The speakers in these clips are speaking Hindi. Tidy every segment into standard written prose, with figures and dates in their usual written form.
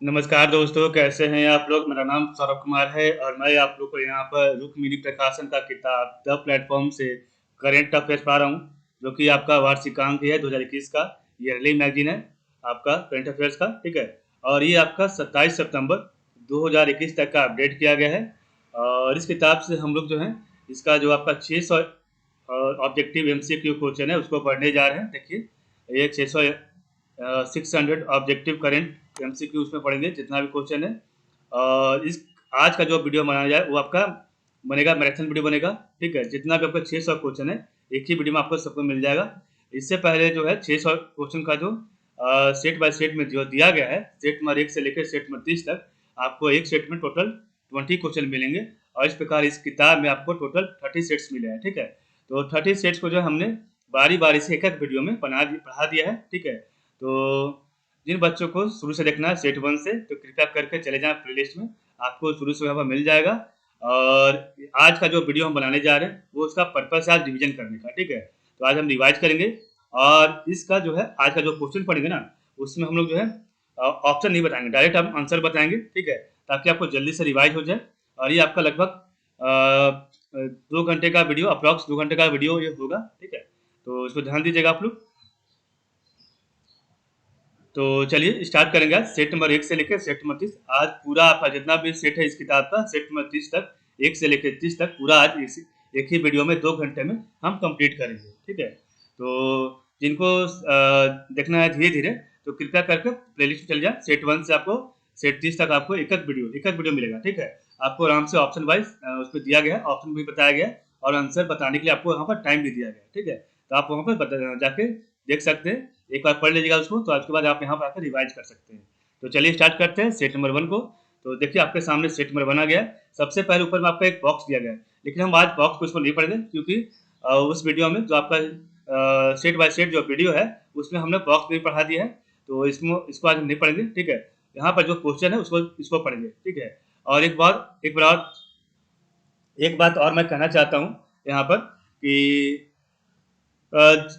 नमस्कार दोस्तों, कैसे हैं आप लोग? मेरा नाम सौरभ कुमार है और मैं आप लोग को यहाँ पर रुक्मिणी प्रकाशन का किताब द प्लेटफॉर्म से करेंट अफेयर्स पढ़ा रहा हूँ, जो कि आपका वार्षिकांक है 2021 का। ईयरली मैगजीन है आपका करंट अफेयर्स का, ठीक है। और ये आपका 27 सितंबर 2021 तक का अपडेट किया गया है। और इस किताब से हम लोग जो है इसका जो आपका 600 ऑब्जेक्टिव MCQ क्वेश्चन है उसको पढ़ने जा रहे हैं। देखिए, ये 600 ऑब्जेक्टिव करेंट MCQ उसमें पढ़ेंगे जितना भी क्वेश्चन है। और इस आज का जो वीडियो बनाया जाए वो आपका बनेगा मैराथन वीडियो बनेगा, ठीक है। जितना भी आपका 600 क्वेश्चन है एक ही वीडियो में आपको सबको मिल जाएगा। इससे पहले जो है 600 क्वेश्चन का जो सेट बाय सेट में जो दिया गया है, सेट नंबर 1 से लेकर सेट नंबर 30 तक आपको एक सेट में टोटल 20 क्वेश्चन मिलेंगे। और इस प्रकार इस किताब में आपको टोटल 30 सेट्स मिले हैं, ठीक है। तो 30 सेट्स को जो हमने बारी बारी से एक एक वीडियो में पढ़ा दिया है, ठीक है। तो जिन बच्चों को शुरू से देखना है सेट 1 से, तो कृपया करके चले जाएं प्लेलिस्ट में, आपको शुरू से वहाँ पर मिल जाएगा। और आज का जो वीडियो हम बनाने जा रहे हैं वो उसका पर्पस है आज रिवीजन करने का, ठीक है। तो आज हम रिवाइज करेंगे और इसका जो है आज का जो क्वेश्चन पढ़ेंगे ना, उसमें हम लोग जो है ऑप्शन नहीं बताएंगे, डायरेक्ट हम आंसर बताएंगे, ठीक है, ताकि आपको जल्दी से रिवाइज हो जाए। और ये आपका लगभग 2 घंटे का वीडियो, अप्रॉक्स 2 घंटे का वीडियो ये होगा, ठीक है। तो इसको ध्यान दीजिएगा आप लोग। तो चलिए स्टार्ट करेंगे आज सेट नंबर 1 से लेकर सेट नंबर 30। आज पूरा आपका जितना भी सेट है इस किताब का सेट नंबर 30 तक, 1 से लेकर 30 तक पूरा आज एक ही वीडियो में 2 घंटे में हम कंप्लीट करेंगे, ठीक है। तो जिनको देखना है धीरे धीरे तो कृपया करके प्लेलिस्ट में चल जाए। सेट 1 से आपको सेट 30 तक आपको एक एक वीडियो मिलेगा, ठीक है। आपको आराम से ऑप्शन वाइज उस पर दिया गया है, ऑप्शन भी बताया गया है और आंसर बताने के लिए आपको यहाँ पर टाइम भी दिया गया है, ठीक है। तो आप वहाँ पर जाके देख सकते हैं, एक बार पढ़ लीजिएगा उसको, तो उसके बाद आप यहाँ पर आकर रिवाइज कर सकते हैं। तो चलिए स्टार्ट करते हैं सेट नंबर 1 को। तो देखिए आपके सामने सेट नंबर 1 आ गया है। सबसे पहले ऊपर में आपका एक बॉक्स दिया गया है, लेकिन हम आज बॉक्स को इसको नहीं पढ़ेंगे क्योंकि उस वीडियो में जो आपका सेट बाय सेट जो वीडियो है उसमें हमने बॉक्स भी पढ़ा दिया है। तो इसको आज हम नहीं पढ़ेंगे, ठीक है। यहाँ पर जो क्वेश्चन है इसको पढ़ेंगे, ठीक है। और एक बात और मैं कहना चाहता हूँ यहाँ पर कि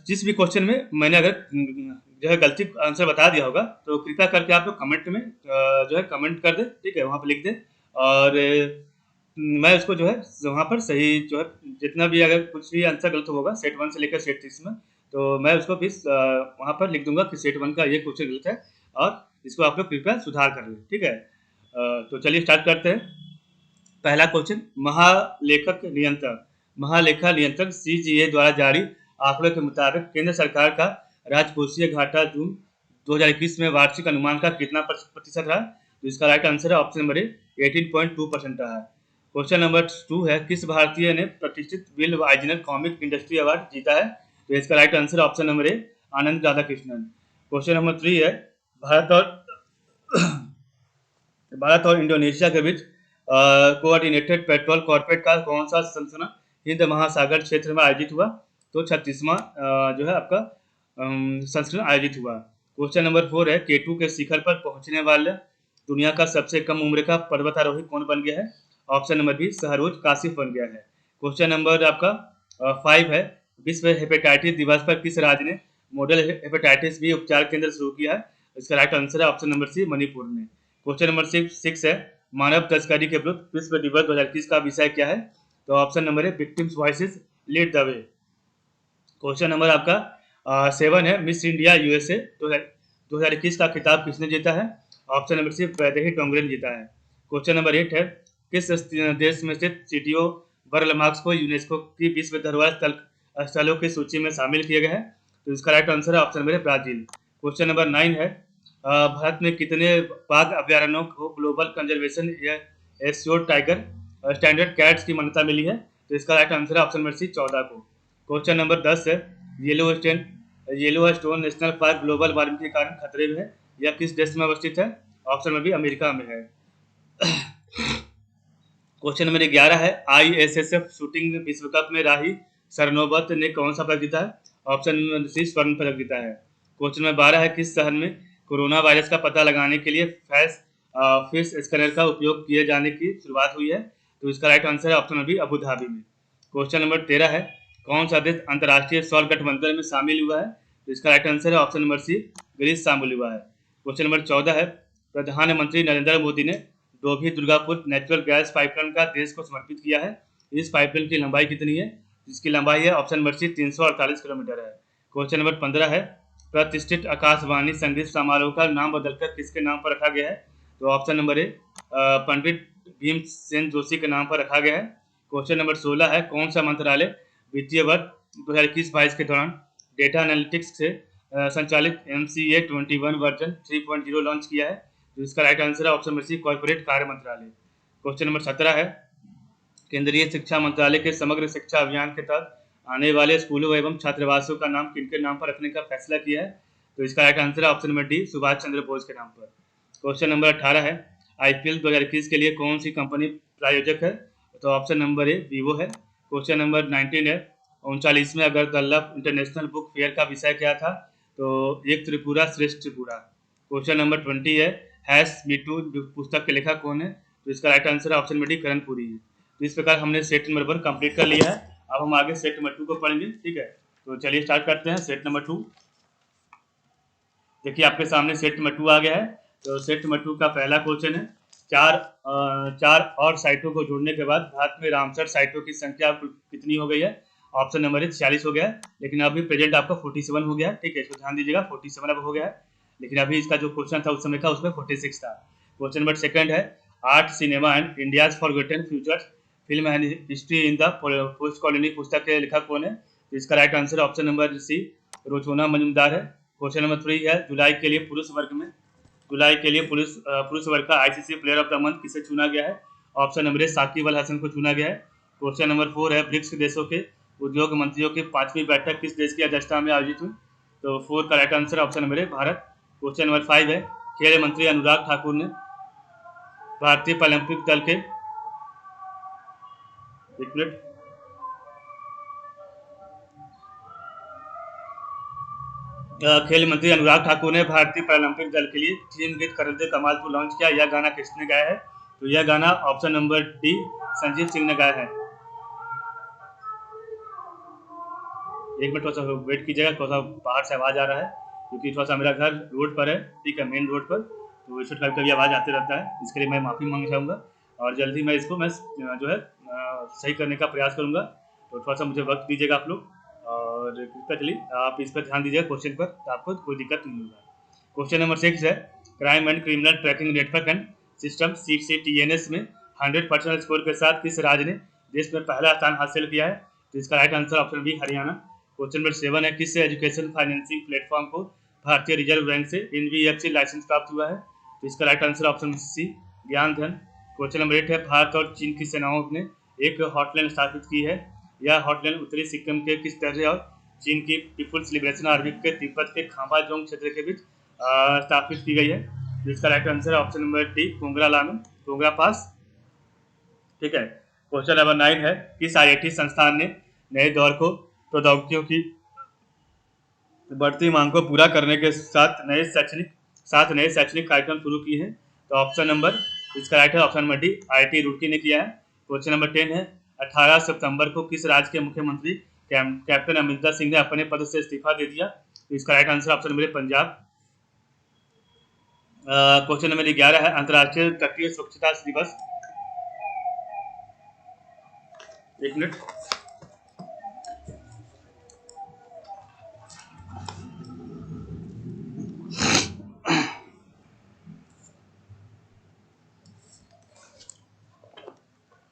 जिस भी क्वेश्चन में मैंने अगर जो है गलती आंसर बता दिया होगा तो कृपया करके आप लोग कमेंट में जो है कमेंट कर दे, ठीक है, वहाँ पर लिख दे। और मैं उसको जो है वहाँ पर सही जो है जितना भी अगर कुछ भी आंसर गलत होगा सेट 1 से लेकर सेट 30 में, तो मैं उसको भी वहाँ पर लिख दूंगा कि सेट 1 का ये क्वेश्चन गलत है और इसको आप लोग कृपया सुधार कर लें, ठीक है। तो चलिए स्टार्ट करते हैं। पहला क्वेश्चन, महालेखा नियंत्रक CGA द्वारा जारी आंकड़ों के मुताबिक केंद्र सरकार का राजकोषीय घाटा जून 2021 में वार्षिक अनुमान का कितना प्रतिशत रहा? तो इसका राइट आंसर है ऑप्शन नंबर 18.2% रहा है। क्वेश्चन नंबर 2 है, किस भारतीय ने प्रतिष्ठित विल वाइजनर कॉमिक इंडस्ट्री अवार्ड जीता है? तो इसका राइट आंसर है ऑप्शन नंबर आनंद राधाकृष्णन। क्वेश्चन नंबर 3 है, भारत और भारत और इंडोनेशिया के बीच कोऑर्डिनेटेड पेट्रोल कॉर्पोरेट का कौन सा संस्करण हिंद महासागर क्षेत्र में आयोजित हुआ? तो 36वां जो है आपका संस्करण आयोजित हुआ। क्वेश्चन नंबर 4 है, केटू के शिखर पर पहुंचने वाले दुनिया का सबसे कम उम्र का पर्वतारोही कौन बन गया है? Option number B Shehroze Kashif बन गया है। क्वेश्चन नंबर आपका 5 है, विश्व हेपेटाइटिस दिवस पर किस राज्य ने मॉडल हेपेटाइटिस बी उपचार केंद्र शुरू किया है? इसका राइट आंसर है ऑप्शन नंबर सी मणिपुर ने। क्वेश्चन नंबर 6 है, मानव तस्करी के विरुद्ध विश्व दिवस 2021 का विषय क्या है? तो ऑप्शन नंबर है victims voices lead the way. Question number आपका 7 है, मिस इंडिया USA 2021 का खिताब किसने जीता है? ऑप्शन नंबर सी वैदेही टोंगरे ने जीता है। क्वेश्चन नंबर 8 है, किस देश में स्थित सिटियो बर्ल मार्क्स को यूनेस्को की विश्व धरोहर स्थलों की सूची में शामिल किया गया है? तो इसका राइट आंसर है option number Brazil. Question number 9 है, भारत में कितने बाघ अभ्यारण्यों को global conservation assured tiger standard cats की मान्यता मिली है? तो इसका राइट आंसर है ऑप्शन नंबर सी 14 को। क्वेश्चन नंबर 10 है, yellow stone national park global warming के कारण खतरे में है, यह किस देश में अवस्थित है? ऑप्शन नंबर बी अमेरिका में है। क्वेश्चन नंबर 11 है, ISSF शूटिंग विश्व कप में राही सरनोबत ने कौन सा पदक जीता है? ऑप्शन नंबर सी स्वर्ण पदक जीता है। क्वेश्चन नंबर 12 है, किस शहर में कोरोना वायरस का पता लगाने के लिए फेस स्कैनर का उपयोग किए जाने की शुरुआत हुई है? तो इसका राइट आंसर है option number B Abu Dhabi में। क्वेश्चन नंबर 13 है, कौन सा देश अंतर्राष्ट्रीय सौर गठबंधन में शामिल हुआ है? तो इसका राइट आंसर है ऑप्शन नंबर सी ग्रीस शामिल हुआ है। क्वेश्चन नंबर 14 है, प्रधानमंत्री नरेंद्र मोदी ने Dobhi Durgapur natural gas pipeline का देश को समर्पित किया है। इस पाइपलाइन की लंबाई कितनी है? इसकी लंबाई है ऑप्शन नंबर सी 348 किलोमीटर है। क्वेश्चन नंबर 15 है, प्रतिष्ठित आकाशवाणी संगीत समारोह का नाम बदलकर किसके नाम पर रखा गया है? तो ऑप्शन नंबर ए पंडित भीमसेन जोशी के नाम पर रखा गया है। क्वेश्चन नंबर 16 है, कौन सा मंत्रालय वित्तीय वर्ष 2021-22 के दौरान डेटा एनालिटिक्स से संचालित MCA 21 वर्जन 3.0 लॉन्च किया है? तो इसका राइट आंसर है ऑप्शन नंबर सी कॉर्पोरेट कार्य मंत्रालय। क्वेश्चन नंबर 17 है, केंद्रीय शिक्षा मंत्रालय के समग्र शिक्षा अभियान के तहत आने वाले स्कूलों एवं छात्रावासों का नाम किनके नाम पर रखने का फैसला किया है? तो इसका राइट आंसर है option number D Subhash Chandra Bose के नाम पर। क्वेश्चन नंबर 18 है, IPL 2021 के लिए कौन सी कंपनी प्रायोजक है? तो ऑप्शन नंबर ए वीवो है। क्वेश्चन नंबर 19 है, 39वें अगरतला इंटरनेशनल बुक फेयर का विषय क्या था? तो एक त्रिपुरा श्रेष्ठ त्रिपुरा। क्वेश्चन नंबर 20 है, हैश मी टू पुस्तक के लेखक कौन है? तो इसका राइट आंसर है ऑप्शन नंबर डी करण पुरी है। तो इस प्रकार हमने सेट नंबर 1 कंप्लीट कर लिया है। अब हम आगे सेट नंबर 2 को पढ़ेंगे, ठीक है। तो चलिए स्टार्ट करते हैं सेट नंबर 2। देखिए आपके सामने सेट नंबर 2 आ गया है। तो सेट नंबर 2 का पहला क्वेश्चन है, चार और साइटों को जोड़ने के बाद भारत में रामसर साइटों की संख्या कितनी हो गई है? ऑप्शन नंबर ए 46 हो गया है, लेकिन अभी प्रेजेंट आपका 47 हो गया है, ठीक है। इसको ध्यान दीजिएगा, 47 अब हो गया है, लेकिन अभी इसका जो क्वेश्चन था उस समय का उसमें 46 था। क्वेश्चन नंबर 2 है, art cinema and India's forgotten futures film and history in the post colony पुस्तक के लेखक कौन है? तो इसका right answer option number C Rochona Majumdar है। क्वेश्चन नंबर 3 है, जुलाई के लिए पुरुष वर्ग का ICC player of the month किसे चुना गया है? ऑप्शन नंबर ए साकिब अल हसन को चुना गया है। क्वेश्चन नंबर 4 है, ब्रिक्स देशों के उद्योग मंत्रियों की 5वीं बैठक किस देश की अध्यक्षता में आयोजित हुई? तो 4 का right answer option number A Bharat. Question number 5 है, खेल मंत्री अनुराग ठाकुर ने भारतीय ओलंपिक दल के खेल मंत्री अनुराग ठाकुर ने भारतीय पैरालंपिक दल के लिए टीम गीत कर दे कमाल को लॉन्च किया। यह गाना किसने गाया है? तो यह गाना option number D Sanjeev Singh ने गाया है। एक मिनट थोड़ा सा वेट कीजिएगा, थोड़ा सा बाहर से आवाज आ रहा है क्योंकि थोड़ा सा मेरा घर रोड पर है, ठीक है, मेन रोड पर, तो इस कभी कभी आवाज आते रहता है, इसके लिए मैं माफी मांग चाहूँगा और जल्दी मैं इसको मैं जो है सही करने का प्रयास करूँगा। तो थोड़ा सा मुझे वक्त दीजिएगा आप लोग और कृपया चलिए आप इस पर ध्यान दीजिएगा क्वेश्चन पर, तो आपको कोई दिक्कत नहीं होगा। क्वेश्चन नंबर 6 है, crime and criminal tracking network and system CCTNS में 100% स्कोर के साथ किस राज्य ने देश में पहला स्थान हासिल किया है? तो इसका right answer option B Haryana. Question number 7 है, किस एजुकेशन फाइनेंसिंग प्लेटफॉर्म को भारतीय रिजर्व बैंक से NBFC लाइसेंस प्राप्त हुआ है? तो इसका राइट आंसर ऑप्शन सी ज्ञान धन। क्वेश्चन नंबर 8 है, भारत और चीन की सेनाओं ने एक हॉटलाइन स्थापित की है। यह हॉटलाइन उत्तरी सिक्किम के किस तरह और चीन की पीपुल्स लिबरेशन आर्मी के तिब्बत के खांबाजोंग क्षेत्र के बीच स्थापित की गई है? जिसका राइट आंसर है ऑप्शन नंबर डी कोंगरा पास, ठीक है। क्वेश्चन नंबर 9 है, किस IIT संस्थान ने नए दौर को प्रौद्योगिकियों की बढ़ती मांग को पूरा करने के साथ नए शैक्षणिक कार्यक्रम शुरू किए हैं? तो ऑप्शन नंबर इसका राइट है option number D IIT Roorkee ने किया है। क्वेश्चन नंबर 10 है, 18 सितंबर को किस राज्य के मुख्यमंत्री कैप्टन अमरिंदर सिंह ने अपने पद से इस्तीफा दे दिया? तो इसका right answer option number Punjab. Question number 11 है, अंतर्राष्ट्रीय तटीय स्वच्छता दिवस, एक मिनट,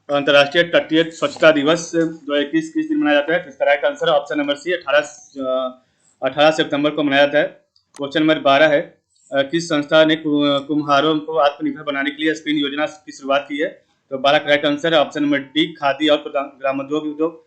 अंतर्राष्ट्रीय तटीय स्वच्छता दिवस 2021 किस दिन मनाया जाता है? तो इसका राइट आंसर है ऑप्शन नंबर सी 18 सितंबर को मनाया जाता है। क्वेश्चन नंबर 12 है, किस संस्था ने कुम्हारों को आत्मनिर्भर बनाने के लिए स्पिन योजना की शुरुआत की है? तो 12 का राइट आंसर है ऑप्शन नंबर डी खादी और ग्रामोद्योग उद्योग।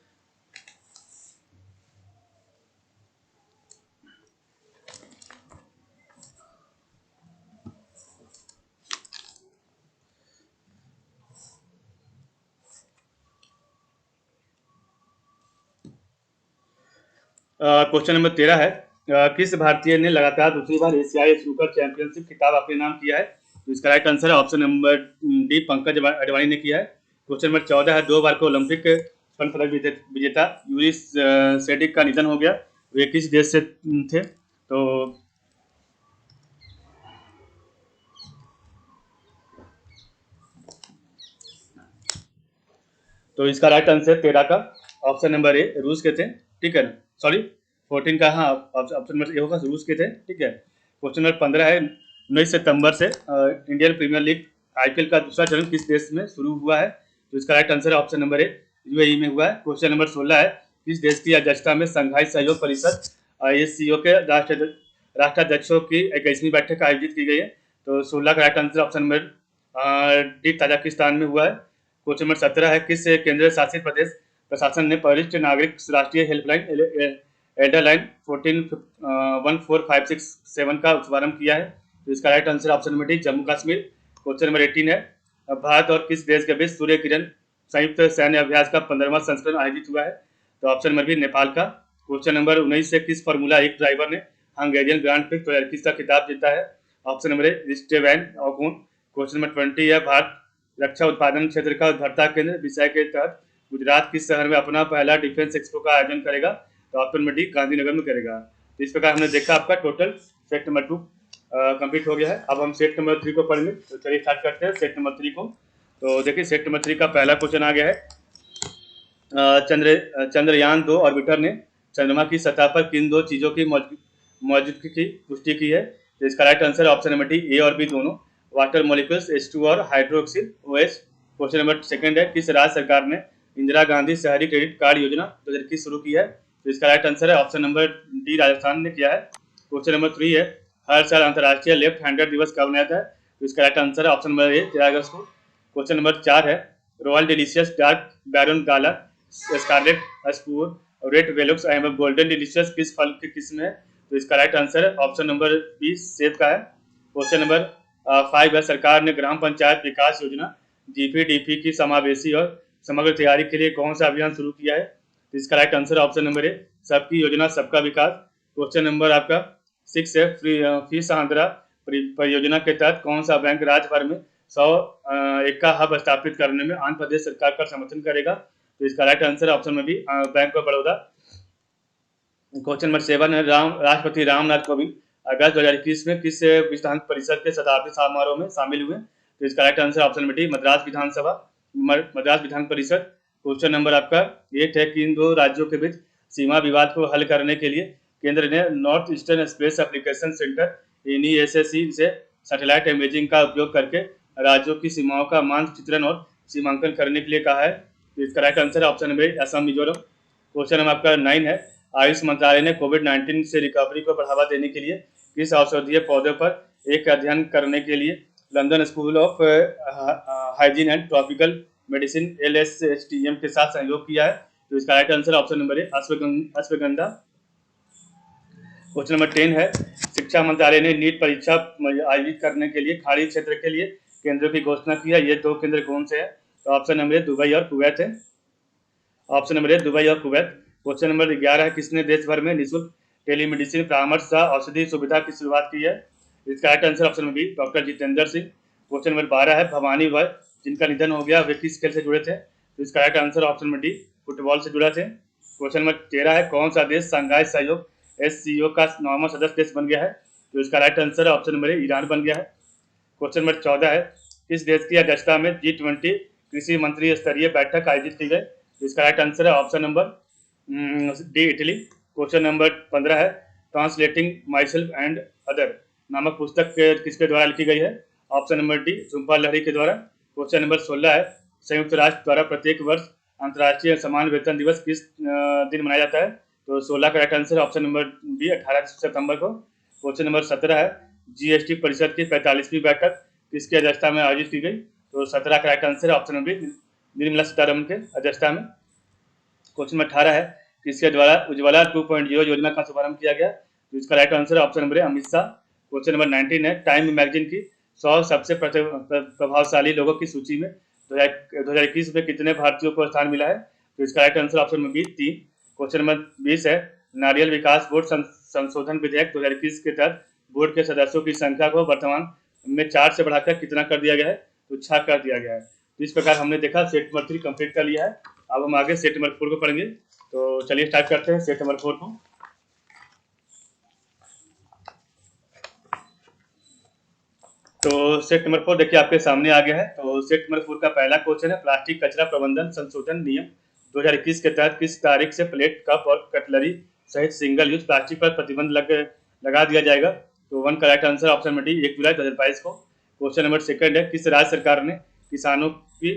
क्वेश्चन नंबर 13 है, किस भारतीय ने लगातार दूसरी बार एशियाई स्नूकर चैंपियनशिप खिताब अपने नाम किया है? तो इसका राइट आंसर है option number D Pankaj Advani ने किया है। क्वेश्चन नंबर 14 है, 2 बार को ओलंपिक स्वर्ण पदक विजेता यूरी सेडिक का निधन हो गया, वे किस देश से थे? तो तो इसका राइट आंसर 13 का ऑप्शन नंबर ए रूस के थे, ठीक है ना, सॉरी 14 का, हाँ ऑप्शन नंबर ए होगा, रूस के थे, ठीक है। क्वेश्चन नंबर 15 है 19 सितंबर से इंडियन प्रीमियर लीग आईपीएल का दूसरा चरण किस देश में शुरू हुआ है? तो इसका राइट आंसर है ऑप्शन नंबर ए यूएई में हुआ है। क्वेश्चन नंबर 16 है किस देश की अध्यक्षता में संघाई सहयोग परिषद एससीओ के राष्ट्राध्यक्षों की 21वीं बैठक आयोजित की गई है? तो 16 का right answer option number D Tajikistan में हुआ है। क्वेश्चन नंबर 17 है किस केंद्र शासित प्रदेश प्रशासन ने वरिष्ठ नागरिक राष्ट्रीय हेल्पलाइन एल्डरलाइन 14 का शुभारंभ किया है? तो इसका right answer option number D Jammu Kashmir. Question number 18 है भारत और किस देश के बीच सूर्य किरण संयुक्त सैन्य अभ्यास का 15वां संस्करण आयोजित हुआ है? तो ऑप्शन नंबर बी नेपाल का। क्वेश्चन नंबर 19 से किस फार्मूला 1 ड्राइवर ने हंगेरियन ग्रांड प्रिक्स 2021 का खिताब जीता है? Option number A Esteban Ocon. Question number 20 है भारत रक्षा उत्पादन क्षेत्र का उद्भरता केंद्र विषय के तहत गुजरात किस शहर में अपना पहला डिफेंस एक्सपो का आयोजन करेगा? तो ऑप्शन नंबर डी गांधीनगर में करेगा। तो इस प्रकार हमने देखा आपका टोटल सेट नंबर 2 कंप्लीट हो गया है। अब हम सेट नंबर 3 को पढ़ेंगे। तो चलिए स्टार्ट करते हैं सेट नंबर 3 को। तो देखिए सेट नंबर 3 का पहला क्वेश्चन आ गया है चंद्रयान 2 ऑर्बिटर ने चंद्रमा की सतह पर किन दो चीजों की मौजूदगी की पुष्टि की है? तो इसका right answer option number D A और बी दोनों, वाटर मॉलिक्यूल्स H2 और hydroxyl OH। Question number second है किस राज्य सरकार ने इंदिरा गांधी शहरी क्रेडिट कार्ड योजना 2021 शुरू की है? तो इसका राइट आंसर है ऑप्शन नंबर डी राजस्थान ने किया है। क्वेश्चन नंबर 3 है हर साल अंतर्राष्ट्रीय लेफ्ट हैंडर दिवस कब मनाया जाता है? तो इसका राइट आंसर है ऑप्शन नंबर ए 13 अगस्त को। क्वेश्चन नंबर 4 है रॉयल डिलीशियस डार्क बैरन गाला स्कारलेट स्पूर रेड वेलुक्स एवं गोल्डन डिलीशियस किस फल की किस्म है? तो इसका राइट आंसर है ऑप्शन नंबर बी सेब का है। क्वेश्चन नंबर 5 है सरकार ने ग्राम पंचायत विकास योजना GPDP की समावेशी और समग्र तैयारी के लिए कौन सा अभियान शुरू किया है? तो इसका राइट आंसर ऑप्शन नंबर ए सबकी योजना सबका विकास। क्वेश्चन नंबर आपका 6 है फी सहांद्रा परियोजना के तहत कौन सा बैंक राज्य भर में 100 एक का हब स्थापित करने में आंध्र प्रदेश सरकार का समर्थन करेगा? तो इसका राइट आंसर ऑप्शन में भी bank of Baroda. Question number 7 है राष्ट्रपति रामनाथ कोविंद अगस्त 2021 में किस विधान परिषद के शताब्दी समारोह में शामिल हुए? तो इसका right answer option number D Madras Vidhan Parishad. Question number आपका 8 है कि इन दो राज्यों के बीच सीमा विवाद को हल करने के लिए केंद्र ने north eastern space application centre NESSC से सैटेलाइट इमेजिंग का उपयोग करके राज्यों की सीमाओं का मानचित्रण और सीमांकन करने के लिए कहा है? तो इसका राइट आंसर है option number Assam Mizoram. Question number आपका 9 है आयुष मंत्रालय ने कोविड-19 से रिकवरी को बढ़ावा देने के लिए किस औषधीय पौधे पर एक अध्ययन करने के लिए London school of hygiene and tropical medicine LSHTM के साथ सहयोग किया है? तो इसका राइट आंसर ऑप्शन नंबर ए अश्वगंधा। क्वेश्चन नंबर 10 है शिक्षा मंत्रालय ने नीट परीक्षा आयोजित करने के लिए खाड़ी क्षेत्र के लिए केंद्रों की घोषणा की है। ये दो केंद्र कौन से हैं? तो ऑप्शन नंबर ए दुबई और कुवैत है। ऑप्शन नंबर ए दुबई और कुवैत। क्वेश्चन नंबर 11 है किसने देश भर में निःशुल्क टेलीमेडिसिन परामर्श सह औषधि सुविधा की शुरुआत की है? इसका right answer option number B doctor Jitendra Singh. Question number 12 है भवानी वह जिनका निधन हो गया वे किस खेल से जुड़े थे? तो इसका right answer option number D football से जुड़ा थे। क्वेश्चन नंबर 13 है कौन सा देश संघाई सहयोग SCO का 9वां सदस्य देश बन गया है? तो इसका राइट आंसर है ऑप्शन नंबर ए ईरान बन गया है। क्वेश्चन नंबर 14 है किस देश की अध्यक्षता में G20 कृषि मंत्री स्तरीय बैठक आयोजित की गई? तो इसका राइट आंसर है option number D Italy. Question number 15 है ट्रांसलेटिंग माईसेल्फ एंड अदर नामक पुस्तक किसके द्वारा लिखी गई है? ऑप्शन नंबर डी झुम्पा लहरी के द्वारा। क्वेश्चन नंबर 16 है संयुक्त राष्ट्र द्वारा प्रत्येक वर्ष अंतर्राष्ट्रीय समान वेतन दिवस किस दिन मनाया जाता है? तो 16 का right answer option number B 18 सितंबर को। क्वेश्चन नंबर 17 है GST परिषद की 45वीं बैठक किसकी अध्यक्षता में आयोजित की गई? तो 17 का right answer option number B Nirmala Sitharaman के अध्यक्षता में। क्वेश्चन नंबर 18 है किसके द्वारा उज्ज्वला 2.0 योजना का शुभारंभ किया गया? तो इसका right answer option number Amit Shah. Question number 19 है टाइम मैगजीन की 100 सबसे प्रभावशाली लोगों की सूची में 2021 में कितने भारतीयों को स्थान मिला है? तो इसका right answer option number B 3। Question number 20 है नारियल विकास बोर्ड संशोधन विधेयक 2021 के तहत बोर्ड के सदस्यों की संख्या को वर्तमान में 4 से बढ़ाकर कितना कर दिया गया है? तो 6 कर दिया गया है। तो इस प्रकार हमने देखा सेट नंबर 3 कंप्लीट कर लिया है। अब हम आगे सेट नंबर 4 को पढ़ेंगे। तो चलिए स्टार्ट करते हैं सेट नंबर 4 को। तो सेट नंबर 4 देखिए आपके सामने आ गया है। तो सेट नंबर 4 का पहला क्वेश्चन है, प्लास्टिक कचरा प्रबंधन संशोधन नियम 2021 के तहत किस तारीख से प्लेट, कप और कटलरी सहित सिंगल यूज प्लास्टिक पर प्रतिबंध लगा दिया जाएगा? तो one correct answer option number D 1 जुलाई 2022 को। क्वेश्चन नंबर सेकंड है, किस राज्य सरकार ने किसानों की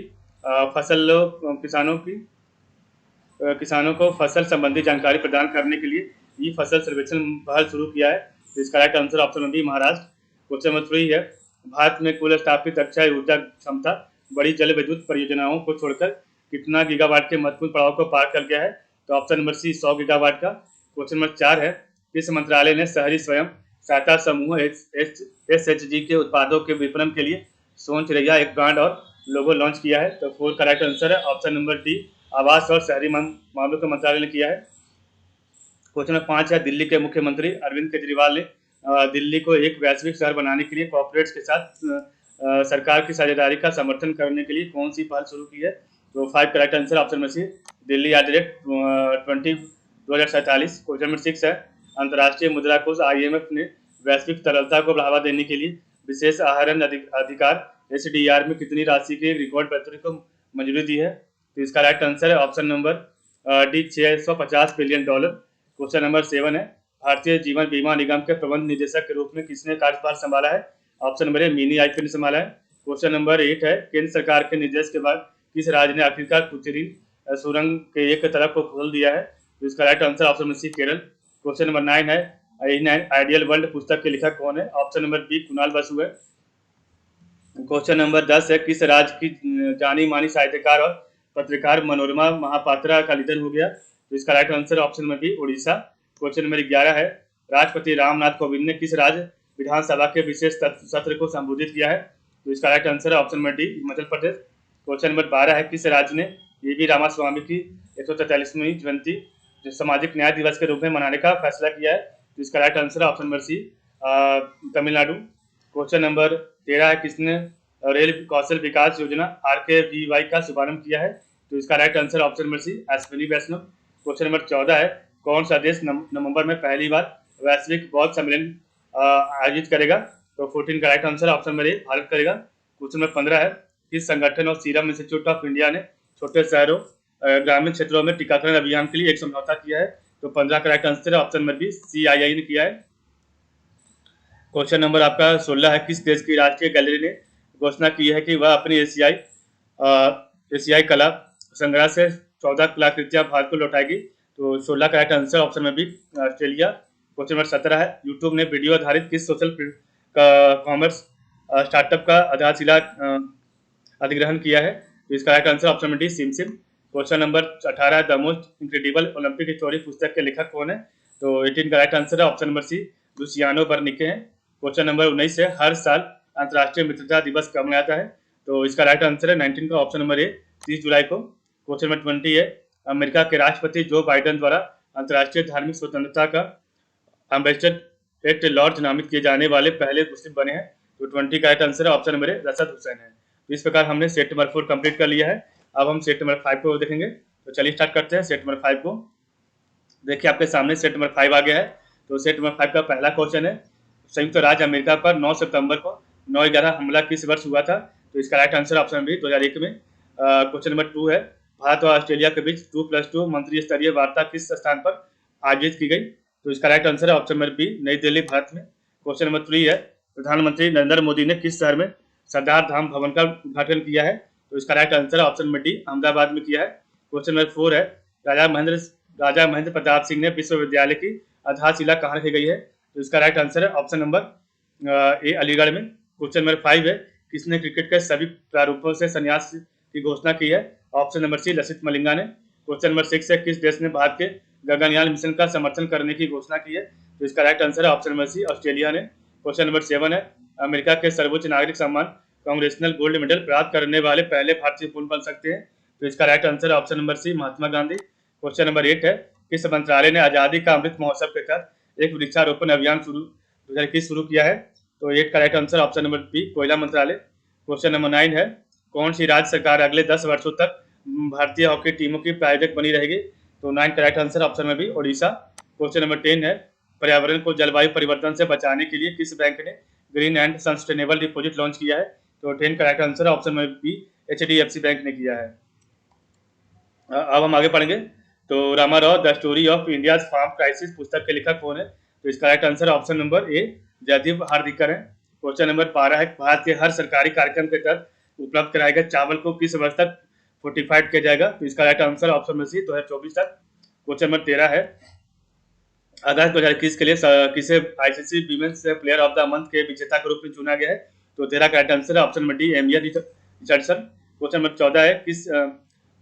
किसानों को फसल संबंधी जानकारी प्रदान करने के लिए ई फसल सर्वेक्षण पहल शुरू किया है? तो इसका right answer option number B Maharashtra. Question number 3 है, भारत में कुल स्थापित अक्षय ऊर्जा क्षमता बड़ी जल विद्युत परियोजनाओं को छोड़कर कितना गीगावाट के महत्वपूर्ण पड़ाव को पार कर गया है? तो ऑप्शन नंबर सी 100 गीगावाट का। क्वेश्चन नंबर 4 है, किस मंत्रालय ने शहरी स्वयं सहायता समूह SHG के उत्पादों के विपणन के लिए सोच रैया एक ब्रांड और लोगो लॉन्च किया है? तो 4 का राइट आंसर है ऑप्शन नंबर डी आवास और शहरी मामलों के मंत्रालय ने किया है। क्वेश्चन नंबर 5 है, दिल्ली के मुख्यमंत्री अरविंद केजरीवाल ने दिल्ली को एक वैश्विक शहर बनाने के लिए कॉर्पोरेट्स के साथ सरकार की साझेदारी का समर्थन करने के लिए कौन सी पहल शुरू की है? तो 5 correct answer option number C Delhi at 2047। Question number 6 है, अंतर्राष्ट्रीय मुद्रा कोष IMF ने वैश्विक तरलता को बढ़ावा देने के लिए विशेष आहरण अधिकार SDR में कितनी राशि की रिकॉर्ड बढ़ोतरी को मंजूरी दी है? तो इसका राइट आंसर है option number D $650 billion. Question number 7 है, भारतीय जीवन बीमा निगम के प्रबंध निदेशक के रूप में किसने कार्यभार संभाला है? ऑप्शन नंबर ए मिनी IP ने संभाला है। क्वेश्चन नंबर 8 है, केंद्र सरकार के निर्देश के बाद किस राज्य ने आखिरकार कुचेरिन सुरंग के एक तरफ को खोल दिया है? तो इसका right answer option number C Kerala. Question number 9 है, आइडियल वर्ल्ड पुस्तक के लेखक कौन है? Option number B Kunal Basu है। क्वेश्चन नंबर 10 है, किस राज्य की जानी मानी साहित्यकार और पत्रकार मनोरमा महापात्रा का निधन हो गया? तो इसका right answer option number B Orissa. Question number 11 है, राष्ट्रपति रामनाथ कोविंद ने किस राज्य विधानसभा के विशेष सत्र को संबोधित किया है? तो इसका राइट आंसर है option number D Himachal Pradesh. Question number 12 है, किस राज्य ने EV रामास्वामी की 143वीं जयंती सामाजिक न्याय दिवस के रूप में मनाने का फैसला किया है? तो इसका राइट आंसर है option number C Tamil Nadu. Question number 13 है, किसने रेल कौशल विकास योजना RKVY का शुभारंभ किया है? तो इसका right answer option number C Ashwini Vaishnaw. Question number 14 है, कौन सा देश नवंबर में पहली बार वैश्विक बौद्ध सम्मेलन आयोजित करेगा? तो 14 का right answer option number A Bharat करेगा। क्वेश्चन नंबर 15 है, किस संगठन और सीरम इंस्टीट्यूट ऑफ इंडिया ने छोटे शहरों ग्रामीण क्षेत्रों में टीकाकरण अभियान के लिए एक समझौता किया है? तो 15 का राइट आंसर है ऑप्शन नंबर बी CII ने किया है। क्वेश्चन नंबर आपका 16 है, किस देश की राष्ट्रीय गैलरी ने घोषणा की है कि वह अपनी एशियाई कला संग्रह से 14 कलाकृतियां भारत को लौटाएगी? तो 16 का राइट आंसर ऑप्शन में भी ऑस्ट्रेलिया। क्वेश्चन नंबर 17 है, यूट्यूब ने वीडियो आधारित किस सोशल कॉमर्स स्टार्टअप का आधारशिला अधिग्रहण किया है? तो इसका राइट आंसर ऑप्शन में डी सिमसिम। क्वेश्चन नंबर 18 है, the most incredible Olympic story पुस्तक के लेखक कौन है? तो 18 का राइट आंसर है ऑप्शन नंबर सी लुसियानो बर्निके है। क्वेश्चन नंबर 19 है, हर साल अंतर्राष्ट्रीय मित्रता दिवस कब मनाता है? तो इसका राइट आंसर है 19 का ऑप्शन नंबर ए 30 जुलाई को। क्वेश्चन नंबर 20 है, अमेरिका के राष्ट्रपति जो बाइडेन द्वारा अंतर्राष्ट्रीय धार्मिक स्वतंत्रता का एम्बेसडर एट लॉर्ज नामित किए जाने वाले पहले मुस्लिम बने हैं? तो 20 का राइट आंसर है ऑप्शन नंबर ए रसद हुसैन है। तो इस प्रकार हमने सेट नंबर 4 कंप्लीट कर लिया है। अब हम सेट नंबर 5 को देखेंगे। तो चलिए स्टार्ट करते हैं सेट नंबर 5 को। देखिए आपके सामने सेट नंबर 5 आ गया है। तो सेट नंबर 5 का पहला क्वेश्चन है, संयुक्त राज्य अमेरिका पर 9 सितंबर को 9/11 हमला किस वर्ष हुआ था? तो इसका राइट आंसर ऑप्शन बी 2001 में। क्वेश्चन नंबर 2 है, भारत और ऑस्ट्रेलिया के बीच 2+2 मंत्री स्तरीय वार्ता किस स्थान पर आयोजित की गई? तो इसका राइट आंसर है option number B Nai Delhi Bharat में। क्वेश्चन नंबर 3 है, प्रधानमंत्री नरेंद्र मोदी ने किस शहर में सरदार धाम भवन का उद्घाटन किया है? तो इसका राइट आंसर है ऑप्शन नंबर डी अहमदाबाद में किया है। क्वेश्चन नंबर 4 है, राजा महेंद्र प्रताप सिंह ने विश्वविद्यालय की आधारशिला कहाँ रखी गई है? तो इसका राइट आंसर है ऑप्शन नंबर ए अलीगढ़ में। क्वेश्चन नंबर 5 है, किसने क्रिकेट के सभी प्रारूपों से संन्यास की घोषणा की है? Option number C Lasith Malinga ने। क्वेश्चन नंबर 6 है, किस देश ने भारत के गगनयान मिशन का समर्थन करने की घोषणा की है? तो इसका राइट आंसर है ऑप्शन नंबर सी ऑस्ट्रेलिया ने। क्वेश्चन नंबर 7 है, अमेरिका के सर्वोच्च नागरिक सम्मान कांग्रेसनल गोल्ड मेडल प्राप्त करने वाले पहले भारतीय कौन बन सकते हैं? तो इसका राइट आंसर है ऑप्शन नंबर सी महात्मा गांधी। क्वेश्चन नंबर 8 है, किस मंत्रालय ने आजादी का अमृत महोत्सव के तहत एक वृक्षारोपण अभियान 2021 शुरू किया है? तो 8 का right answer option number B कोयला मंत्रालय। क्वेश्चन नंबर 9 है, कौन सी राज्य सरकार अगले 10 वर्षों तक भारतीय हॉकी टीमों की प्रायोजक बनी रहेगी? तो 9 का राइट आंसर ऑप्शन में भी ओडिशा। क्वेश्चन नंबर 10 है, पर्यावरण को जलवायु परिवर्तन से बचाने के लिए किस बैंक ने green and sustainable deposit launch किया है? तो 10 का राइट आंसर है option number B, HDFC bank ने किया है। अब हम आगे पढ़ेंगे। तो Ramarao the story of India farm crisis पुस्तक के लेखक कौन है? तो इसका right answer option number A, Jaideep Hardikar है। क्वेश्चन नंबर 12 है, भारत के हर सरकारी कार्यक्रम के तहत उपलब्ध कराए गए चावल को किस वर्ष तक फोर्टिफाइड किया जाएगा? तो इसका right answer option number C, 2024 तक। क्वेश्चन नंबर 13 है, अगस्त 2021 के लिए किसे ICC women's player of the month के विजेता के रूप में चुना गया है? तो 13 का राइट आंसर है option number D, एमिया Richardson. Question number 14 है, किस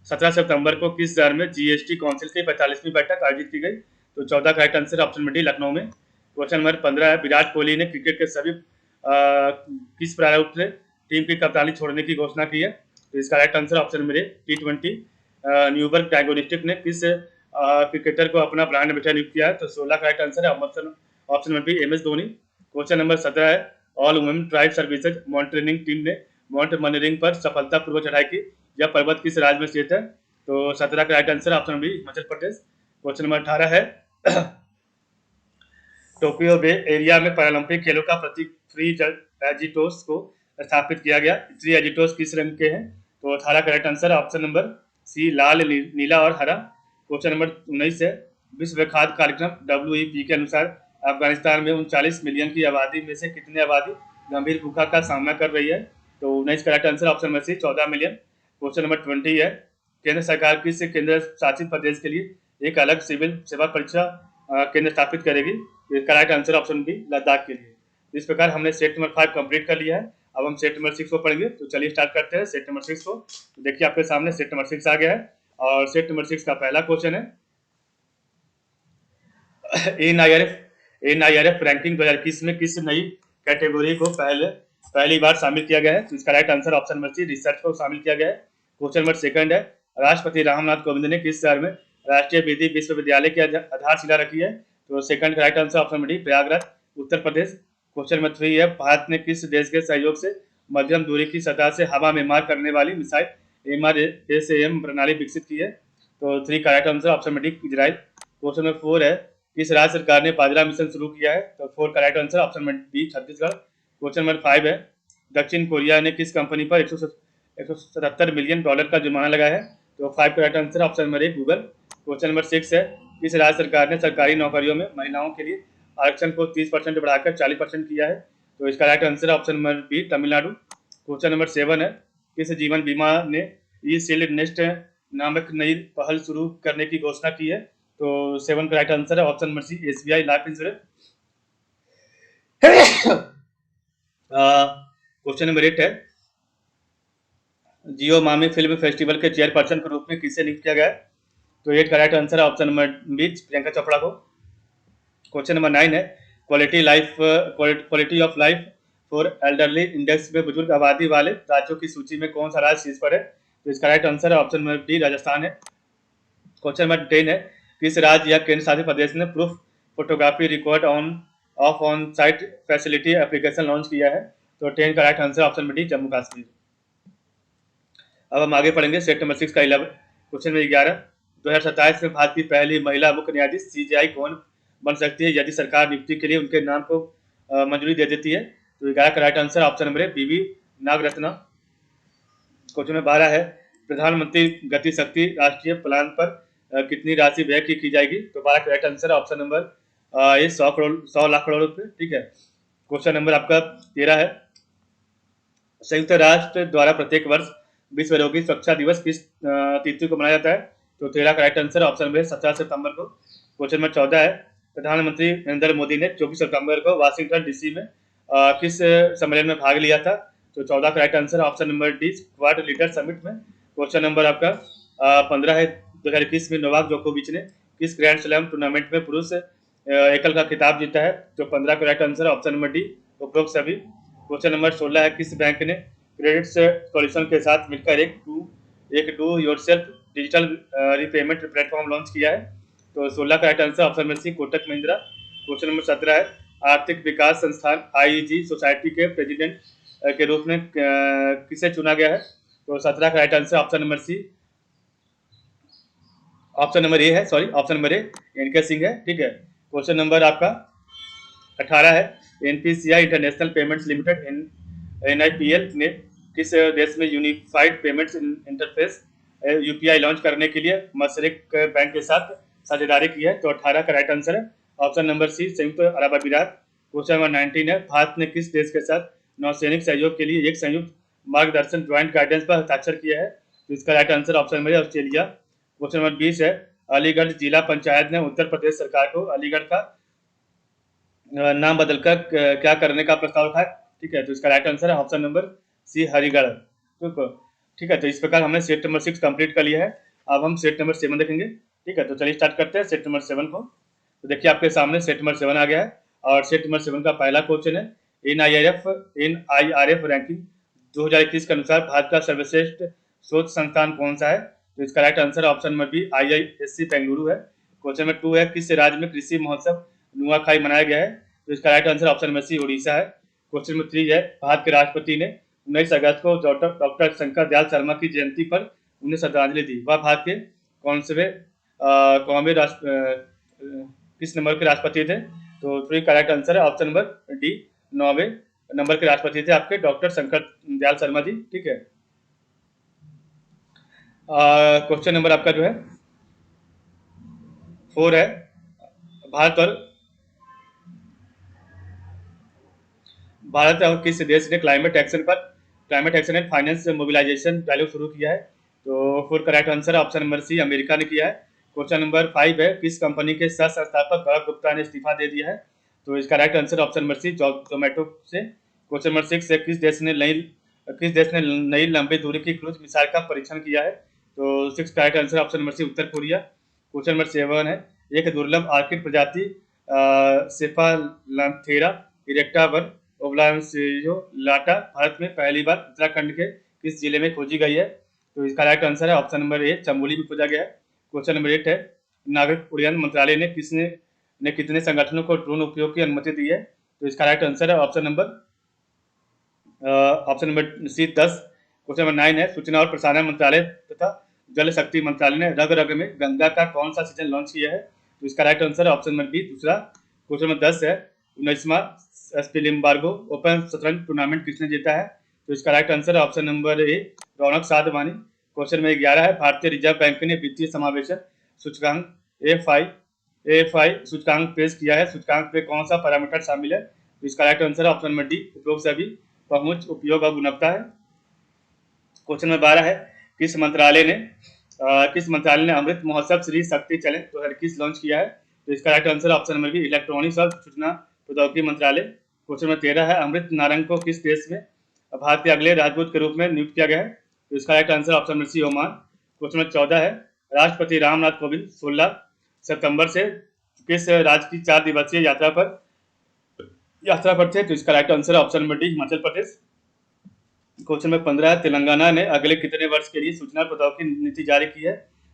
17 सितंबर को किस शहर में जीएसटी काउंसिल की 45वीं बैठक आयोजित की गई? तो 14 का right answer option number D, Lucknow में। क्वेश्चन नंबर 15 है, विराट कोहली ने क्रिकेट के सभी किस प्रारूप से टीम की कप्तानी छोड़ने की घोषणा की है? तो इसका राइट आंसर ऑप्शन नंबर ए, T20। न्यूबर्ग डायग्नोस्टिक ने किस क्रिकेटर को अपना ब्रांड एम्बेसडर नियुक्त किया है? तो 16 का राइट आंसर है option number B, MS Dhoni. Question number 17 है, all women tribe services monitoring team ने माउंट मनीरिंग पर सफलतापूर्वक चढ़ाई की, यह पर्वत किस राज्य में स्थित है? तो 17 का right answer option B, Himachal Pradesh. Question number 18 है, टोक्यो बे एरिया में पैरालंपिक खेलों का प्रतीक थ्री एजिटोस को स्थापित किया गया। थ्री एजिटोस किस रंग के हैं? तो 18 का right answer option number C, लाल, नीला और हरा। क्वेश्चन नंबर 19 है, विश्व खाद्य कार्यक्रम WFP के अनुसार अफगानिस्तान में 39 मिलियन की आबादी में से कितनी आबादी गंभीर भूखा का सामना कर रही है? तो 19 का right answer option number C, 14 million. Question number 20 है, केंद्र सरकार किस केंद्र शासित प्रदेश के लिए एक अलग सिविल सेवा परीक्षा केंद्र स्थापित करेगी? इसका right answer option B, Ladakh के लिए। इस प्रकार हमने सेट नंबर 5 कंप्लीट कर लिया है। अब हम सेट नंबर 6 को पढ़ेंगे। तो चलिए स्टार्ट करते हैं सेट नंबर 6 को। तो देखिए आपके सामने सेट नंबर 6 आ गया है और सेट नंबर 6 का पहला क्वेश्चन है, NIRF रैंकिंग 2021 में किस नई कैटेगरी को पहली बार शामिल किया गया है? तो इसका right answer option number C, research को शामिल किया गया है। क्वेश्चन नंबर 2 है, राष्ट्रपति रामनाथ कोविंद ने किस शहर में राष्ट्रीय विधि विश्वविद्यालय की आधारशिला रखी है? तो सेकंड का right answer option number D, Prayagraj, Uttar Pradesh. Question number 3 है, भारत ने किस देश के सहयोग से मध्यम दूरी की सतह से हवा में मार करने वाली मिसाइल MRSAM प्रणाली विकसित की है? तो 3 का right answer option number D, Israel. Question number 4 है, किस राज्य सरकार ने बाजरा मिशन शुरू किया है? तो 4 का right answer option number B, Chhattisgarh. Question number 5 है, दक्षिण कोरिया ने किस कंपनी पर $177 मिलियन का जुर्माना लगाया है? तो 5 का राइट आंसर ऑप्शन नंबर ए, गूगल। क्वेश्चन नंबर 6 है, किस राज्य सरकार ने सरकारी नौकरियों में महिलाओं के लिए आरक्षण को 30% बढ़ाकर 40% किया है? तो इसका right answer option number B, Tamil Nadu. Question number 7 है, किस जीवन बीमा ने ई शील्ड नेक्स्ट नामक नई पहल शुरू करने की घोषणा की है? तो 7 का राइट आंसर है option number C, SBI life insurance. Question number 8 है, जियो मामी फिल्म फेस्टिवल के चेयरपर्सन के रूप में किसे नियुक्त किया गया है? तो 8 का राइट आंसर है option number B, Priyanka Chopra को। क्वेश्चन नंबर 9 है, quality of life for elderly index में बुजुर्ग आबादी वाले राज्यों की सूची में कौन सा राज्य शीर्ष पर है? तो इसका राइट आंसर है ऑप्शन नंबर डी, राजस्थान है। क्वेश्चन नंबर 10 है, किस राज्य या केंद्र शासित प्रदेश ने proof photography record on site facility application launch किया है? तो 10 का right answer option number D, Jammu Kashmir. अब हम आगे पढ़ेंगे सेट नंबर 6 का 11 क्वेश्चन नंबर 11, 2027 में भारत की पहली महिला मुख्य न्यायाधीश CJI कौन बन सकती है यदि सरकार नियुक्ति के लिए उनके नाम को मंजूरी दे देती है? तो 11 का राइट आंसर ऑप्शन नंबर है, BV नागरत्ना। क्वेश्चन नंबर 12 है, प्रधानमंत्री गति शक्ति राष्ट्रीय प्लान पर कितनी राशि व्यय की जाएगी? तो 12 का राइट आंसर ऑप्शन नंबर ये 100 लाख करोड़ रुपए, ठीक है। क्वेश्चन नंबर आपका 13 है, संयुक्त राष्ट्र द्वारा प्रत्येक वर्ष विश्व रोगी सुरक्षा दिवस किस तिथि को मनाया जाता है? तो 13 का राइट आंसर ऑप्शन नंबर 17 सितंबर को। क्वेश्चन नंबर 14 है, प्रधानमंत्री नरेंद्र मोदी ने 24 सितंबर को वाशिंगटन DC में किस सम्मेलन में भाग लिया था? तो 14 का right answer option number D, quad leader summit में। क्वेश्चन नंबर आपका 15 है, 2021 में नोवाक जोकोविच ने किस ग्रैंड स्लैम टूर्नामेंट में पुरुष एकल का खिताब जीता है? तो 15 का right answer option number D, उपरोक्त सभी। क्वेश्चन नंबर 16 है, किस बैंक ने क्रेडिट सॉल्यूशन के साथ मिलकर एक do yourself digital repayment platform launch किया है? तो 16 का right answer option number C, Kotak Mahindra. Question number 17 है, आर्थिक विकास संस्थान IEG सोसाइटी के प्रेसिडेंट के रूप में किसे चुना गया है? तो 17 का right answer option number C, option number A, NK Singh है, ठीक है। क्वेश्चन नंबर आपका 18 है, NPCI international payments limited NIPL ने किस देश में unified payments interface UPI launch करने के लिए मशरिक बैंक के साथ साझेदारी की है? तो 18 का राइट आंसर है ऑप्शन नंबर सी, संयुक्त अरब अमीरात। क्वेश्चन नंबर 19 है, भारत ने किस देश के साथ नौसैनिक सहयोग के लिए एक संयुक्त मार्गदर्शन ज्वाइंट गाइडेंस पर हस्ताक्षर किया है? तो इसका right answer option number Australia. Question number 20 है, अलीगढ़ जिला पंचायत ने उत्तर प्रदेश सरकार को अलीगढ़ का नाम बदलकर क्या करने का प्रस्ताव रखा है? ठीक है, तो इसका राइट आंसर है ऑप्शन नंबर सी, हरिगढ़। ठीक है, तो इस प्रकार हमने सेट नंबर 6 कंप्लीट कर लिया है। अब हम सेट नंबर 7 देखेंगे। ठीक है, तो चलिए स्टार्ट करते हैं सेट नंबर 7 को। तो देखिए आपके सामने सेट नंबर 7 आ गया है और सेट नंबर 7 का पहला क्वेश्चन है, एनआईआरएफ रैंकिंग 2021 के अनुसार भारत का सर्वश्रेष्ठ शोध संस्थान कौन सा है? तो इसका right answer option number B, IISc Bengaluru है। क्वेश्चन नंबर 2 है, किस राज्य में कृषि महोत्सव नुआखाई मनाया गया है? तो इसका right answer option number C, Orissa है। क्वेश्चन नंबर 3 है, भारत के राष्ट्रपति ने 19 अगस्त को डॉक्टर शंकर दयाल शर्मा की जयंती पर उन्हें श्रद्धांजलि दी। वह भारत के कौनवे किस नंबर के राष्ट्रपति थे? तो 3 का राइट आंसर है ऑप्शन नंबर डी, 9वें नंबर के राष्ट्रपति थे आपके डॉक्टर शंकर दयाल शर्मा जी। ठीक है, क्वेश्चन नंबर आपका जो है 4 है, भारत और किस देश ने climate action and finance mobilisation value शुरू किया है? तो 4 का right answer option number C, America ने किया है। क्वेश्चन नंबर 5 है, किस कंपनी के सह संस्थापक गौरव गुप्ता ने इस्तीफा दे दिया है? तो इसका right answer option number C, Zomato से। क्वेश्चन नंबर 6 है, किस देश ने नई लंबी दूरी की क्रूज मिसाइल का परीक्षण किया है? तो 6 का right answer option number C, उत्तर कोरिया। क्वेश्चन नंबर 7 है, एक दुर्लभ आर्किड प्रजाति सेफालैंथेरा इरेक्टा वन लाटा भारत में पहली बार उत्तराखंड के किस जिले में खोजी गई है? तो इसका राइट आंसर है ऑप्शन नंबर ए, चमोली में खोजा गया है। क्वेश्चन नंबर 8 है, नागरिक उड्डयन मंत्रालय ने कितने संगठनों को ड्रोन उपयोग की अनुमति दी है? तो इसका राइट आंसर है option number C, 10। Question number 9 है, सूचना और प्रसारण मंत्रालय तथा जल शक्ति मंत्रालय ने रग रग में गंगा का कौन सा सीजन लॉन्च किया है? तो इसका राइट आंसर है ऑप्शन नंबर बी, दूसरा। क्वेश्चन नंबर 10 है, 19वां स्पिलिम्बार्गो ओपन शतरंज टूर्नामेंट किसने जीता है? तो इसका राइट आंसर है ऑप्शन नंबर ए, रौनक साधवानी। क्वेश्चन नंबर 11 है, भारतीय रिजर्व बैंक ने वित्तीय समावेशन सूचकांक एएफआई सूचकांक पेश किया है। सूचकांक पे कौन सा पैरामीटर शामिल है? तो इसका राइट आंसर है ऑप्शन नंबर डी, उपयोग सभी, पहुंच, उपयोग और गुणवत्ता है। क्वेश्चन नंबर 12 है, किस मंत्रालय ने अमृत महोत्सव श्री शक्ति चैलेंज 2021 लॉन्च किया है? तो इसका right answer option number B, electronics और सूचना प्रौद्योगिकी मंत्रालय। क्वेश्चन नंबर 13 है, अमृत नारंग को किस देश में भारत के अगले राजदूत के रूप में नियुक्त किया गया है? तो इसका right answer option number C, Oman. Question number 14 है, राष्ट्रपति रामनाथ कोविंद 16 सितंबर से किस राज्य की 4 दिवसीय यात्रा पर थे? तो इसका right answer option number D, Himachal Pradesh. Question number 15 है, तेलंगाना ने अगले कितने वर्ष के लिए सूचना प्रौद्योगिकी नीति जारी की है?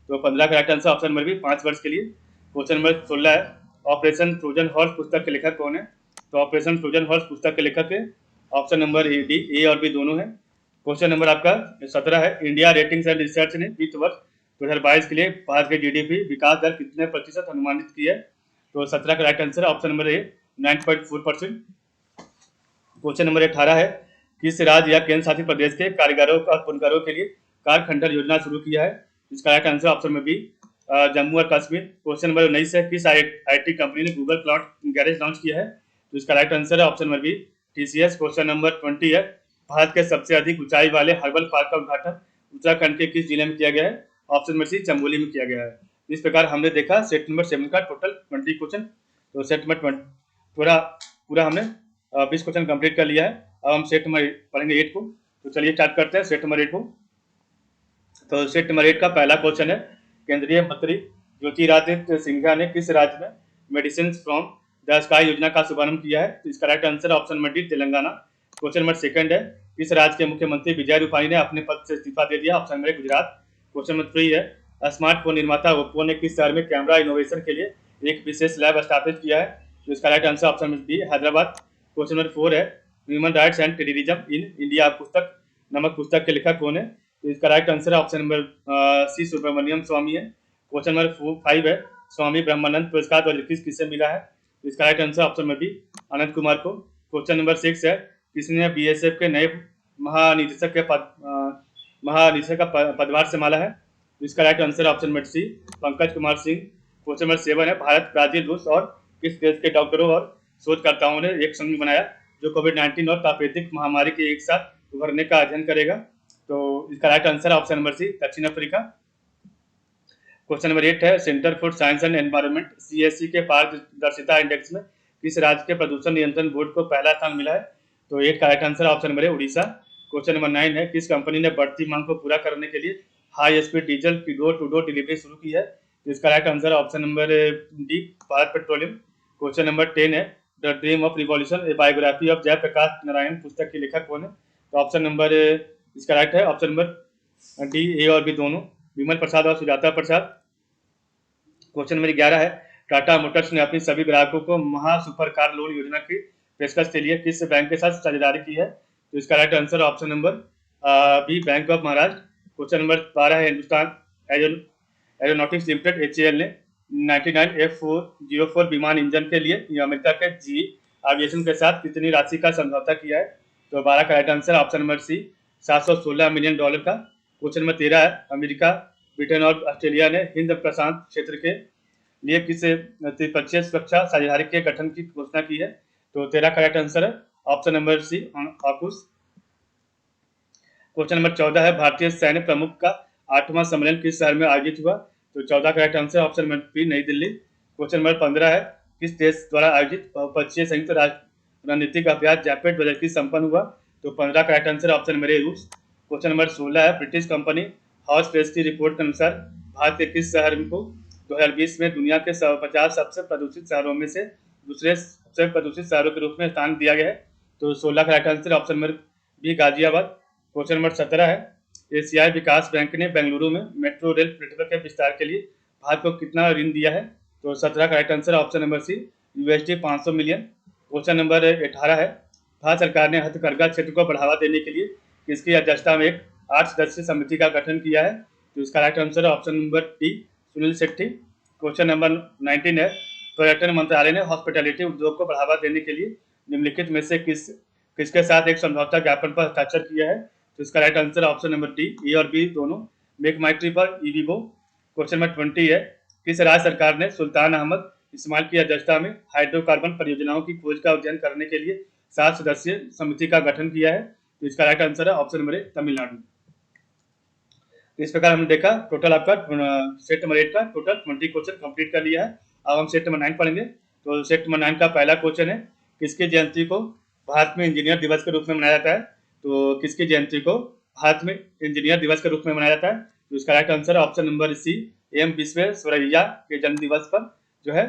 तो 15 का right answer option number B, 5 वर्ष के लिए। क्वेश्चन नंबर 16 है, ऑपरेशन ट्रोजन हॉर्स पुस्तक के लेखक कौन है? तो ऑपरेशन ट्रोजन हॉर्स पुस्तक के लेखक है ऑप्शन नंबर ए और बी दोनों है। क्वेश्चन नंबर आपका 17 है, इंडिया रेटिंग्स एंड रिसर्च ने वित्त वर्ष 2022 के लिए भारत के जीडीपी विकास दर कितने प्रतिशत अनुमानित की है? तो 17 का राइट आंसर ऑप्शन नंबर ए, 9.4%। क्वेश्चन नंबर 18 है, किस राज्य या केंद्र शासित प्रदेश के कारीगरों और बुनकरों के लिए कारखंडर योजना शुरू किया है? इसका right answer option number B, Jammu और कश्मीर। क्वेश्चन नंबर 19 है, किस आईटी कंपनी ने गूगल क्लाउड गैरेज लॉन्च किया है? तो इसका राइट आंसर है option number B, TCS. Question number 20 है, भारत के सबसे अधिक ऊंचाई वाले हर्बल पार्क का उद्घाटन उत्तराखंड के किस जिले में किया गया है? ऑप्शन नंबर सी, चमोली में किया गया है। इस प्रकार हमने देखा सेट नंबर 7 का टोटल 20 क्वेश्चन। तो सेट नंबर 20 पूरा हमने 20 क्वेश्चन कंप्लीट कर लिया है। अब हम सेट नंबर पढ़ेंगे 8 को। तो चलिए स्टार्ट करते हैं सेट नंबर 8 को। तो सेट नंबर 8 का पहला क्वेश्चन है, केंद्रीय मंत्री ज्योतिरादित्य सिंधिया ने किस राज्य में मेडिसिन फ्रॉम द स्काई योजना का शुभारंभ किया है? तो इसका right answer option number D, Telangana. Question number 2 है, किस राज्य के मुख्यमंत्री विजय रूपाणी ने अपने पद से इस्तीफा दे दिया? Option number A, Gujarat. Question number 3 है, स्मार्टफोन निर्माता ओप्पो ने किस शहर में कैमरा इनोवेशन के लिए एक विशेष लैब स्थापित किया है? तो इसका right answer option number B, Hyderabad. Question number 4 है, human rights and terrorism in India नमक पुस्तक के लेखक कौन है? तो इसका right answer option number C, Subramanian Swamy है। क्वेश्चन नंबर 5 है, स्वामी ब्रह्मानंद पुरस्कार 2021 किससे मिला है? तो इसका right answer option number B, Anand Kumar को। क्वेश्चन नंबर 6 है, किसने बीएसएफ के नए महानिदेशक के महानिदेशक का पदभार संभाला है? तो इसका right answer option number C, Pankaj Kumar Singh. Question number 7 है, भारत, ब्राजील, रूस और किस देश के डॉक्टरों और शोधकर्ताओं ने एक संघ बनाया जो कोविड-19 और प्राकृतिक महामारी के एक साथ उभरने का अध्ययन करेगा? तो इसका right answer option number C, दक्षिण अफ्रीका। क्वेश्चन नंबर 8 है, centre for science and environment CSC के पारदर्शिता इंडेक्स में किस राज्य के प्रदूषण नियंत्रण बोर्ड को पहला स्थान मिला है? तो 8 का राइट आंसर ऑप्शन नंबर है, उड़ीसा। क्वेश्चन नंबर 9 है, किस कंपनी ने बढ़ती मांग को पूरा करने के लिए हाई स्पीड डीजल की डोर टू डोर डिलीवरी शुरू की है? तो इसका right answer option number D, Bharat petroleum. Question number 10 है, the dream of revolution a biography of Jayaprakash Narayan पुस्तक के लेखक कौन है? तो ऑप्शन नंबर इसका राइट है ऑप्शन नंबर डी, ए और बी दोनों, विमल प्रसाद और सुजाता प्रसाद। क्वेश्चन नंबर 11 है, टाटा मोटर्स ने अपनी सभी ग्राहकों को महा सुपर कार लोन योजना की पेशकश के लिए किस बैंक के साथ साझेदारी की है? तो इसका right answer option number B, bank of Maharashtra. Question number 12 है, हिंदुस्तान एरोनॉटिक्स लिमिटेड एचएएल ने 99 F404 विमान इंजन के लिए अमेरिका के जी एविएशन के साथ कितनी राशि का समझौता किया है? तो 12 का right answer option number C, $716 million का। क्वेश्चन नंबर 13 है, अमेरिका, ब्रिटेन और ऑस्ट्रेलिया ने हिंद प्रशांत क्षेत्र के लिए किस त्रिपक्षीय सुरक्षा साझेदारी के गठन की घोषणा की है? तो 13 का राइट आंसर है option number C, AUKUS. Question number 14 है, भारतीय सैन्य प्रमुख का 8वां सम्मेलन किस शहर में आयोजित हुआ? तो 14 का right answer option number B, Nai Delhi. Question number 15 है, किस देश द्वारा आयोजित बहुपक्षीय संयुक्त राष्ट्र रणनीतिक अभ्यास जैपेट 2021 संपन्न हुआ? तो 15 का राइट आंसर ऑप्शन नंबर ए, रूस। क्वेश्चन नंबर 16 है, ब्रिटिश कंपनी हाउस प्रेस की रिपोर्ट के अनुसार भारत के किस शहर को 2020 में दुनिया के 50 सबसे प्रदूषित शहरों में से दूसरे सबसे प्रदूषित शहरों के रूप में स्थान दिया गया है? तो 16 का right answer option number B, Ghaziabad. Question number 17 है, एशियाई विकास बैंक ने बेंगलुरु में मेट्रो रेल नेटवर्क के विस्तार के लिए भारत को कितना ऋण दिया है? तो 17 का right answer option number C, USD 500 million. Question number 18 है, भारत सरकार ने हथकरघा क्षेत्र को बढ़ावा देने के लिए किसकी अध्यक्षता में एक 8 सदस्यीय समिति का गठन किया है? तो इसका right answer option number D, Sunil Shetty. Question number 19 है, पर्यटन मंत्रालय ने हॉस्पिटैलिटी उद्योग को बढ़ावा देने के लिए निम्नलिखित में से किसके साथ एक समझौता ज्ञापन पर हस्ताक्षर किया है? तो इसका right answer option number D, A और बी दोनों, मेक माई ट्रिप और ईवीगो। क्वेश्चन नंबर 20 है, किस राज्य सरकार ने सुल्तान अहमद इस्माइल की अध्यक्षता में हाइड्रोकार्बन परियोजनाओं की खोज का अध्ययन करने के लिए 7 सदस्यीय समिति का गठन किया है? तो इसका राइट आंसर है ऑप्शन नंबर ए, तमिलनाडु। इस प्रकार हमने देखा टोटल आपका सेट नंबर 8 का टोटल 20 क्वेश्चन कंप्लीट कर लिया है। अब हम सेट नंबर 9 पढ़ेंगे। तो सेट नंबर 9 का पहला क्वेश्चन है, किसकी जयंती को भारत में इंजीनियर दिवस के रूप में मनाया जाता है? तो किसकी जयंती को भारत में इंजीनियर दिवस के रूप में मनाया जाता है? तो इसका right answer option number C, M Visvesvaraya के जन्म दिवस पर जो है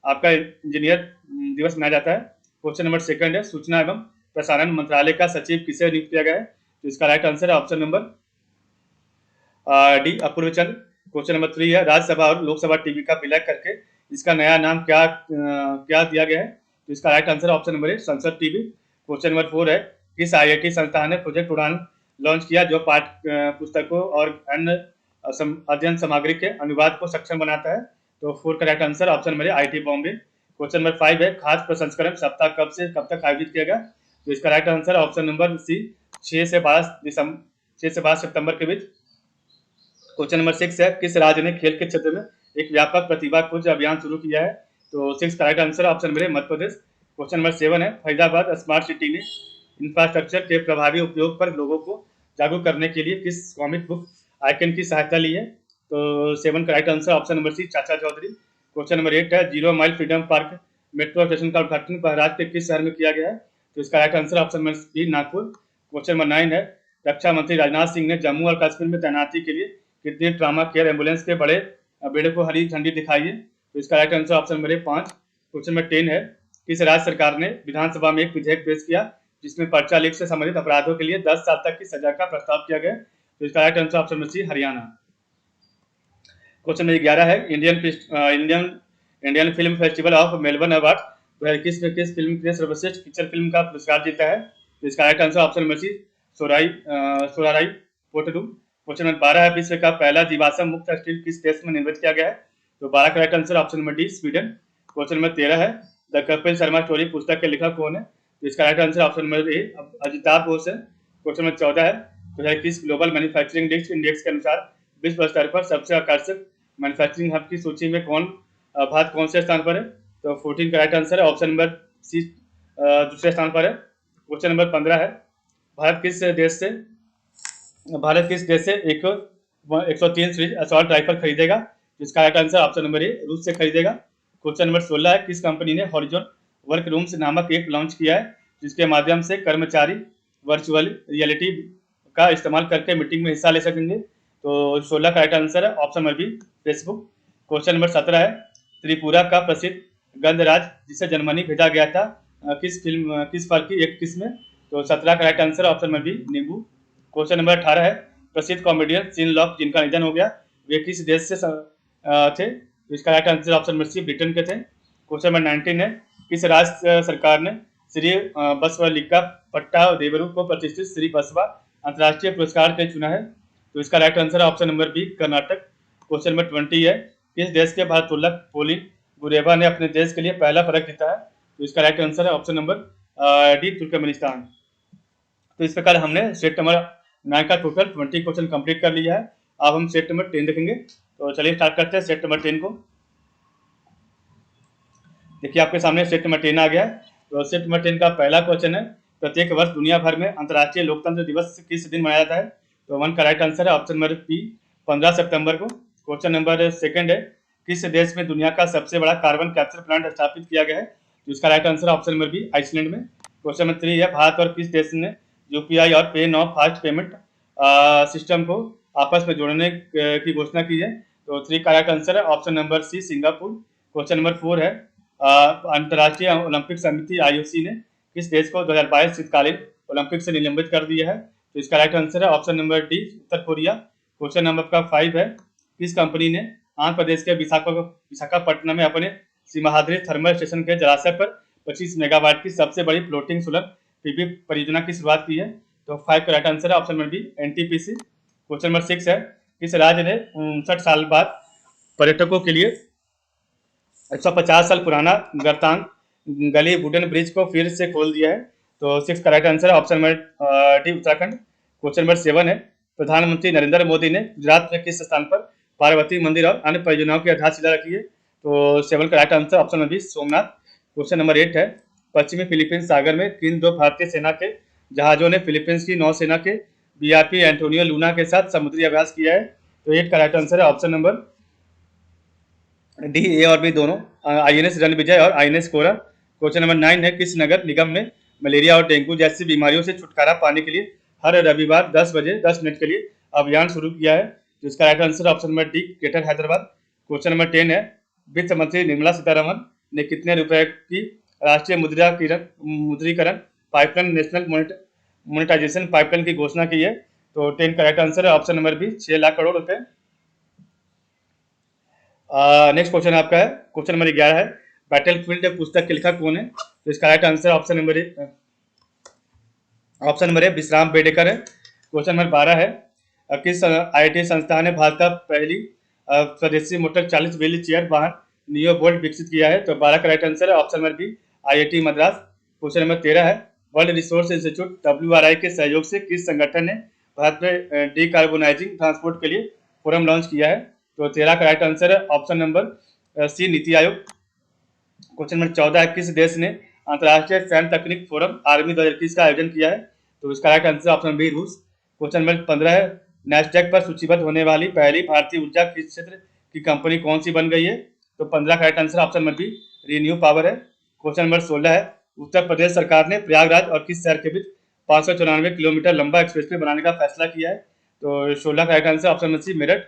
आपका इंजीनियर दिवस मनाया जाता है। क्वेश्चन नंबर 2 है, सूचना एवं प्रसारण मंत्रालय का सचिव किसे नियुक्त किया गया है? तो इसका राइट आंसर है ऑप्शन नंबर डी, अपूर्व चंद्र। क्वेश्चन नंबर 3 है, राज्यसभा और लोकसभा टीवी का विलय करके इसका नया नाम क्या दिया गया है? तो इसका राइट आंसर ऑप्शन नंबर ए, संसद टीवी। क्वेश्चन नंबर 4 है, किस IIT संस्थान ने प्रोजेक्ट उड़ान लॉन्च किया जो पाठ्य पुस्तकों और अन्य अध्ययन सामग्री के अनुवाद को सक्षम बनाता है? तो 4 का राइट आंसर ऑप्शन नंबर ए, IIT बॉम्बे। क्वेश्चन नंबर 5 है, खाद्य प्रसंस्करण सप्ताह कब से कब तक आयोजित किया गया? तो इसका right answer option number C, 6 से 12 सितंबर के बीच। क्वेश्चन नंबर 6 है, किस राज्य ने खेल के क्षेत्र में एक व्यापक प्रतिभा खोज अभियान शुरू किया है? तो 6 का राइट आंसर ऑप्शन नंबर ए, मध्य प्रदेश। क्वेश्चन नंबर 7 है, फरीदाबाद स्मार्ट सिटी ने इंफ्रास्ट्रक्चर के प्रभावी उपयोग पर लोगों को जागरूक करने के लिए किस कॉमिक बुक आइकन की सहायता ली है? तो 7 का right answer option number C, Chacha Chaudhary. Question number 8 है, 0 mile freedom park metro station का उद्घाटन महाराष्ट्र के किस शहर में किया गया है? तो इसका right answer option number B, Nagpur. Question number 9 है, रक्षा मंत्री राजनाथ सिंह ने जम्मू और कश्मीर में तैनाती के लिए कितनी ट्रामा केयर एम्बुलेंस के बड़े बेड़े को हरी झंडी दिखाई है? तो इसका right answer option number 5। Question number 10 है, किस राज्य सरकार ने विधानसभा में एक विधेयक पेश किया जिसमें पर्चा लीक से संबंधित अपराधों के लिए 10 साल तक की सजा का प्रस्ताव किया गया? तो इसका right answer option number C, Haryana. Question number 11 है, Indian film festival of Melbourne award 2021 में किस फिल्म के सर्वश्रेष्ठ फीचर फिल्म का पुरस्कार जीता है? तो इसका right answer option number C, Soorarai Pottru. Question number 12 है, विश्व का पहला जीवाश्म मुक्त स्टील किस देश में निर्मित किया गया है? तो 12 का right answer option number D, Sweden. Question number 13 है, द कपिल शर्मा स्टोरी पुस्तक के लेखक कौन है? तो इसका right answer option number A Ajitabh Ghosh है। क्वेश्चन नंबर 14 है 2021 ग्लोबल मैन्युफैक्चरिंग इंडेक्स के अनुसार विश्व स्तर पर सबसे आकर्षक मैन्युफैक्चरिंग हब की सूची में भारत कौन से स्थान पर है? तो 14 का राइट आंसर है ऑप्शन नंबर सी दूसरे स्थान पर है। क्वेश्चन नंबर 15 है भारत किस देश से एक 103 सीरीज असॉल्ट राइफल खरीदेगा? जिसका राइट आंसर ऑप्शन नंबर ए रूस से खरीदेगा। क्वेश्चन नंबर 16 है किस कंपनी ने हॉरिजॉन वर्क रूम्स नामक एक लॉन्च किया है जिसके माध्यम से कर्मचारी वर्चुअल रियलिटी का इस्तेमाल करके मीटिंग में हिस्सा ले सकेंगे? तो 16 का राइट आंसर है option number B Facebook. Question number 17 है त्रिपुरा का प्रसिद्ध गंधराज जिसे जर्मनी भेजा गया था किस फल की एक किस्म? तो 17 का right answer option number B नींबू। क्वेश्चन नंबर 18 है प्रसिद्ध कॉमेडियन सीन लॉक जिनका निधन हो गया वे किस देश से थे? तो इसका right answer option number C Britain के थे। क्वेश्चन नंबर 19 है किस राज्य सरकार ने श्री बसवलिका पट्टा देवरू को प्रतिष्ठित श्री बसवा अंतर्राष्ट्रीय पुरस्कार के चुना है? तो इसका राइट आंसर है option number B Karnataka. Question number 20 है किस देश के भारोत्तोलक पोलिन गुरेबा ने अपने देश के लिए पहला पदक जीता है? तो इसका राइट आंसर है ऑप्शन नंबर डी तुर्कमेनिस्तान। तो इस प्रकार हमने सेट नंबर 9 का टोटल 20 क्वेश्चन कंप्लीट कर लिया है। अब हम सेट नंबर 10 देखेंगे। तो चलिए स्टार्ट करते हैं सेट नंबर 10 को। देखिए आपके सामने सेट नंबर 10 आ गया है। तो सेट नंबर 10 का पहला क्वेश्चन है प्रत्येक वर्ष दुनिया भर में अंतर्राष्ट्रीय लोकतंत्र दिवस किस दिन मनाया जाता है? तो 1 का राइट आंसर है ऑप्शन नंबर बी 15 सितंबर को। क्वेश्चन नंबर 2 है किस देश में दुनिया का सबसे बड़ा कार्बन कैप्चर प्लांट स्थापित किया गया है? तो इसका right answer option number B Iceland में। क्वेश्चन नंबर 3 है भारत और किस देश ने यूपीआई और पे नाउ फास्ट पेमेंट सिस्टम को आपस में जोड़ने की घोषणा की है? तो 3 का राइट आंसर है option number C Singapore. Question number 4 है अंतर्राष्ट्रीय ओलंपिक समिति आईओसी ने किस देश को 2022 शीतकालीन ओलंपिक से निलंबित कर दिया है? तो इसका राइट आंसर है ऑप्शन नंबर डी उत्तर कोरिया। क्वेश्चन नंबर 5 है किस कंपनी ने आंध्र प्रदेश के विशाखापट्टनम में अपने सिमाहाद्री थर्मल स्टेशन के जलाशय पर 25 मेगावाट की सबसे बड़ी फ्लोटिंग सोलर पीवी परियोजना की शुरुआत की है? तो 5 का राइट आंसर है option number B NTPC. Question number 6 है किस राज्य ने 59 साल बाद पर्यटकों के लिए 150 साल पुराना गरतांग गली वुडन ब्रिज को फिर से खोल दिया है? तो 6 का राइट आंसर है option number D Uttarakhand. Question number 7 है प्रधानमंत्री नरेंद्र मोदी ने गुजरात में किस स्थान पर पार्वती मंदिर और अन्य परियोजनाओं की आधारशिला रखी है? तो 7 का right answer option number B Somnath. Question number 8 है पश्चिमी फिलीपींस सागर में किन 2 भारतीय सेना के जहाजों ने फिलीपींस की नौसेना के बीआरपी एंटोनियो लूना के साथ समुद्री अभ्यास किया है? तो 8 का राइट आंसर है ऑप्शन नंबर डी ए और बी दोनों आईएनएस रणविजय और आईएनएस कोरा। क्वेश्चन नंबर 9 है किस नगर निगम ने मलेरिया और डेंगू जैसी बीमारियों से छुटकारा पाने के लिए हर रविवार 10 बजे 10 मिनट के लिए अभियान शुरू किया है? जिसका right answer option number D greater Hyderabad. Question number 10 है वित्त मंत्री निर्मला सीतारमन ने कितने रुपए की राष्ट्रीय मुद्रीकरण पाइपलाइन नेशनल मोनेटाइजेशन पाइपलाइन की घोषणा की है? तो 10 का राइट आंसर है option number B 6 lakh crore रुपए। नेक्स्ट क्वेश्चन आपका है क्वेश्चन नंबर 11 है बैटलफील्ड पुस्तक के लेखक कौन है? तो इसका राइट आंसर ऑप्शन नंबर ए विश्राम बेडेकर है। क्वेश्चन नंबर 12 है किस आईआईटी संस्थान ने भारत का पहली स्वदेशी मोटर 40 व्हील चेयर वाहन नियो बोल्ट विकसित किया है? तो 12 का राइट आंसर है option number B IIT Madras. Question number 13 है वर्ल्ड रिसोर्स इंस्टीट्यूट WRI के सहयोग से किस संगठन ने भारत में डीकार्बोनाइजिंग ट्रांसपोर्ट के लिए फोरम लॉन्च किया है? तो 13 का राइट आंसर है option number C NITI Aayog. Question number 14 है किस देश ने अंतर्राष्ट्रीय सैन्य तकनीक फोरम आर्मी 2021 का आयोजन किया है? तो इसका राइट आंसर ऑप्शन बी रूस। क्वेश्चन नंबर 15 है नैस्डैक पर सूचीबद्ध होने वाली पहली भारतीय ऊर्जा क्षेत्र की कंपनी कौन सी बन गई है? तो 15 का right answer option number B renew power है। क्वेश्चन नंबर 16 है उत्तर प्रदेश सरकार ने प्रयागराज और किस शहर के बीच 594 किलोमीटर लंबा एक्सप्रेसवे बनाने का फैसला किया है? तो 16 का right answer option number C Meerut.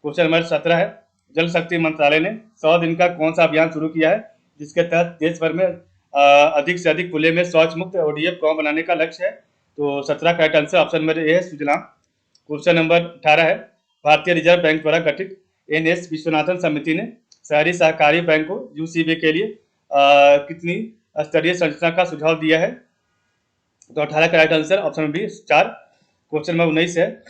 Question number 17 है जल शक्ति मंत्रालय ने 100 दिन का कौन सा अभियान शुरू किया है जिसके तहत देश भर में अधिक से अधिक खुले में शौच मुक्त ओडीएफ गांव बनाने का लक्ष्य है? तो 17 का राइट आंसर ऑप्शन नंबर ए है सुजलाम। क्वेश्चन नंबर 18 है भारतीय रिजर्व बैंक द्वारा गठित एनएस विश्वनाथन समिति ने शहरी सहकारी बैंकों यूसीबी के लिए कितनी स्तरीय संरचना का सुझाव दिया है? तो 18 का right answer option B 4। Question number 19 है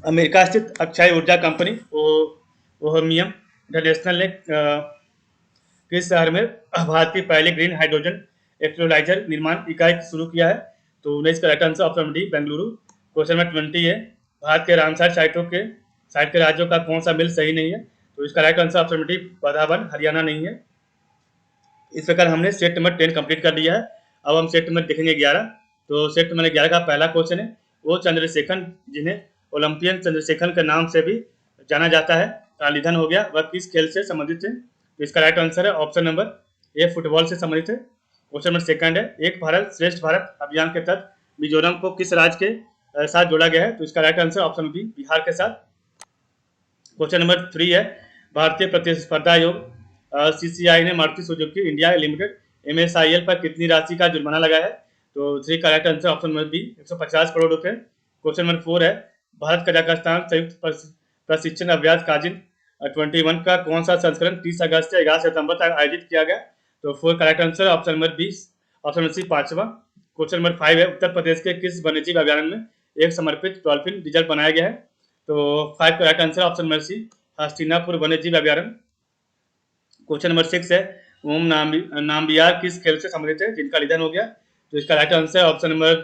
अमेरिका स्थित अक्षय ऊर्जा कंपनी ओहमियम इंटरनेशनल ने किस शहर में भारत की पहली ग्रीन हाइड्रोजन इलेक्ट्रोलाइजर निर्माण इकाई शुरू किया है? तो 19 का right answer option number D Bengaluru. Question number 20 है, भारत के रामसर साइट के राज्यों का कौन सा मिल सही नहीं है? तो इसका right answer option number D Badavan, Haryana नहीं है। इस प्रकार हमने सेट नंबर 10 कंप्लीट कर लिया है। अब हम सेट नंबर देखेंगे 11। तो सेट नंबर 11 का पहला क्वेश्चन है, वो चंद्रशेखर जिन्हें ओलंपियन चंद्रशेखर के नाम से भी जाना जाता है का निधन हो गया, वह किस खेल से संबंधित है? तो इसका राइट आंसर है ऑप्शन नंबर ए फुटबॉल से संबंधित है। क्वेश्चन नंबर सेकंड है, एक भारत श्रेष्ठ भारत अभियान के तहत मिजोरम को किस राज्य के साथ जोड़ा गया है? तो इसका right answer option B Bihar के साथ। क्वेश्चन नंबर 3 है, भारतीय प्रतिस्पर्धा आयोग सीसीआई ने मारुति सुजुकी इंडिया लिमिटेड एमएसआईएल पर कितनी राशि का जुर्माना लगाया है? तो 3 का right answer option number B 150 crore रुपए। क्वेश्चन नंबर 4 है, भारत कजाकिस्तान संयुक्त प्रशिक्षण अभ्यास काजिन 21 का कौन सा संस्करण 30 अगस्त से 11 सितंबर तक आयोजित किया गया? तो 4 का right answer option number 20, option number C 5वां। क्वेश्चन नंबर 5 है, उत्तर प्रदेश के किस वन्यजीव अभ्यारण्य में एक समर्पित डॉल्फिन रिजर्व बनाया गया है? तो 5 का right answer option number C Hastinapur वन्यजीव अभ्यारण्य। क्वेश्चन नंबर 6 है, ओम नाम्बियार किस खेल से संबंधित है जिनका निधन हो गया? तो इसका right answer option number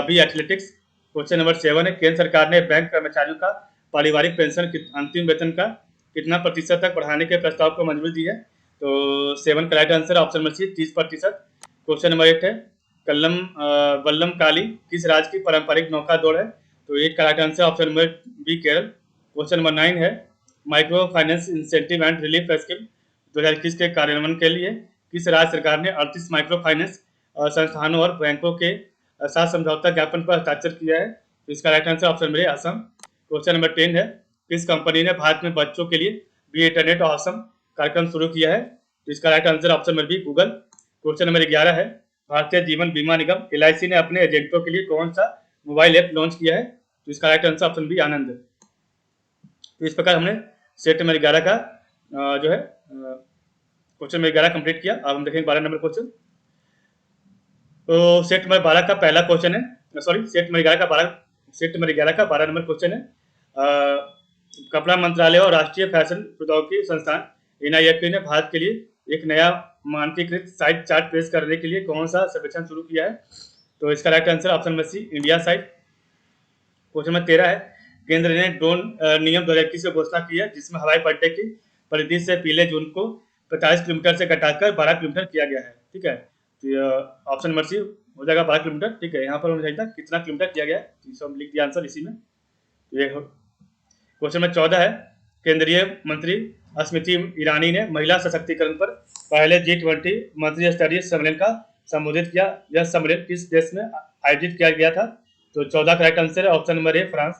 B athletics. Question number 7 है, केंद्र सरकार ने बैंक कर्मचारियों का पारिवारिक पेंशन अंतिम वेतन का कितना प्रतिशत तक बढ़ाने के प्रस्ताव को मंजूरी दी है? तो 7 का right answer option number C 30%। Question number 8 है, वल्लम काली किस राज्य की पारंपरिक नौका दौड़ है? तो 8 का right answer option number B Kerala. Question number 9 है, micro finance incentive and relief scheme 2021 के कार्यान्वयन के लिए किस राज्य सरकार ने 38 माइक्रो फाइनेंस संस्थानों और बैंकों के साथ समझौता ज्ञापन पर हस्ताक्षर किया है? तो इसका राइट आंसर ऑप्शन नंबर ए असम। क्वेश्चन नंबर 10 है, किस कंपनी ने भारत में बच्चों के लिए बी इंटरनेट ऑसम कार्यक्रम शुरू किया है? तो इसका right answer option number B Google. Question number 11 है, भारतीय जीवन बीमा निगम LIC ने अपने एजेंटों के लिए कौन सा मोबाइल ऐप लॉन्च किया है? तो इसका राइट आंसर ऑप्शन बी आनंद। तो इस प्रकार हमने सेट नंबर 11 का जो है क्वेश्चन नंबर 11 कंप्लीट किया। अब हम देखेंगे 12 नंबर क्वेश्चन। तो सेट नंबर 12 का पहला क्वेश्चन है, सॉरी सेट नंबर 11 का 12 नंबर क्वेश्चन है, कपड़ा मंत्रालय और राष्ट्रीय फैशन प्रौद्योगिकी संस्थान NIFT ने भारत के लिए एक नया मानकीकृत साइट चार्ट पेश करने के लिए कौन सा सर्वेक्षण शुरू किया है? तो इसका right answer option number C India site. Question number 13 है, केंद्र ने ड्रोन नियम 2021 की घोषणा की है जिसमें हवाई अड्डे की परिधि से पीले जून को 45 किलोमीटर से घटाकर 12 किलोमीटर किया गया है। ठीक है, तो ऑप्शन नंबर सी हो जाएगा 12 किलोमीटर। ठीक है, यहाँ पर होना चाहिए था कितना किलोमीटर किया गया है, तो लिख दिया आंसर इसी में। क्वेश्चन नंबर 14 है, केंद्रीय मंत्री स्मृति ईरानी ने महिला सशक्तिकरण पर पहले G20 मंत्री स्तरीय सम्मेलन का संबोधित किया। यह सम्मेलन किस देश में आयोजित किया गया था? तो 14 का राइट आंसर है ऑप्शन नंबर ए फ्रांस।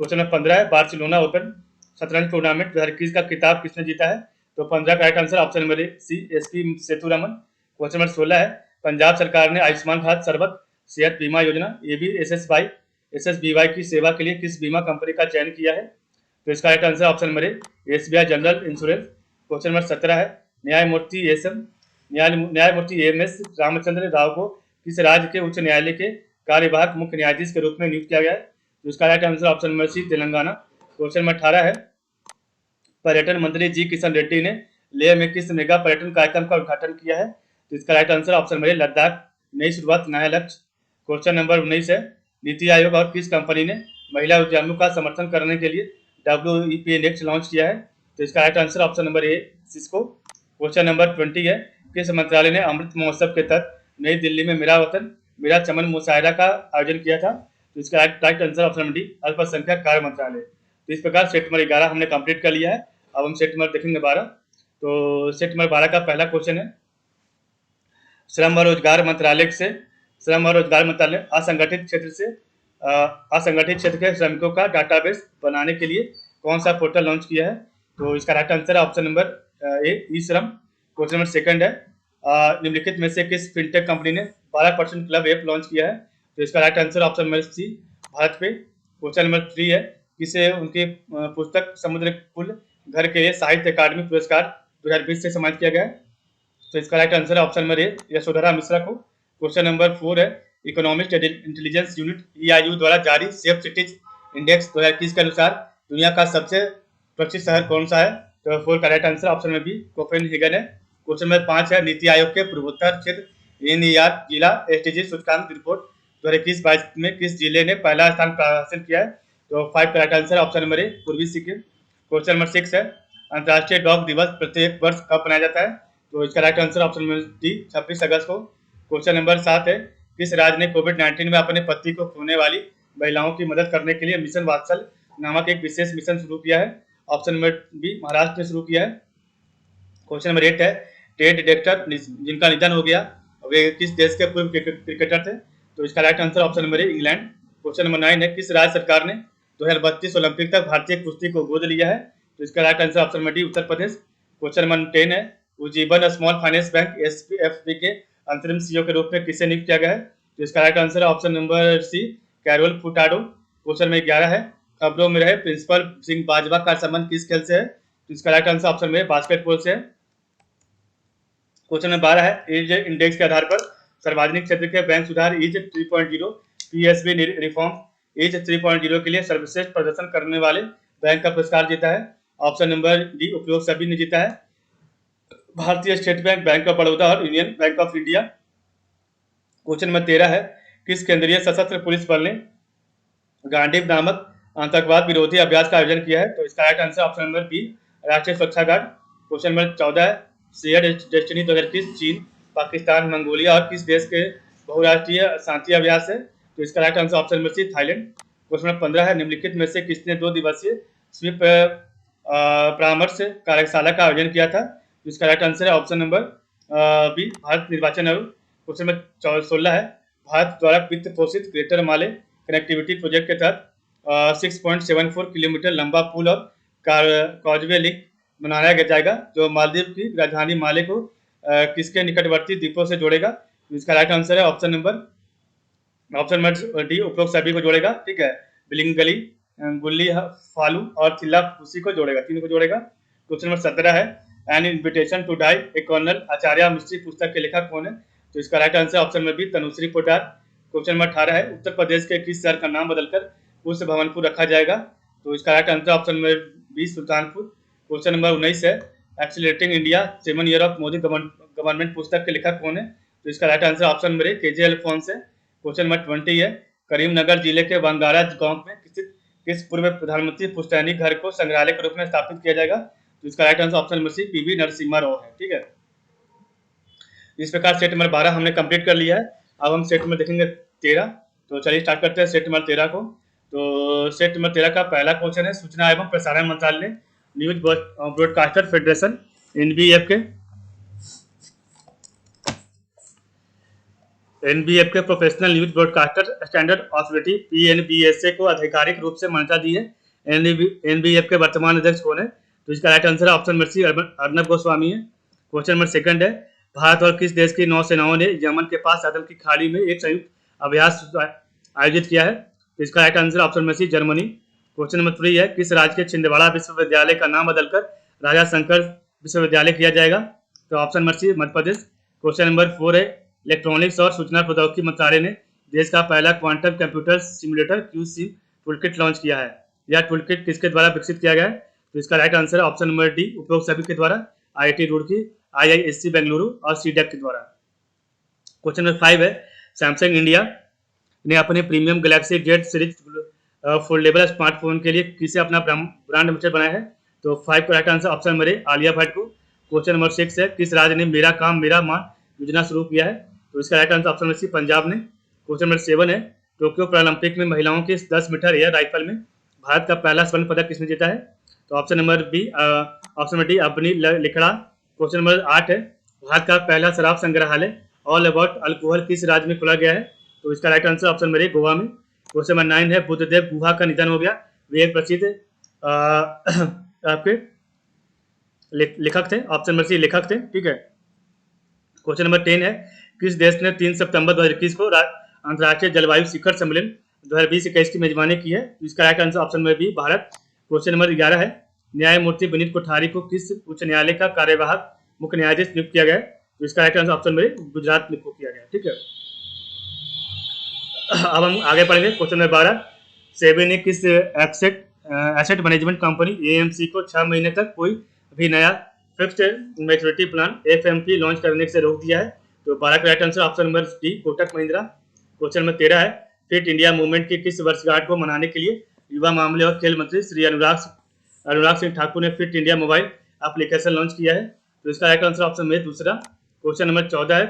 क्वेश्चन नंबर 15 है, बार्सिलोना ओपन शतरंज टूर्नामेंट 2021 का खिताब किसने जीता है? तो 15 का right answer option number A C SP Sethuraman. Question number 16 है, पंजाब सरकार ने आयुष्मान भारत सर्वत सेहत बीमा योजना SSBY की सेवा के लिए किस बीमा कंपनी का चयन किया है? तो इसका राइट आंसर ऑप्शन नंबर ए SBI general insurance. Question number 17 है, न्यायमूर्ति MS रामचंद्र राव को किस राज्य के उच्च न्यायालय के कार्यवाहक मुख्य न्यायाधीश के रूप में नियुक्त किया गया है? तो इसका right answer option number C Telangana. Question number 18 है, पर्यटन मंत्री जी किशन रेड्डी ने लेह में किस मेगा पर्यटन कार्यक्रम का उद्घाटन किया है? तो इसका राइट आंसर ऑप्शन नंबर ए लद्दाख नई शुरुआत नया लक्ष्य। क्वेश्चन नंबर 19 है, नीति आयोग और किस कंपनी ने महिला उद्यमियों का समर्थन करने के लिए WEPA नेक्स्ट लॉन्च किया है? तो इसका राइट आंसर ऑप्शन नंबर ए सिस्को। क्वेश्चन नंबर 20 है, किस मंत्रालय ने अमृत महोत्सव के तहत नई दिल्ली में मेरा वतन मेरा चमन मुशायरा का आयोजन किया था? तो इसका right answer option number D अल्पसंख्यक कार्य मंत्रालय। तो इस प्रकार सेट नंबर 11 हमने कंप्लीट कर लिया है। अब हम सेट नंबर देखेंगे 12। तो सेट नंबर 12 का पहला क्वेश्चन है, श्रम और रोजगार मंत्रालय असंगठित क्षेत्र के श्रमिकों का डाटाबेस बनाने के लिए कौन सा पोर्टल लॉन्च किया है? तो इसका राइट आंसर है ऑप्शन नंबर ए ई श्रम। क्वेश्चन नंबर सेकंड है, निम्नलिखित में से किस फिनटेक कंपनी ने 12% क्लब ऐप लॉन्च किया है? तो इसका right answer option number C BharatPe. Question number 3 है, किसे उनकी पुस्तक समुद्र कुल घर के लिए साहित्य अकादमी पुरस्कार 2020 से सम्मानित किया गया है? तो इसका राइट आंसर है option number A Yashodhara Mishra को। क्वेश्चन नंबर 4 है, इकोनॉमिक इंटेलिजेंस यूनिट EIU द्वारा जारी सेफ सिटीज इंडेक्स 2021 के अनुसार दुनिया का सबसे सुरक्षित शहर कौन सा है? तो 4 का राइट आंसर ऑप्शन में बी कोपेनहेगन है। क्वेश्चन नंबर 5 है, नीति आयोग के पूर्वोत्तर क्षेत्र NER जिला SDG सूचकांक रिपोर्ट 2021-22 में किस जिले ने पहला स्थान हासिल किया है? तो 5 करेक्ट आंसर ऑप्शन नंबर ए पूर्वी सिक्किम। क्वेश्चन नंबर 6 है अंतर्राष्ट्रीय डॉग दिवस प्रत्येक वर्ष कब मनाया जाता है? तो इसका right answer option number D 26 अगस्त को। क्वेश्चन नंबर 7 है किस राज्य ने कोविड-19 में अपने पति को खोने वाली महिलाओं की मदद करने के लिए मिशन वात्सल नामक एक विशेष मिशन शुरू किया है? ऑप्शन नंबर बी महाराष्ट्र ने शुरू किया है। क्वेश्चन नंबर 8 है टेड डिटेक्टर जिनका निधन हो गया वे किस देश के पूर्व क्रिकेटर थे? तो इसका राइट आंसर ऑप्शन नंबर ए इंग्लैंड। क्वेश्चन नंबर 9 है किस राज्य सरकार ने 2032 ओलंपिक तक भारतीय कुश्ती को गोद लिया है? तो इसका right answer option number D Uttar Pradesh. Question number 10 है Ujjivan small finance bank SPFB के अंतरिम CEO के रूप में किसे नियुक्त किया गया है? तो इसका right answer option number C Carol Furtado. Question number 11 है खबरों में रहे प्रिंसिपल सिंह बाजवा का संबंध किस खेल से है? तो इसका राइट आंसर ऑप्शन में बास्केटबॉल से है। क्वेश्चन नंबर 12 है ईज इंडेक्स के आधार पर सार्वजनिक क्षेत्र के बैंक सुधार ईज 3.0 PSB रिफॉर्म ईज 3.0 के लिए सर्वश्रेष्ठ प्रदर्शन करने वाले बैंक का पुरस्कार जीता है? ऑप्शन नंबर डी उपयोग सभी ने जीता है भारतीय State Bank, bank of Baroda और union bank of India. Question number 13 है किस केंद्रीय सशस्त्र पुलिस बल ने गांडीव नामक आतंकवाद विरोधी अभ्यास का आयोजन किया है? तो इसका right answer option number B राष्ट्रीय सुरक्षा गार्ड। क्वेश्चन नंबर 14 है शेयर डेस्टिनी 2021 चीन, पाकिस्तान, मंगोलिया और किस देश के बहुराष्ट्रीय शांति अभ्यास है? तो इसका right answer option number C Thailand. Question number 15 है निम्नलिखित में से किसने 2 दिवसीय स्वीप परामर्श कार्यशाला का आयोजन किया था? तो इसका राइट आंसर है ऑप्शन नंबर बी भारत निर्वाचन आयोग। क्वेश्चन नंबर 16 है भारत द्वारा वित्त पोषित ग्रेटर माले कनेक्टिविटी प्रोजेक्ट के तहत 6.74 किलोमीटर लंबा पुल और कॉजवे लिंक बनाया जाएगा जो मालदीव की राजधानी माले को किसके निकटवर्ती द्वीपों से जोड़ेगा? तो इसका राइट आंसर है ऑप्शन नंबर डी उपरोक्त सभी को जोड़ेगा। ठीक है बिलिंगली, गुल्ली फालू और थिल्ला फूसी को जोड़ेगा, तीनों को जोड़ेगा। क्वेश्चन नंबर 17 है an invitation to die a Colonel Acharya mystery पुस्तक के लेखक कौन है? तो इसका right answer option number B Tanushree Podar. Question number 18 है उत्तर प्रदेश के किस शहर का नाम बदलकर पुष्प भवनपुर रखा जाएगा? तो इसका right answer option number B Sultanpur. Question number 19 है accelerating India 7 year of Modi government पुस्तक के लेखक कौन है? तो इसका right answer option number A KJ Alphons है। क्वेश्चन नंबर 20 है करीमनगर जिले के बंगारा गांव में किस पूर्व प्रधानमंत्री पुश्तैनी घर को संग्रहालय के रूप में स्थापित किया जाएगा? तो इसका right answer option number C PV Narasimha Rao है। ठीक है इस प्रकार सेट नंबर 12 हमने कंप्लीट कर लिया है। अब हम सेट नंबर देखेंगे 13। तो चलिए स्टार्ट करते हैं सेट नंबर 13 को। तो सेट नंबर 13 का पहला क्वेश्चन है सूचना एवं प्रसारण मंत्रालय ने न्यूज ब्रॉडकास्टर फेडरेशन NBF के professional news broadcaster standard authority PNBSA को आधिकारिक रूप से मान्यता दी है। NBF के वर्तमान अध्यक्ष कौन है? तो इसका राइट आंसर है option number C Arnab Goswami है। क्वेश्चन नंबर 2 है भारत और किस देश की नौसेनाओं ने यमन के पास अदल की खाड़ी में एक संयुक्त अभ्यास आयोजित किया है? तो इसका right answer option number C Germany. Question number 3 है किस राज्य के छिंदवाड़ा विश्वविद्यालय का नाम बदलकर राजा शंकर विश्वविद्यालय किया जाएगा? तो ऑप्शन नंबर सी मध्य प्रदेश। क्वेश्चन नंबर 4 है इलेक्ट्रॉनिक्स और सूचना प्रौद्योगिकी मंत्रालय ने देश का पहला quantum computer simulator QSIM toolkit launch किया है। यह टूलकिट किसके द्वारा विकसित किया गया है? तो इसका राइट आंसर है ऑप्शन नंबर डी उपरोक्त सभी के द्वारा IIT रुड़की, IISc बेंगलुरु और CDEC के द्वारा। क्वेश्चन नंबर 5 है सैमसंग इंडिया ने अपने premium Galaxy Z series foldable smartphone के लिए किसे अपना ब्रांड एम्बेसडर बनाया है? तो 5 का right answer option number A Alia Bhatt को। क्वेश्चन नंबर 6 है किस राज्य ने मेरा काम मेरा मान योजना शुरू किया है? तो इसका right answer option number C Punjab ने। क्वेश्चन नंबर 7 है टोक्यो पैरालंपिक में महिलाओं के 10 मीटर एयर राइफल में भारत का पहला स्वर्ण पदक किसने जीता है? तो option number B option number D Avani Lekhara. Question number 8 है भारत का पहला शराब संग्रहालय ऑल अबाउट अल्कोहल किस राज्य में खोला गया है? तो इसका right answer option number A Goa में। क्वेश्चन नंबर 9 है बुद्धदेव गुहा का निधन हो गया, वे एक प्रसिद्ध आपके लेखक थे। ऑप्शन नंबर सी लेखक थे। ठीक है क्वेश्चन नंबर 10 है किस देश ने 3 सितंबर 2021 को अंतर्राष्ट्रीय जलवायु शिखर सम्मेलन 2020-21 की मेजबानी की है? इसका right answer option number B Bharat. Question number 11 है न्यायमूर्ति विनीत कोठारी को किस उच्च न्यायालय का कार्यवाहक मुख्य न्यायाधीश नियुक्त किया गया है? तो इसका right answer option number Gujarat नियुक्त किया गया। ठीक है अब हम आगे पढ़ेंगे। क्वेश्चन नंबर 12 सेबी ने किस एसेट मैनेजमेंट कंपनी AMC को 6 महीने तक कोई भी नया fixed maturity plan FMP launch करने से रोक दिया है? तो 12 का right answer option number D Kotak Mahindra. Question number 13 है, फिट इंडिया मूवमेंट की किस वर्षगांठ को मनाने के लिए युवा मामले और खेल मंत्री श्री अनुराग सिंह ठाकुर ने fit India mobile application launch किया है? तो इसका राइट आंसर ऑप्शन में दूसरा। क्वेश्चन नंबर 14 है,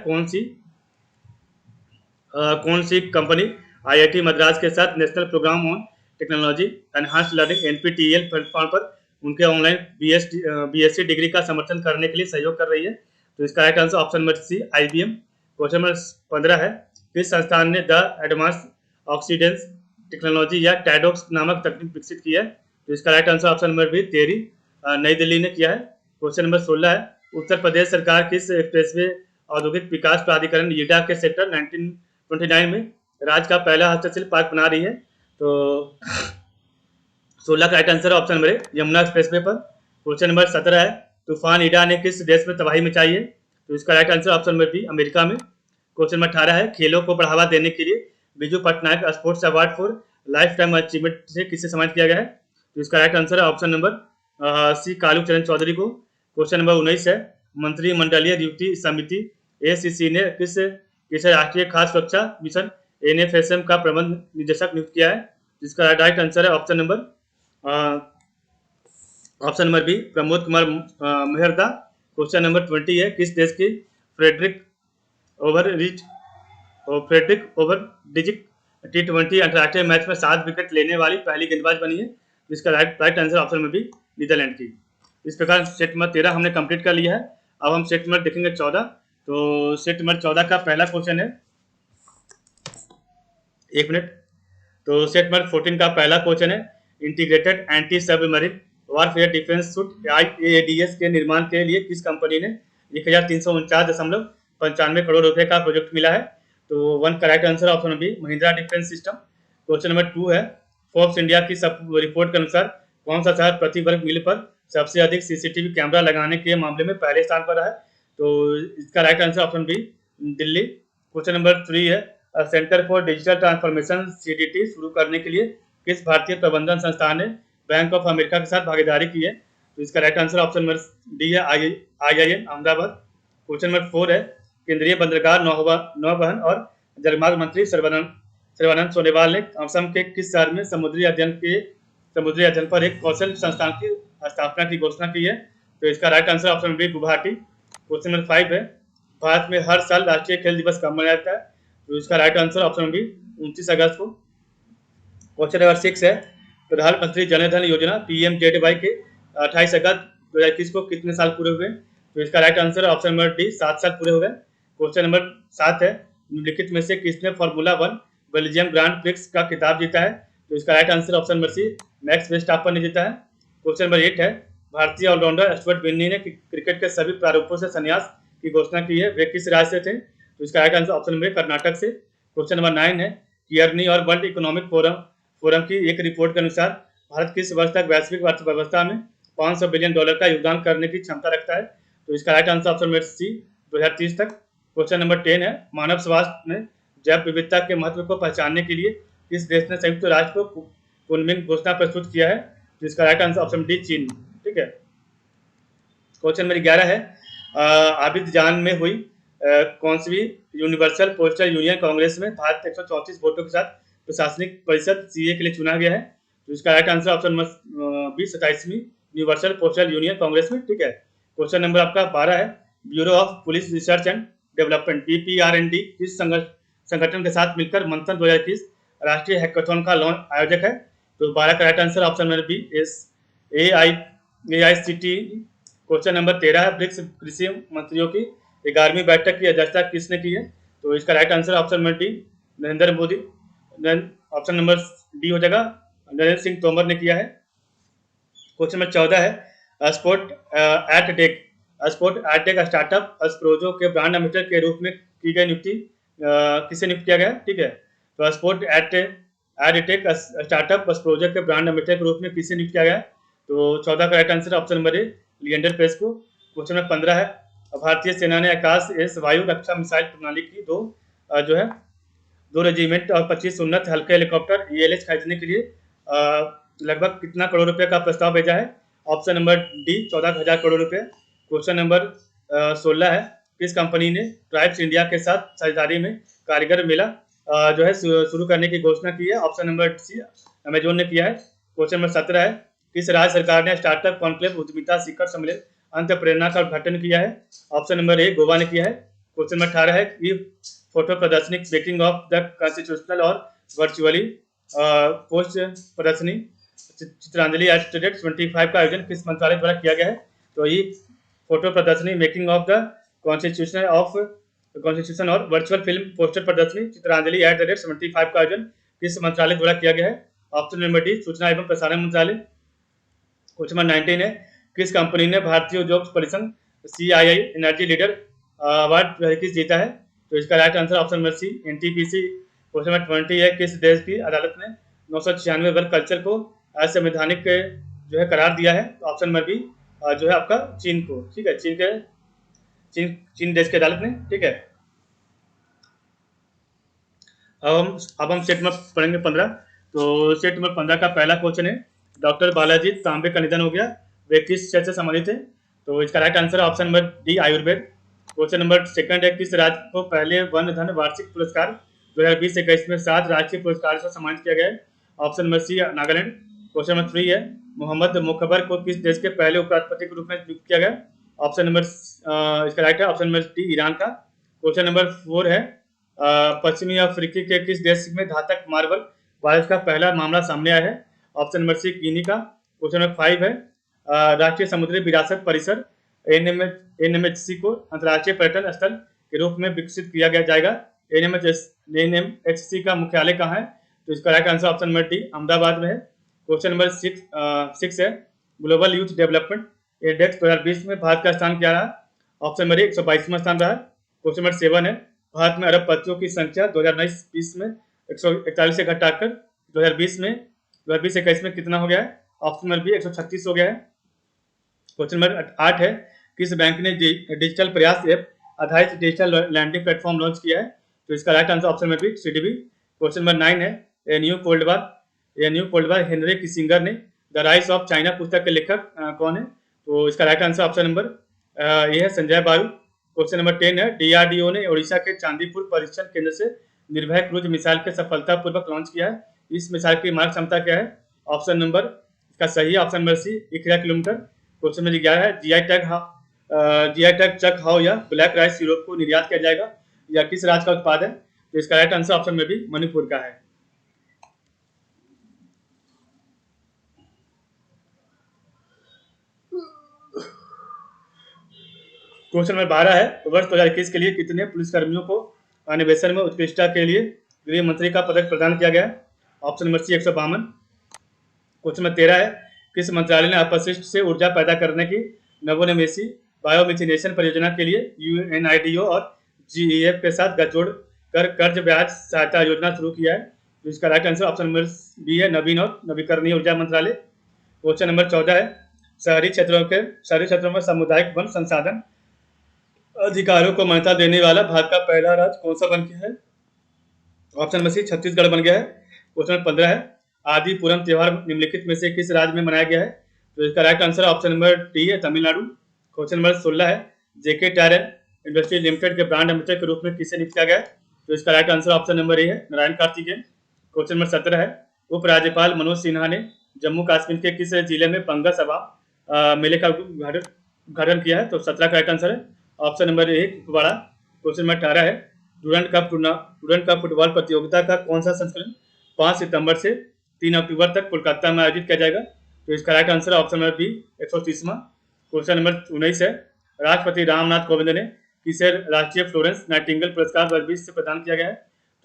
कौन सी कंपनी आईआईटी मद्रास के साथ national programme on technology enhanced learning NPTEL platform पर उनके ऑनलाइन बीएससी डिग्री का समर्थन करने के लिए सहयोग कर रही है? तो इसका right answer option number C IBM. Question number 15 है, किस संस्थान ने द एडवांस ऑक्सीडेंस टेक्नोलॉजी या टैडॉक्स नामक तकनीक विकसित की है? तो इसका right answer option number B TERI Nai Delhi ने किया है। क्वेश्चन नंबर 16 है, उत्तर प्रदेश सरकार किस एक्सप्रेसवे औद्योगिक विकास प्राधिकरण ईडा के सेक्टर 1929 में राज्य का पहला हस्तशिल्प पार्क बना रही है? तो 16 का राइट आंसर ऑप्शन नंबर ए यमुना एक्सप्रेसवे पर। क्वेश्चन नंबर 17 है, तूफान ईडा ने किस देश में तबाही मचाई है? तो इसका right answer option number B America में। क्वेश्चन नंबर 18 है, खेलों को बढ़ावा देने के लिए Biju Patnaik sports award for lifetime achievement से किसे सम्मानित किया गया है? तो इसका राइट आंसर है option number C Kalu Charan Chaudhary को। क्वेश्चन नंबर 19 है, मंत्रिमंडलीय नियुक्ति समिति एसीसी ने किस राष्ट्रीय खाद्य सुरक्षा मिशन एनएफएसएम का प्रबंध निदेशक नियुक्त किया है? जिसका राइट आंसर है option number B Pramod Kumar Mehrda. Question number 20 है, किस देश की फ्रेडरिक ओवरडिजिक T20 अंतर्राष्ट्रीय मैच में 7 विकेट लेने वाली पहली गेंदबाज बनी है? जिसका राइट आंसर ऑप्शन में भी नीदरलैंड की। इस प्रकार सेट नंबर 13 हमने कंप्लीट कर लिया है। अब हम सेट नंबर देखेंगे 14। तो सेट नंबर 14 का पहला क्वेश्चन है, एक मिनट। तो सेट नंबर 14 का पहला क्वेश्चन है, integrated anti submarine warfare defence suit IADS के निर्माण के लिए किस कंपनी ने 1349.95 करोड़ रुपए का प्रोजेक्ट मिला है? तो 1 का right answer option B Mahindra defence system. Question number 2 है, फोर्ब्स इंडिया की सब रिपोर्ट के अनुसार कौन सा शहर प्रति वर्ग मील पर सबसे अधिक सीसीटीवी कैमरा लगाने के मामले में पहले स्थान पर है? तो इसका right answer option B Delhi. Question number 3 है, centre for digital transformation CDT शुरू करने के लिए किस भारतीय प्रबंधन संस्थान ने बैंक ऑफ अमेरिका के साथ भागीदारी की है? तो इसका right answer option number D है IIM अहमदाबाद। क्वेश्चन नंबर 4 है, केंद्रीय बंदरगाह नौवहन और जलमार्ग मंत्री सर्बानंद सोनोवाल ने असम के किस शहर में समुद्री अध्ययन पर एक कौशल संस्थान की स्थापना की घोषणा की है? तो इसका right answer option B Guwahati. Question number 5 है, भारत में हर साल राष्ट्रीय खेल दिवस कब मनाया जाता है? तो इसका राइट आंसर ऑप्शन बी 29 अगस्त को। क्वेश्चन नंबर 6 है, प्रधानमंत्री जनधन योजना PMJDY के 28 अगस्त 2021 को कितने साल पूरे हुए? तो इसका right answer option number D 7 साल पूरे हो गए। क्वेश्चन नंबर 7 है, निम्नलिखित में से किसने फार्मूला 1 बेल्जियम ग्रांड प्रिक्स का खिताब जीता है? तो इसका right answer option number C Max Verstappen ने जीता है। क्वेश्चन नंबर 8 है, भारतीय ऑलराउंडर स्टुअर्ट बिन्नी ने क्रिकेट के सभी प्रारूपों से संन्यास की घोषणा की है, वे किस राज्य से थे? तो इसका right answer option number Karnataka से। क्वेश्चन नंबर 9 है, कियरनी और वर्ल्ड इकोनॉमिक फोरम की एक रिपोर्ट के अनुसार भारत किस वर्ष तक वैश्विक अर्थव्यवस्था में $500 बिलियन का योगदान करने की क्षमता रखता है? तो इसका right answer option number C 2030 तक। क्वेश्चन नंबर 10 है, मानव स्वास्थ्य में जैव विविधता के महत्व को पहचानने के लिए किस देश ने संयुक्त राष्ट्र को कुनमिंग घोषणा प्रस्तुत किया है? तो इसका राइट आंसर ऑप्शन डी चीन। ठीक है। क्वेश्चन नंबर 11 है, आबिदजान में हुई कौनसवीं यूनिवर्सल पोस्टल यूनियन कांग्रेस में भारत 134 वोटों के साथ प्रशासनिक परिषद CA के लिए चुना गया है? तो इसका right answer option number B 27वीं यूनिवर्सल पोस्टल यूनियन कांग्रेस में। ठीक है। क्वेश्चन नंबर आपका 12 है, bureau of police research and development BPRND किस संगठन के साथ मिलकर मंथन 2021 राष्ट्रीय हैकाथॉन का आयोजक है? तो 12 का right answer option number B AICTE। Question number 13 है, ब्रिक्स कृषि मंत्रियों की 11वीं बैठक की अध्यक्षता किसने की है? तो इसका right answer option number D Narendra Modi. Option number D हो जाएगा, नरेंद्र सिंह तोमर ने किया है। क्वेश्चन नंबर 14 है, स्पोर्ट एडटेक स्टार्टअप अस्प्रोजो के ब्रांड एम्बेसडर के रूप में की गई नियुक्ति किसे नियुक्त किया गया? ठीक है। तो स्पोर्ट एडटेक स्टार्टअप अस्प्रोजो के ब्रांड एम्बेसडर के रूप में किसे नियुक्त किया गया? तो 14 का right answer option number A Leander Paes को। क्वेश्चन नंबर 15 है, भारतीय सेना ने आकाश एस वायु रक्षा मिसाइल प्रणाली की दो रेजिमेंट और 25 उन्नत हल्के हेलीकॉप्टर ELH खरीदने के लिए लगभग कितना करोड़ रुपए का प्रस्ताव भेजा है? ऑप्शन नंबर डी 14,000 करोड़ रुपए। क्वेश्चन नंबर 16 है, किस कंपनी ने ट्राइब्स इंडिया के साथ साझेदारी में कारीगर मेला जो है शुरू करने की घोषणा की है? ऑप्शन नंबर सी अमेजोन ने किया है। क्वेश्चन नंबर 17 है, किस राज्य सरकार ने स्टार्टअप कॉन्क्लेव उद्यमिता शिखर सम्मेलन अंत प्रेरणा का उद्घाटन किया है? ऑप्शन नंबर ए गोवा ने किया है। क्वेश्चन नंबर 18 है कि फोटो प्रदर्शनी मेकिंग ऑफ द कॉन्स्टिट्यूशनल और वर्चुअली पोस्ट प्रदर्शनी चित्रांजलि एट स्टेट 25 का आयोजन किस मंत्रालय द्वारा किया गया है? तो ये फोटो प्रदर्शनी मेकिंग ऑफ द कॉन्स्टिट्यूशन और वर्चुअल फिल्म पोस्टर प्रदर्शनी चित्रांजलि एट द रेट 75 का आयोजन किस मंत्रालय द्वारा किया गया है? ऑप्शन नंबर डी सूचना एवं प्रसारण मंत्रालय। क्वेश्चन नंबर 19 है, किस कंपनी ने भारतीय उद्योग परिसंघ CII एनर्जी लीडर अवार्ड 2021 जीता है? तो इसका right answer option number C NTPC। Question number 20 है, किस देश की अदालत ने 996 वर्ग कल्चर को असंवैधानिक जो है करार दिया है? तो ऑप्शन नंबर बी जो है आपका चीन को। ठीक है, चीन देश की अदालत ने। ठीक है, अब हम सेट नंबर पढ़ेंगे 15। तो सेट नंबर 15 का पहला क्वेश्चन है, डॉक्टर बालाजी तांबे का निधन हो गया, वे किस क्षेत्र से संबंधित है? तो इसका right answer option number D Ayurveda. Question number second है, किस राज्य को पहले वन धन वार्षिक पुरस्कार 2020-21 में 7 राष्ट्रीय पुरस्कार से सम्मानित किया गया है? Option number C Nagaland. Question number 3 है, मोहम्मद मुखबर को किस देश के पहले उपराष्ट्रपति के रूप में नियुक्त किया गया? ऑप्शन नंबर इसका राइट है ऑप्शन नंबर डी ईरान का। क्वेश्चन नंबर 4 है, पश्चिमी अफ्रीकी के किस देश में धातक मार्बल बारिश का पहला मामला सामने आया है? ऑप्शन नंबर सी गिनी का। क्वेश्चन नंबर 5 है, राष्ट्रीय समुद्री विरासत परिसर NMHC को अंतर्राष्ट्रीय पर्यटन स्थल के रूप में विकसित किया गया जाएगा। NMHC का मुख्यालय कहाँ है? तो इसका right answer option number D Ahmedabad में है। क्वेश्चन नंबर 6 है, ग्लोबल यूथ डेवलपमेंट इंडेक्स 2020 में भारत का स्थान क्या रहा? ऑप्शन नंबर 122वां स्थान रहा। क्वेश्चन नंबर 7 है, भारत में अरबपतियों की संख्या 2019-20 में 141 से घटाकर 2020-21 में कितना हो गया है? ऑप्शन नंबर बी 136 हो गया है। क्वेश्चन नंबर 8 है, किस बैंक ने डिजिटल प्रयास ऐप आधारित डिजिटल लैंडिंग प्लेटफॉर्म लॉन्च किया है? तो इसका right answer option number B CDB। Question number 9 है, a new cold war Henry Kissinger ने द राइज ऑफ चाइना पुस्तक के लेखक कौन है? तो इसका राइट आंसर ऑप्शन नंबर ये है संजय बारू। क्वेश्चन नंबर 10 है, DRDO ने ओडिशा के चांदीपुर परीक्षण केंद्र से निर्भय क्रूज मिसाइल के सफलतापूर्वक लॉन्च किया है। इस मिसाइल की मारक क्षमता क्या है? ऑप्शन नंबर इसका सही है option number C 11 kilometre. Question number 11 है, GI टैग चक हाउ या ब्लैक राइस सिरप को निर्यात किया जाएगा या किस राज्य का उत्पाद है? तो इसका राइट आंसर ऑप्शन में भी मणिपुर का है। क्वेश्चन नंबर 12 है, वर्ष 2021 के लिए कितने पुलिसकर्मियों को अन्वेषण में उत्कृष्टता के लिए गृह मंत्री का पदक प्रदान किया गया? Option number C 152। Question number 13 है, किस मंत्रालय ने अपशिष्ट से ऊर्जा पैदा करने की नवोन्मेषी बायोमिथिनेशन परियोजना के लिए UNIDO और GEF के साथ गठजोड़ कर कर्ज ब्याज सहायता योजना शुरू किया है? तो इसका right answer option number B है नवीन और नवीकरणीय ऊर्जा मंत्रालय। क्वेश्चन नंबर 14 है, शहरी क्षेत्रों में सामुदायिक वन संसाधन अधिकारों को मान्यता देने वाला भारत का पहला राज्य कौन सा बन गया है? ऑप्शन नंबर सी छत्तीसगढ़ बन गया है। क्वेश्चन नंबर 15 है, आदि पूरम त्योहार निम्नलिखित में से किस राज्य में मनाया गया है? तो इसका right answer option number D है तमिलनाडु। क्वेश्चन नंबर 16 है, JK टायर इंडस्ट्री लिमिटेड के ब्रांड एम्बेसडर के रूप में किसे नियुक्त किया गया? तो इसका राइट आंसर ऑप्शन नंबर ए है नारायण कार्तिकेयन। क्वेश्चन नंबर 17 है, उपराज्यपाल मनोज सिन्हा ने जम्मू कश्मीर के किस जिले में पंगा सभा मेले का उद्घाटन किया है? तो 17 का राइट आंसर है ऑप्शन नंबर ए कुपवाड़ा। क्वेश्चन नंबर 18 है, डूरंड कप फुटबॉल प्रतियोगिता का कौन सा संस्करण 5 सितंबर से 3 अक्टूबर तक कोलकाता में आयोजित किया जाएगा? तो इसका right answer option number B 130वां। क्वेश्चन नंबर 19 है, राष्ट्रपति रामनाथ कोविंद ने किसे राष्ट्रीय फ्लोरेंस नाइटिंगेल पुरस्कार 2020 से प्रदान किया गया है?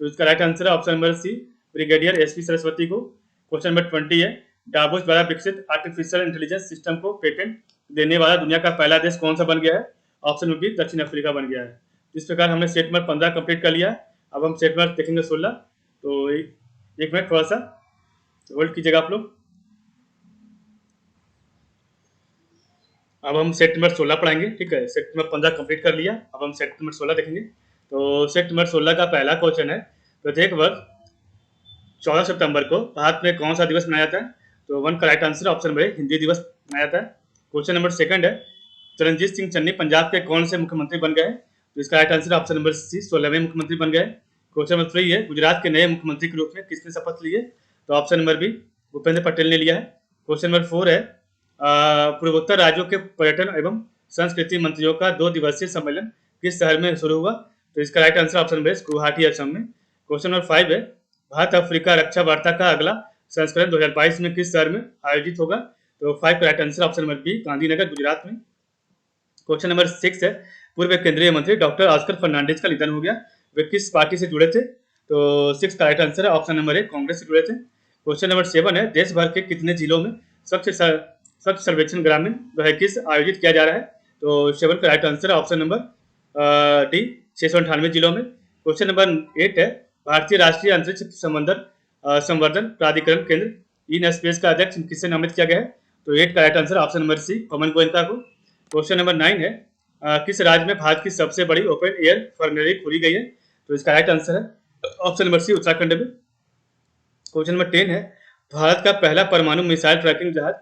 तो इसका राइट आंसर है option number C brigadier SP Saraswati को। क्वेश्चन नंबर 20 है, डाबोस द्वारा विकसित आर्टिफिशियल इंटेलिजेंस सिस्टम को पेटेंट देने वाला दुनिया का पहला देश कौन सा बन गया है? ऑप्शन नंबर बी दक्षिण अफ्रीका बन गया है। इस प्रकार हमने सेट नंबर 15 कंप्लीट कर लिया। अब हम सेट नंबर देखेंगे 16। तो एक मिनट थोड़ा सा होल्ड कीजिएगा आप लोग। अब हम सेट नंबर 16 पढ़ाएंगे। ठीक है, सेट नंबर 15 कंप्लीट कर लिया, अब हम सेट नंबर 16 देखेंगे। तो सेट नंबर 16 का पहला क्वेश्चन है, प्रत्येक वर्ष 14 सितंबर को भारत में कौन सा दिवस मनाया जाता है? तो वन का राइट आंसर ऑप्शन नंबर ए हिंदी दिवस मनाया जाता है। क्वेश्चन नंबर सेकंड है, चरणजीत सिंह चन्नी पंजाब के कौन से मुख्यमंत्री बन गए हैं? तो इसका right answer option number C, 16वें मुख्यमंत्री बन गए। क्वेश्चन नंबर 3 है, गुजरात के नए मुख्यमंत्री के रूप में किसने शपथ ली है? तो option number B, Bhupendra Patel ने लिया है। क्वेश्चन नंबर 4 है, पूर्वोत्तर राज्यों के पर्यटन एवं संस्कृति मंत्रियों का 2 दिवसीय सम्मेलन किस शहर में शुरू हुआ? तो इसका right answer option number Guwahati, Assam में। क्वेश्चन नंबर 5 है, भारत अफ्रीका रक्षा वार्ता का अगला संस्करण 2022 में किस शहर में आयोजित होगा? तो 5 का right answer option number B, Gandhinagar, Gujarat में। क्वेश्चन नंबर 6 है, पूर्व केंद्रीय मंत्री डॉक्टर ऑस्कर फर्नांडिस का निधन हो गया, वे किस पार्टी से जुड़े थे? तो 6 का राइट आंसर है ऑप्शन नंबर ए, कांग्रेस से जुड़े थे। क्वेश्चन नंबर 7 है, देश भर के कितने जिलों में स्वच्छ सर्वेक्षण ग्रामीण 2021 आयोजित किया जा रहा है? तो 7 का राइट आंसर है ऑप्शन नंबर डी, 698 जिलों में। क्वेश्चन नंबर 8 है, भारतीय राष्ट्रीय अंतरिक्ष संवर्धन प्राधिकरण केंद्र इन स्पेस का अध्यक्ष किससे नामित किया गया है? तो 8 का right answer option number C, Pawan Goenka को। क्वेश्चन नंबर 9 है, किस राज्य में भारत की सबसे बड़ी ओपन एयर रिफाइनरी खोली गई है? तो इसका राइट आंसर है ऑप्शन नंबर सी, उत्तराखंड में। क्वेश्चन नंबर 10 है, भारत का पहला परमाणु मिसाइल ट्रैकिंग जहाज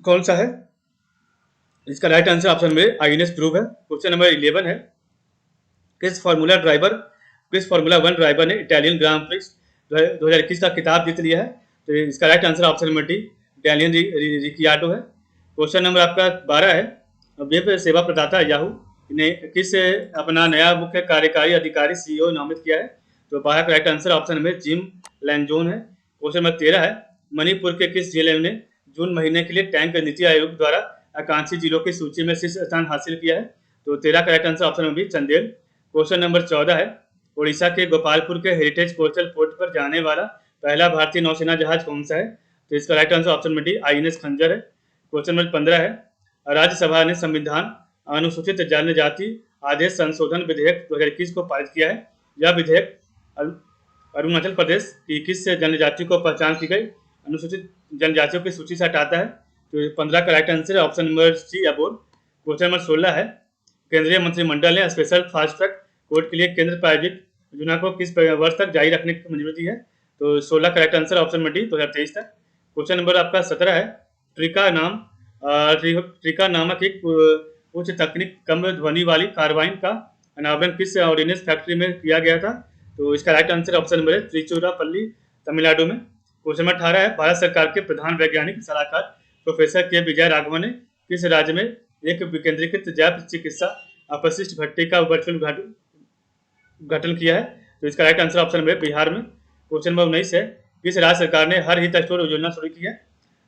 कौन सा है? इसका राइट आंसर ऑप्शन में INS ध्रुव है। क्वेश्चन नंबर 11 है, किस फार्मूला 1 ड्राइवर ने इटालियन ग्रां प्रिक्स 2021 का खिताब जीत लिया है? तो इसका right answer option number D, Daniel Ricciardo है। क्वेश्चन नंबर आपका 12 है, वेब सेवा प्रदाता याहू ने किस अपना नया मुख्य कार्यकारी अधिकारी CEO नामित किया है? तो 12 का right answer option number Jim Lanzone है। क्वेश्चन नंबर 13 है, मणिपुर के किस जिले ने जून महीने के लिए टैंक नीति आयोग द्वारा आकांक्षी जिलों की सूची में शीर्ष स्थान हासिल किया है? तो 13 का right answer option number B, Chandel. Question number 14 है, ओडिशा के गोपालपुर के हेरिटेज कोस्टल पोर्ट पर जाने वाला पहला भारतीय नौसेना जहाज कौन सा है? तो इसका right answer option number D, INS खंजर है। क्वेश्चन नंबर 15 है, राज्यसभा ने संविधान अनुसूचित जनजाति आदेश संशोधन विधेयक 2021 को पारित किया है। यह विधेयक अरुणाचल प्रदेश की किस जनजाति को पहचान की गई अनुसूचित जनजातियों की सूची से हटाता है? तो 15 का राइट आंसर है option number C, Abor. Question number 16 है, केंद्रीय मंत्रिमंडल ने स्पेशल फास्ट ट्रैक कोर्ट के लिए केंद्र प्रायोजित योजना को किस वर्ष तक जारी रखने की मंजूरी दी है? तो 16 का right answer option number D, 2023 तक। क्वेश्चन नंबर आपका 17 है, ट्रिका नामक एक उच्च तकनीक कम ध्वनि वाली कार्बाइन का अनावरण किस ऑर्डिनेंस फैक्ट्री में किया गया था? तो इसका राइट आंसर ऑप्शन नंबर है त्रिचुरापल्ली, तमिलनाडु में। क्वेश्चन नंबर 18 है, भारत सरकार के प्रधान वैज्ञानिक सलाहकार प्रोफेसर के विजय राघवन ने किस राज्य में एक विकेंद्रीकृत जैव चिकित्सा अपशिष्ट भट्टी का वर्चुअल उद्घाटन किया है? तो इसका right answer option number Bihar में। क्वेश्चन नंबर 19 है, किस राज्य सरकार ने हर हित स्टोर योजना शुरू की है?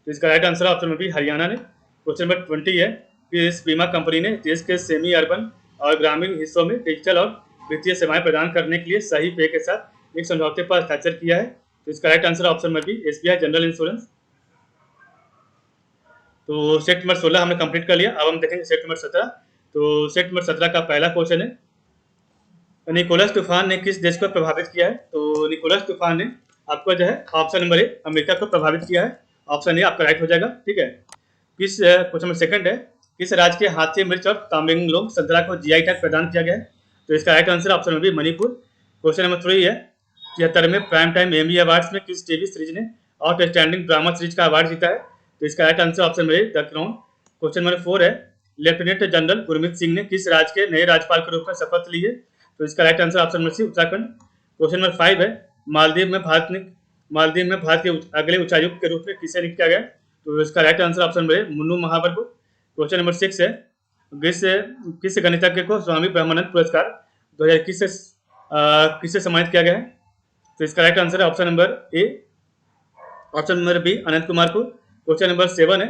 तो इसका right answer option number B, Haryana ने। क्वेश्चन नंबर 20 है, कि इस बीमा कंपनी ने देश के सेमी अर्बन और ग्रामीण हिस्सों में डिजिटल और वित्तीय सेवाएं प्रदान करने के लिए सही पे के साथ एक समझौते पर हस्ताक्षर किया है? तो इसका right answer option number B, SBI general insurance. तो सेट नंबर 16 हमने कंप्लीट कर लिया। अब हम देखेंगे सेट नंबर 17। तो सेट नंबर 17 का पहला क्वेश्चन है, निकोलस तूफान ने किस देश को प्रभावित किया है? तो निकोलस तूफान ने आपका जो है ऑप्शन नंबर ए, अमेरिका को प्रभावित किया है। ऑप्शन ए आपका राइट हो जाएगा, ठीक है। क्वेश्चन नंबर सेकंड है, किस राज्य के हाथी मिर्च और तामेंगलोंग संतरा को GI टैग प्रदान किया गया है? तो इसका right answer option number B, Manipur. Question number 3 है, 73वें प्राइम टाइम एमी अवार्ड्स में किस टीवी सीरीज ने आउटस्टैंडिंग ड्रामा सीरीज का अवार्ड जीता है? तो इसका right answer option number A, the Crown. Question number 4 है, लेफ्टिनेंट जनरल गुरमीत सिंह ने किस राज्य के नए राज्यपाल के रूप में शपथ ली है? तो इसका right answer option number C, Uttarakhand. Question number 5 है, मालदीव में भारत के अगले उच्चायुक्त के रूप में किसे नियुक्त किया गया? तो इसका right answer option number A, Munnu Mahawar को। क्वेश्चन नंबर 6 है, किस गणितज्ञ को स्वामी ब्रह्मानंद पुरस्कार 2021 से किससे सम्मानित किया गया है? तो इसका राइट आंसर है option number A, option number B, Anant Kumar को। क्वेश्चन नंबर 7 है,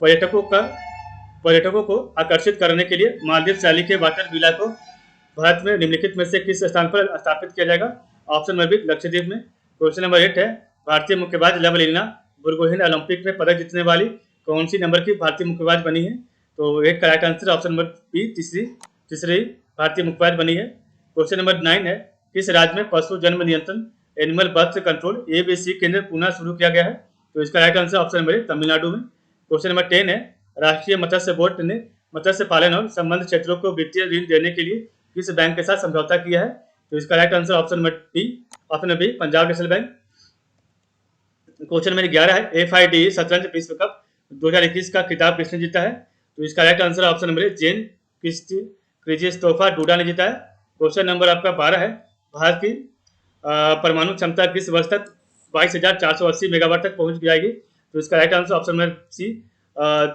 पर्यटकों को आकर्षित करने के लिए मालदीव शैली के वाटर विला को भारत में निम्नलिखित में से किस स्थान पर स्थापित किया जाएगा? ऑप्शन नंबर बी, लक्षद्वीप में। क्वेश्चन नंबर 8 है, भारतीय मुक्केबाज लवलीना बुरगोहेन ओलंपिक में पदक जीतने वाली कौन सी नंबर की भारतीय मुक्केबाज बनी है? तो 8 का right answer option number B, तीसरी भारतीय मुक्केबाज बनी है। क्वेश्चन नंबर 9 है, किस राज्य में पशु जन्म नियंत्रण एनिमल बर्थ कंट्रोल ABC केंद्र पुनः शुरू किया गया है? तो इसका right answer option number A, Tamil Nadu में। क्वेश्चन नंबर 10 है, राष्ट्रीय मत्स्य बोर्ड ने मत्स्य पालन और संबंध क्षेत्रों को वित्तीय ऋण देने के लिए किस बैंक के साथ समझौता किया है? तो इसका right answer option number D, option number B, Punjab National Bank. Question number 11 है, FIDE शतरंज विश्व कप 2021 का खिताब किसने जीता है? तो इसका right answer option number A, जेन क्रिजिस्तोफा डूडा ने जीता है। क्वेश्चन नंबर आपका 12 है, भारत की परमाणु क्षमता किस वर्ष तक 22,480 मेगावाट तक पहुंच जाएगी? तो इसका right answer option number C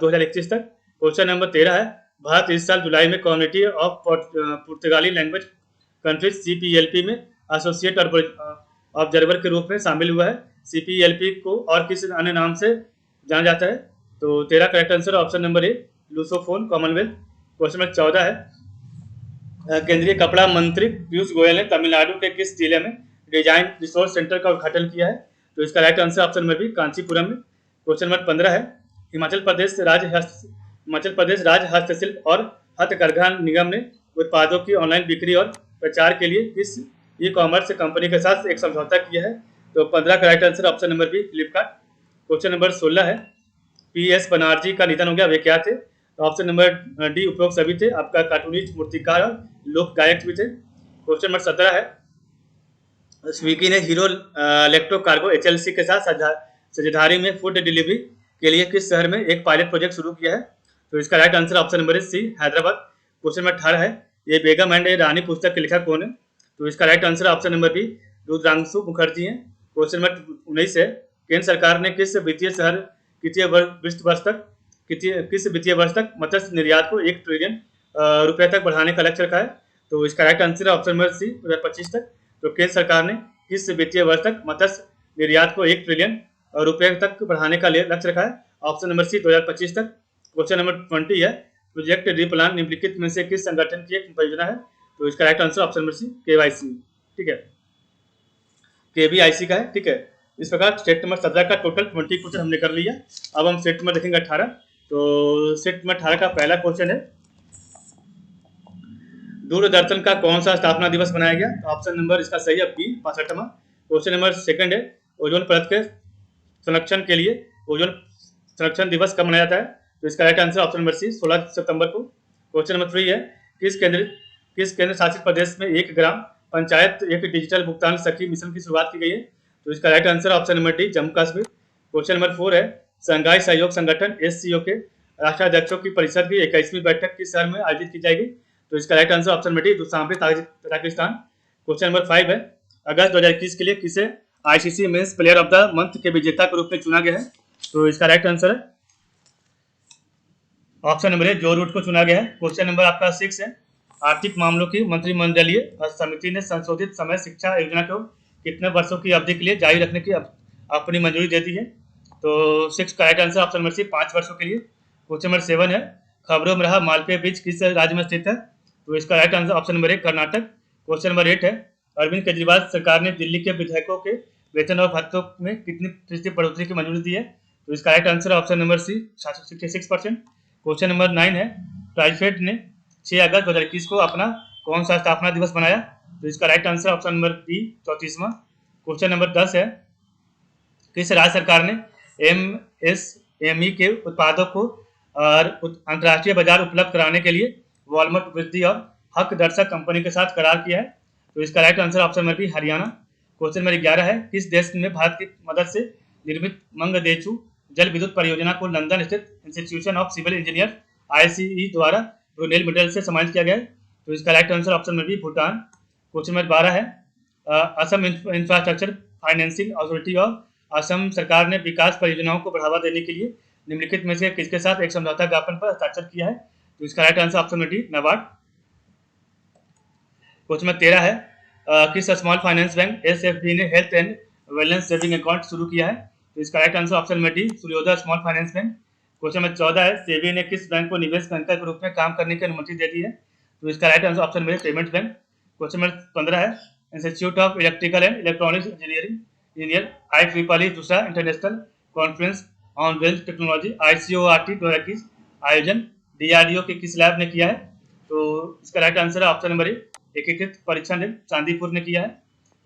2021 तक। क्वेश्चन नंबर 13 है, भारत इस साल जुलाई में कम्युनिटी ऑफ पुर्तगाली लैंग्वेज कंट्रीज CPLP में एसोसिएट ऑब्जर्वर के रूप में शामिल हुआ है। CPLP को और किस अन्य नाम से जाना जाता है? तो 13 correct answer option number A Lusophone Commonwealth. Question number 14 है, केंद्रीय कपड़ा मंत्री पीयूष गोयल ने तमिलनाडु के किस जिले में डिजाइन रिसोर्स सेंटर का उद्घाटन किया है? तो इसका right answer option number B Kanchipuram में। क्वेश्चन नंबर 15 है, हिमाचल प्रदेश राज्य हस्तशिल्प और हथकरघा निगम ने उत्पादों की ऑनलाइन बिक्री और प्रचार के लिए किस ई-कॉमर्स कंपनी के साथ एक समझौता किया है? तो 15 का right answer option number B Flipkart. Question number 16 है, PS बनर्जी का निधन हो गया, वे क्या थे? ऑप्शन नंबर डी उपरोक्त सभी थे, आपका कार्टूनिस्ट, मूर्तिकार और लोक गायक भी थे। क्वेश्चन नंबर 17 है, स्विगी ने हीरो इलेक्ट्रो कार्गो HLC के साथ साझेदारी में फूड डिलीवरी के लिए किस शहर में एक पायलट प्रोजेक्ट शुरू किया है? तो इसका right answer option number C Hyderabad. Question number 18 है, ये बेगम एंड रानी पुस्तक के लेखक कौन है? तो इसका right answer option number B Rudranshu Mukherjee है। क्वेश्चन नंबर 19 है, केंद्र सरकार ने किस वित्तीय वर्ष तक मत्स्य निर्यात को 1 ट्रिलियन रुपए तक बढ़ाने का लक्ष्य रखा है? तो इसका right answer option number C 2025 तक। तो केंद्र सरकार ने किस वित्तीय वर्ष तक मत्स्य निर्यात को 1 ट्रिलियन रुपए तक बढ़ाने का लक्ष्य रखा है? ऑप्शन नंबर सी 2025 तक। क्वेश्चन नंबर 20 है, प्रोजेक्ट रीप्लान निम्नलिखित में से किस संगठन की एक परियोजना है? तो इसका right answer option number C KYC, ठीक है, KVIC का है, ठीक है। इस प्रकार सेट नंबर 17 का टोटल 20 क्वेश्चन हमने कर लिया। अब हम सेट नंबर देखेंगे 18। तो सेट नंबर 18 का पहला क्वेश्चन है, दूरदर्शन का कौन सा स्थापना दिवस मनाया गया? तो ऑप्शन नंबर इसका सही है बी 65वां। क्वेश्चन नंबर सेकंड है, ओजोन परत के संरक्षण के लिए ओजोन संरक्षण दिवस कब मनाया जाता है? तो इसका right answer option number C 16 सितंबर को। क्वेश्चन नंबर 3 है, किस केंद्र शासित प्रदेश में एक ग्राम पंचायत एक डिजिटल भुगतान सखी मिशन की शुरुआत की गई है? तो इसका right answer option number D Jammu Kashmir. Question number 4 है, शंघाई सहयोग संगठन SCO के राष्ट्राध्यक्षों की परिषद की 21वीं बैठक किस शहर में आयोजित की जाएगी? तो इसका right answer option number D Dushanbe Tajikistan. Question number 5 है, अगस्त 2021 के लिए किसे ICC men's player of the month के विजेता के रूप में चुना गया है? तो इसका राइट आंसर है ऑप्शन नंबर ए जो रूट को चुना गया है। क्वेश्चन नंबर आपका 6 है, आर्थिक मामलों की मंत्रिमंडलीय समिति ने संशोधित समय शिक्षा योजना को कितने वर्षों की अवधि के लिए जारी रखने की अपनी मंजूरी दे दी है? तो 6 का right answer option number C 5 वर्षों के लिए। क्वेश्चन नंबर 7 है, खबरों में रहा मालवीय बीच किस राज्य में स्थित है? तो इसका राइट आंसर ऑप्शन नंबर ए कर्नाटक। क्वेश्चन नंबर 8 है, अरविंद केजरीवाल सरकार ने दिल्ली के विधायकों के वेतन और भत्तों में कितनी फीसदी बढ़ोतरी की मंजूरी दी है? तो इसका right answer option number C 66%। Question number 9 है, ट्राइफेड ने 6 अगस्त 2021 को अपना कौन सा स्थापना दिवस बनाया? तो इसका right answer option number B 34वां। क्वेश्चन नंबर 10 है, किस राज्य सरकार ने MSME के उत्पादों को अंतर्राष्ट्रीय बाजार उपलब्ध कराने के लिए वॉलमार्ट वृद्धि और हक दर्शक कंपनी के साथ करार किया है? तो इसका right answer option number B Haryana. Question number 11 है, किस देश में भारत की मदद से निर्मित मंगदेचु जल विद्युत परियोजना को लंदन स्थित Institution of Civil Engineer ICE द्वारा ब्रुनेल मेडल से सम्मानित किया गया है? तो इसका right answer option number B Bhutan. Question number 12 है, असम इंफ्रास्ट्रक्चर फाइनेंसिंग अथॉरिटी और असम सरकार ने विकास परियोजनाओं को बढ़ावा देने के लिए निम्नलिखित में से किसके साथ एक समझौता ज्ञापन पर हस्ताक्षर किया है? तो इसका right answer option number D NABARD. Question number 13 है, किस स्मॉल फाइनेंस बैंक SFB ने health and wellness saving account शुरू किया है? तो इसका right answer option number D Suryoday small finance bank. Question number 14 है, सेबी ने किस बैंक को निवेश बैंकर के रूप में काम करने की अनुमति दे दी है? तो इसका right answer option number payments bank. Question number 15 है, institute of electrical and electronics engineer IEEE दूसरा international conference on wealth technology ICORT 2021 आयोजन DRDO के किस लैब ने किया है? तो इसका राइट आंसर है ऑप्शन नंबर ए एकीकृत परीक्षण लैब चांदीपुर ने किया है।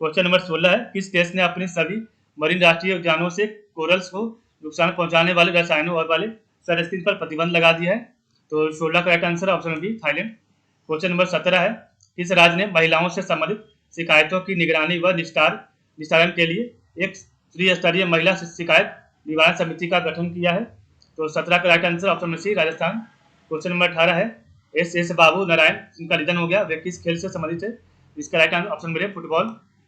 क्वेश्चन नंबर 16 है, किस देश ने अपनी सभी मरीन राष्ट्रीय उद्यानों से कोरल्स को नुकसान पहुंचाने वाले रसायनों और वाले सरस्तीन पर प्रतिबंध लगा दिया है? तो 16 का right answer option number B Thailand. Question number 17 है, किस राज्य ने महिलाओं से संबंधित शिकायतों की निगरानी व निस्तारण के लिए एक त्रिस्तरीय महिला शिकायत निवारण समिति का गठन किया है? तो 17 का right answer option number C Rajasthan. Question number 18 है, एस बाबू नारायण, इनका निधन हो गया, वे किस खेल से संबंधित है? इसका राइट ऑप्शन नंबर है फुटबॉल।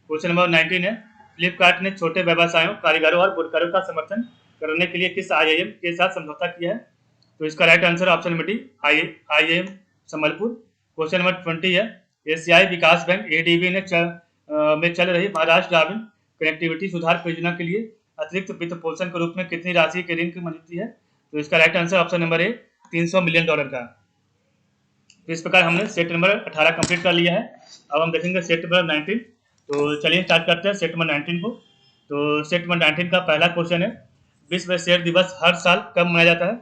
क्वेश्चन नंबर 19 है, फ्लिपकार्ट ने छोटे व्यवसायों, कारीगरों और बुनकरों का समर्थन करने के लिए किस आईआईएम के साथ समझौता किया है? तो इसका right answer option number D, IIM Sambalpur. Question number 20 है, एशियाई विकास बैंक एडीबी ने में चल रही महाराष्ट्र ग्रामीण कनेक्टिविटी सुधार परियोजना के लिए अतिरिक्त वित्त पोषण के रूप में कितनी राशि के ऋण की मंजूरी है? तो इसका राइट आंसर ऑप्शन नंबर ए, $300 मिलियन का। तो इस प्रकार हमने सेट नंबर 18 कंप्लीट कर लिया है। अब हम देखेंगे सेट नंबर 19। तो चलिए स्टार्ट करते हैं सेट नंबर 19 को। तो सेट नंबर 19 का पहला क्वेश्चन है, विश्व शेर दिवस हर साल कब मनाया जाता है?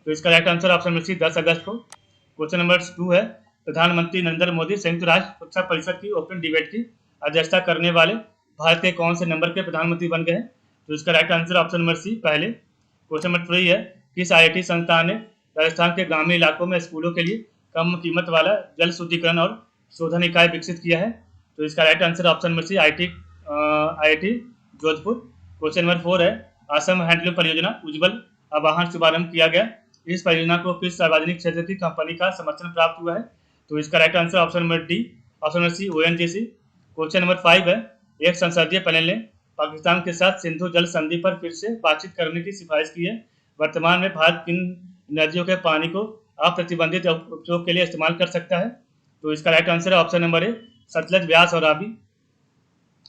तो इसका right answer option number C, 10 अगस्त को। क्वेश्चन नंबर 2 है, प्रधानमंत्री नरेंद्र मोदी संयुक्त राष्ट्र सुरक्षा परिषद की ओपन डिबेट की अध्यक्षता करने वाले भारत के कौन से नंबर के प्रधानमंत्री बन गए हैं? तो इसका right answer option number C, पहले। क्वेश्चन नंबर 3 है, किस आईआईटी संस्थान ने राजस्थान के ग्रामीण इलाकों में स्कूलों के लिए कम कीमत वाला जल शुद्धिकरण और शोधन इकाई विकसित किया है? तो इसका right answer option number C, IIT Jodhpur. Question number 4 है, असम हैंडलूम परियोजना उज्ज्वल आवाहन शुभारंभ किया गया, इस परियोजना को किस सार्वजनिक क्षेत्र की कंपनी का समर्थन प्राप्त हुआ है? तो इसका right answer option number D, option number C, ONGC. Question number 5 है, एक संसदीय पैनल ने पाकिस्तान के साथ सिंधु जल संधि पर फिर से बातचीत करने की सिफारिश की है। वर्तमान में भारत किन नदियों के पानी को अप्रतिबंधित उपयोग के लिए इस्तेमाल कर सकता है? तो इसका राइट आंसर है ऑप्शन नंबर ए, सतलज, व्यास और रावी।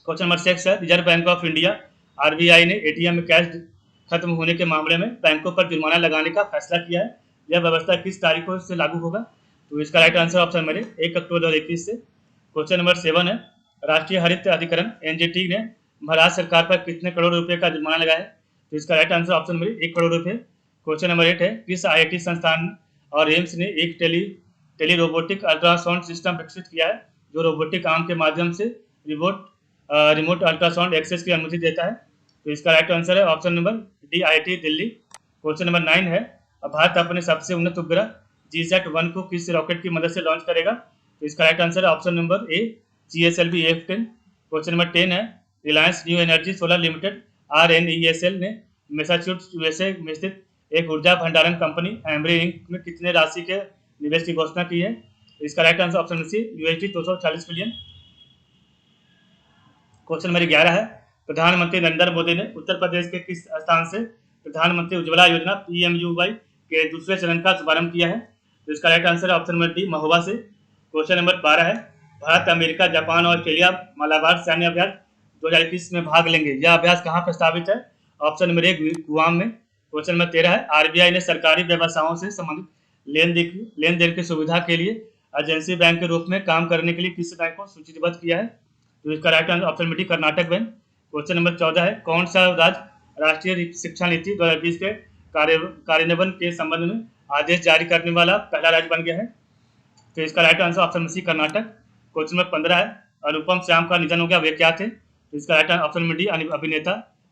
क्वेश्चन नंबर 6 है, reserve bank of India RBI ने एटीएम में कैश खत्म होने के मामले में बैंकों पर जुर्माना लगाने का फैसला किया है। यह व्यवस्था किस तारीख से लागू होगा? तो इसका राइट आंसर ऑप्शन नंबर 1 अक्टूबर 2021 से। क्वेश्चन नंबर 7 है, राष्ट्रीय हरित अधिकरण एनजीटी ने महाराष्ट्र सरकार पर कितने करोड़ रुपए का जुर्माना लगाया है? तो इसका right answer option number 1 crore रुपए। क्वेश्चन नंबर 8 है, किस आईआईटी संस्थान और एम्स ने एक टेली रोबोटिक अल्ट्रासाउंड सिस्टम विकसित किया है, जो रोबोटिक आर्म के माध्यम से रिमोट अल्ट्रासाउंड एक्सेस की अनुमति देता है? तो इसका राइट आंसर है option number D, IIT Delhi. Question number 9 है, भारत अपने सबसे उन्नत उपग्रह GSAT-1 को किस रॉकेट की मदद से लॉन्च करेगा? तो इसका राइट आंसर है ऑप्शन नंबर ए, GSLV AF-10। क्वेश्चन नंबर 10 है, Reliance new energy solar limited RNESL ने मैसाचुसेट्स यूएसए में स्थित एक ऊर्जा भंडारण कंपनी एम्ब्री इंक में कितने राशि के निवेश की घोषणा की है? इसका right answer option C, USD 240 million. Question number 11 है, प्रधानमंत्री नरेंद्र मोदी ने उत्तर प्रदेश के किस स्थान से प्रधानमंत्री उज्ज्वला योजना PMUY के दूसरे चरण का शुभारंभ किया है? तो इसका राइट आंसर है ऑप्शन नंबर डी, महोबा से। क्वेश्चन नंबर 12 है, भारत, अमेरिका, जापान और ऑस्ट्रेलिया मालाबार सैन्य अभ्यास 2021 में भाग लेंगे, यह अभ्यास कहाँ प्रस्तावित है? ऑप्शन नंबर 1, गुआम में। क्वेश्चन नंबर 13 है, आरबीआई ने सरकारी व्यवसायों से संबंधित लेन देन की सुविधा के लिए एजेंसी बैंक के रूप में काम करने के लिए किस बैंक को सूचीबद्ध किया है? तो इसका right answer option number D, Karnataka bank. Question number 14 है, कौन सा राज्य राष्ट्रीय शिक्षा नीति 2020 के कार्यान्वयन के संबंध में आदेश जारी करने वाला पहला राज्य बन गया है? तो इसका right answer option number C, Karnataka. Question number 15 है, अनुपम श्याम का निधन हो गया, वे क्या थे? तो इसका right answer option number D, अभिनेता।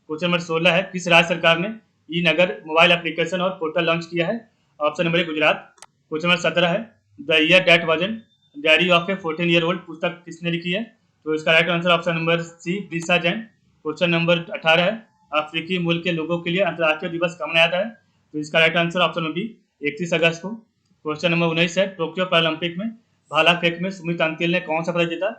क्वेश्चन नंबर 16 है, किस राज्य सरकार ने ई नगर मोबाइल एप्लीकेशन और पोर्टल लॉन्च किया है? Option number A, Gujarat. Question number 17 है, the year that was diary of a 14-year-old पुस्तक किसने लिखी है? तो इसका right answer option number C, Brisa Jain. Question number 18 है, अफ्रीकी मूल के लोगों के लिए अंतर्राष्ट्रीय दिवस कब मनाया जाता है? तो इसका right answer option number B, 31 अगस्त को। क्वेश्चन नंबर 19 है, टोक्यो पैरालंपिक में भाला फेंक में सुमित अंतिल ने कौन सा पदक जीता?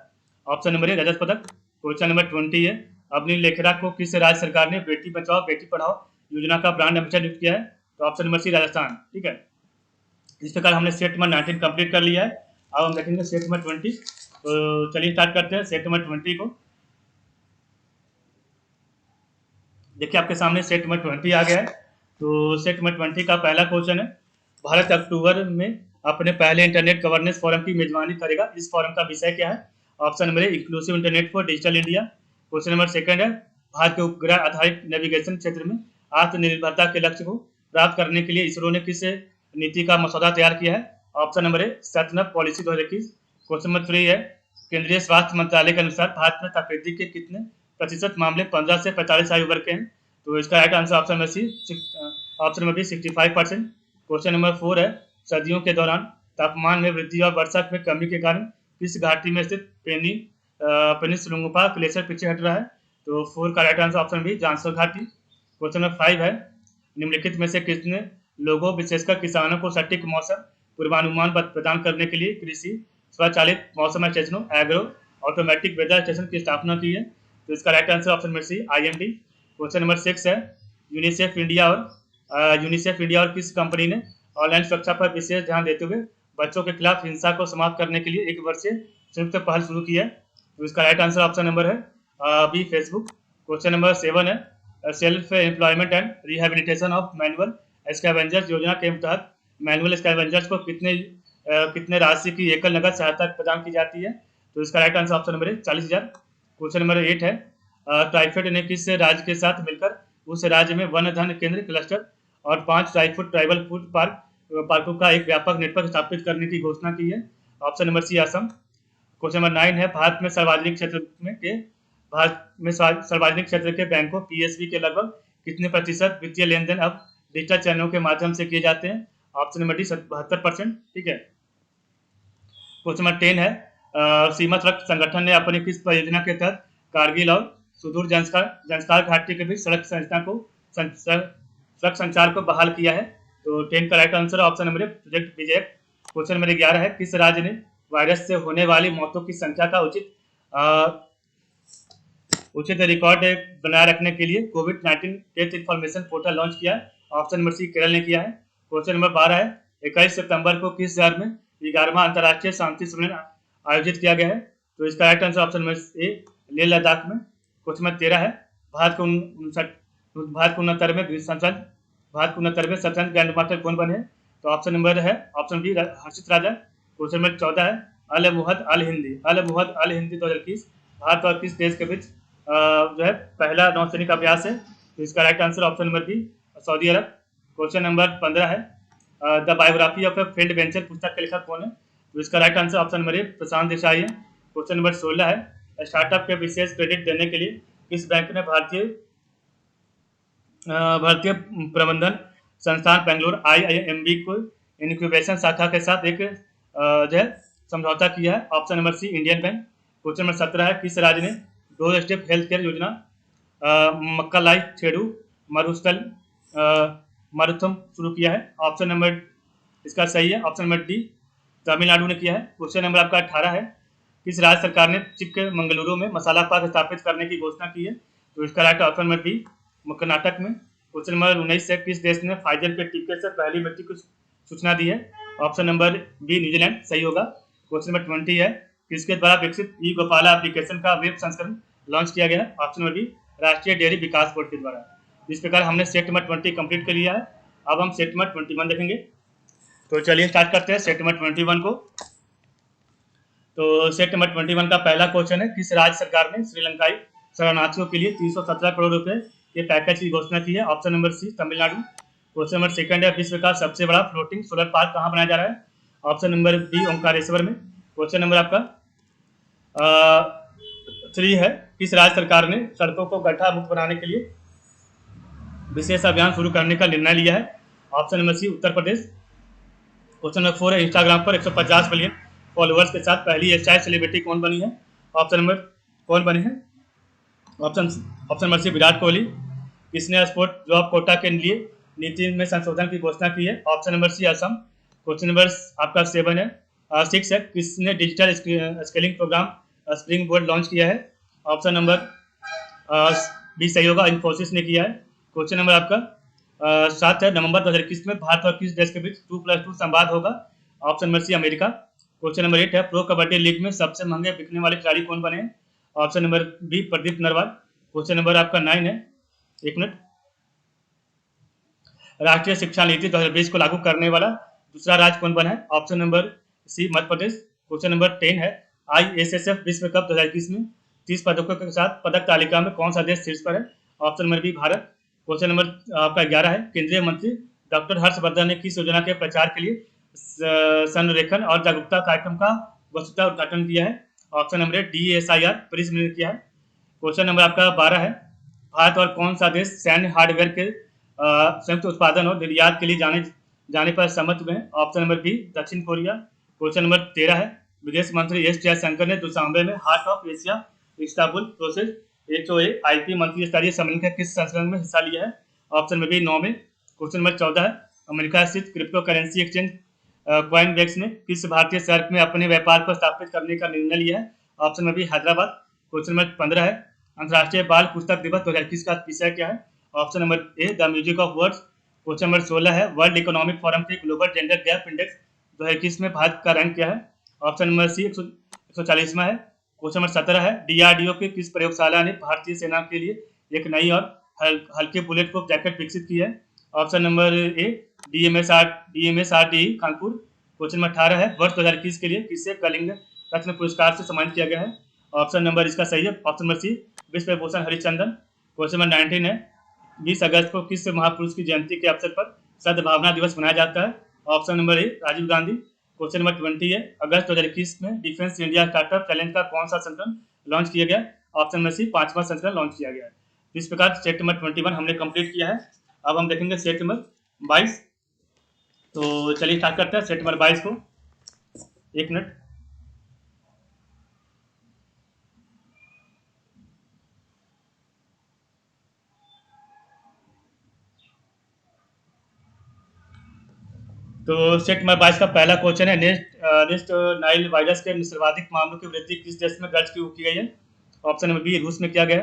ऑप्शन नंबर ए, रजत पदक। क्वेश्चन नंबर 20 है, अवनी लेखरा को किस राज्य सरकार ने बेटी बचाओ बेटी पढ़ाओ योजना का ब्रांड एम्बेसडर नियुक्त किया है? तो ऑप्शन नंबर सी, राजस्थान। ठीक है, इस प्रकार हमने सेट नंबर 19 कंप्लीट कर लिया है। अब हम देखेंगे सेट नंबर 20। तो चलिए स्टार्ट करते हैं सेट नंबर 20 को। देखिए आपके सामने सेट नंबर 20 आ गया है। तो सेट नंबर 20 का पहला क्वेश्चन है, भारत अक्टूबर में अपने पहले इंटरनेट गवर्नेंस फोरम की मेजबानी करेगा, इस फोरम का विषय क्या है? Option number A, inclusive internet for digital India. Question number 2 है, भारत के उपग्रह आधारित नेविगेशन क्षेत्र में आत्मनिर्भरता के लक्ष्य को प्राप्त करने के लिए इसरो ने किस नीति का मसौदा तैयार किया है? Option number A, SATNAV policy 2021। Question number 3 है, केंद्रीय स्वास्थ्य मंत्रालय के अनुसार भारत में तपेदिक के कितने प्रतिशत मामले 15 से 45 आयु वर्ग के हैं? तो इसका right answer option number C, option number B, 65%। Question number 4 है, सर्दियों के दौरान तापमान में वृद्धि और वर्षा में कमी के कारण किस घाटी में स्थित पेनिसलुंगपा ग्लेशियर पीछे हट रहा है? तो 4 का राइट आंसर ऑप्शन बी, जांसर घाटी। क्वेश्चन नंबर 5 है, निम्नलिखित में से किसने लोगों विशेषकर किसानों को सटीक मौसम पूर्वानुमान प्रदान करने के लिए कृषि स्वचालित मौसम स्टेशनों एग्रो ऑटोमेटिक वेदर स्टेशन की स्थापना की है। तो इसका right answer option number C IMD। Question number 6 है यूनिसेफ इंडिया और किस कंपनी ने ऑनलाइन सुरक्षा पर विशेष ध्यान देते हुए बच्चों के खिलाफ हिंसा को समाप्त करने के लिए एक वर्षीय संयुक्त पहल शुरू की है। तो इसका राइट आंसर ऑप्शन नंबर है बी फेसबुक। क्वेश्चन नंबर 7 है self employment and rehabilitation of manual scavengers योजना के तहत मैनुअल स्कैवेंजर्स को कितने राशि की एकल नगद सहायता प्रदान की जाती है। तो इसका राइट आंसर ऑप्शन नंबर है 40,000। क्वेश्चन नंबर 8 है ट्राइफेड ने किस राज्य के साथ मिलकर उस राज्य में वन धन केंद्र क्लस्टर और 5 ट्राइफूड ट्राइबल फूड पार्कों का एक व्यापक नेटवर्क स्थापित करने की घोषणा की है। Option number C Assam. Question number 9 है भारत में सार्वजनिक क्षेत्र के बैंकों PSB के लगभग कितने प्रतिशत वित्तीय लेन देन अब डिजिटल चैनलों के माध्यम से किए जाते हैं। Option number D 72%। ठीक है। क्वेश्चन नंबर 10 है सीमा सड़क संगठन ने अपनी किस परियोजना के तहत कारगिल और सुदूर जंस्कार घाटी के बीच सड़क संचार को बहाल किया है। तो 10 का right answer option number project Vijay. Question number 11 है किस राज्य ने वायरस से होने वाली मौतों की संख्या का उचित रिकॉर्ड बनाए रखने के लिए कोविड-19 डेथ इन्फॉर्मेशन पोर्टल लॉन्च किया है। ऑप्शन नंबर सी केरल ने किया है। क्वेश्चन नंबर 12 है 21 सितंबर को किस शहर में 11वां अंतर्राष्ट्रीय शांति सम्मेलन आयोजित किया गया है। तो इसका right answer option number A Leh Ladakh में। क्वेश्चन नंबर 13 है भारत को 69वें स्वतंत्र ग्रैंड मास्टर कौन बने। तो ऑप्शन नंबर है ऑप्शन बी हर्षित राजा। क्वेश्चन नंबर 14 है अल मुहद अल हिंदी 2021 भारत और किस देश के बीच जो है पहला नौसैनिक अभ्यास है। तो इसका right answer option number B सऊदी अरब। क्वेश्चन नंबर 15 है the biography of a field venture पुस्तक के लेखक कौन है। तो इसका right answer option number A Prashant Desai है। क्वेश्चन नंबर 16 है स्टार्टअप के विशेष क्रेडिट देने के लिए किस बैंक ने भारतीय प्रबंधन संस्थान बेंगलुरु IIMB को इनक्यूबेशन शाखा के साथ एक जो है समझौता किया है। Option number C Indian Bank. Question number 17 है किस राज्य ने 2 स्टेप हेल्थ केयर योजना मक्कालाई छेड़ू मरुथम शुरू किया है। ऑप्शन नंबर इसका सही है ऑप्शन नंबर डी तमिलनाडु ने किया है। क्वेश्चन नंबर आपका 18 है किस राज्य सरकार ने चिक्कमंगलुरु में मसाला पार्क स्थापित करने की घोषणा की है। तो इसका right option number B Karnataka में। क्वेश्चन नंबर 19 है किस देश ने फाइजर के टीके से पहली मृत्यु की सूचना दी है। ऑप्शन नंबर बी न्यूजीलैंड सही होगा। क्वेश्चन नंबर 20 है किसके द्वारा विकसित ई गोपाला एप्लीकेशन का वेब संस्करण लॉन्च किया गया है। ऑप्शन नंबर बी राष्ट्रीय डेयरी विकास बोर्ड के द्वारा। इस प्रकार हमने सेट नंबर 20 कंप्लीट कर लिया है। अब हम सेट नंबर 21 देखेंगे। तो चलिए स्टार्ट करते हैं सेट नंबर 21 को। तो सेट नंबर 21 का पहला क्वेश्चन है किस राज्य सरकार ने श्रीलंकाई शरणार्थियों के लिए 317 करोड़ रुपए के पैकेज की घोषणा की है। Option number C Tamil Nadu. Question number 2 है विश्व का सबसे बड़ा फ्लोटिंग सोलर पार्क कहाँ बनाया जा रहा है। ऑप्शन नंबर बी ओंकारेश्वर में। क्वेश्चन नंबर आपका 3 है किस राज्य सरकार ने सड़कों को गड्ढा मुक्त बनाने के लिए विशेष अभियान शुरू करने का निर्णय लिया है। ऑप्शन नंबर सी उत्तर प्रदेश। क्वेश्चन नंबर 4 है इंस्टाग्राम पर 150 मिलियन फॉलोअर्स के साथ पहली एशियाई सेलिब्रिटी कौन बनी है। ऑप्शन नंबर कौन बनी है। Option number C Virat Kohli. किसने स्पोर्ट जॉब कोटा के लिए नीति में संशोधन की घोषणा की है। Option number C Assam. Question number आपका 6 है किसने digital scaling programme springboard launch किया है। ऑप्शन नंबर बी सही होगा इन्फोसिस ने किया है। क्वेश्चन नंबर आपका 7 है नवंबर 2021 में भारत और किस देश के बीच 2+2 संवाद होगा। Option number C America. Question number 8 है प्रो कबड्डी लीग में सबसे महंगे बिकने वाले खिलाड़ी कौन बने हैं। Option number B Pradeep Narwal. Question number आपका 9 है 1 मिनट राष्ट्रीय शिक्षा नीति 2020 को लागू करने वाला दूसरा राज्य कौन बना है। ऑप्शन नंबर सी मध्य प्रदेश। क्वेश्चन नंबर 10 है ISSF विश्व कप 2021 में 30 पदकों के साथ पदक तालिका में कौन सा देश शीर्ष पर है। Option number B Bharat. Question number आपका 11 है केंद्रीय मंत्री डॉक्टर हर्षवर्धन ने किस योजना के प्रचार के लिए संरेखन और जागरूकता कार्यक्रम का वस्तुतः उद्घाटन किया है। ऑप्शन नंबर DSIR प्रिज्म ने किया है। क्वेश्चन नंबर आपका 12 है भारत और कौन सा देश सैन्य हार्डवेयर के संयुक्त उत्पादन और निर्यात के लिए जाने पर सहमत हुए हैं। ऑप्शन नंबर बी दक्षिण कोरिया। क्वेश्चन नंबर 13 है विदेश मंत्री S जयशंकर ने दुशांबे में heart of Asia Istanbul process HOA IP मंत्री स्तरीय सम्मेलन के किस संस्करण में हिस्सा लिया है। ऑप्शन नंबर बी 9 में। क्वेश्चन नंबर 14 है अमेरिका स्थित क्रिप्टो करेंसी एक्सचेंज कॉइनबेक्स ने किस भारतीय शहर में अपने व्यापार को स्थापित करने का निर्णय लिया है? Option number B Hyderabad. Question number 15 है, अंतर्राष्ट्रीय बाल पुस्तक दिवस 2021 का विषय क्या है? Option number A the music of words. Question number 16 है, वर्ल्ड इकोनॉमिक फोरम के ग्लोबल जेंडर गैप इंडेक्स 2021 में भारत का रैंक क्या है? ऑप्शन नंबर सी 140वां है। क्वेश्चन नंबर 17 है, डीआरडीओ की किस प्रयोगशाला ने भारतीय सेना के लिए एक नई और हल्के बुलेट प्रूफ जैकेट विकसित की है? Option number A DMSRD Kanpur. Question number 18 है, वर्ष 2021 के लिए किसे कलिंग रत्न पुरस्कार से सम्मानित किया गया है? ऑप्शन नंबर इसका सही है ऑप्शन नंबर सी विश्व भूषण हरिचंदन। क्वेश्चन नंबर 19 है, 20 अगस्त को किस महापुरुष की जयंती के अवसर पर सद्भावना दिवस मनाया जाता है? Option number A Rajiv Gandhi. Question number 20 है, अगस्त 2021 में डिफेंस इंडिया स्टार्टअप चैलेंज का कौन सा संस्करण लॉन्च किया गया? ऑप्शन नंबर सी 5वां संस्करण लॉन्च किया गया है। इस प्रकार सेट नंबर 21 हमने कंप्लीट किया है। अब हम देखेंगे सेट नंबर 22। तो चलिए स्टार्ट करते हैं सेट नंबर 22 को। एक मिनट। तो सेट नंबर 22 का पहला क्वेश्चन है, नेस्ट नाइल वायरस के सर्वाधिक मामलों की वृद्धि किस देश में दर्ज की गई है? ऑप्शन नंबर बी रूस में किया गया है।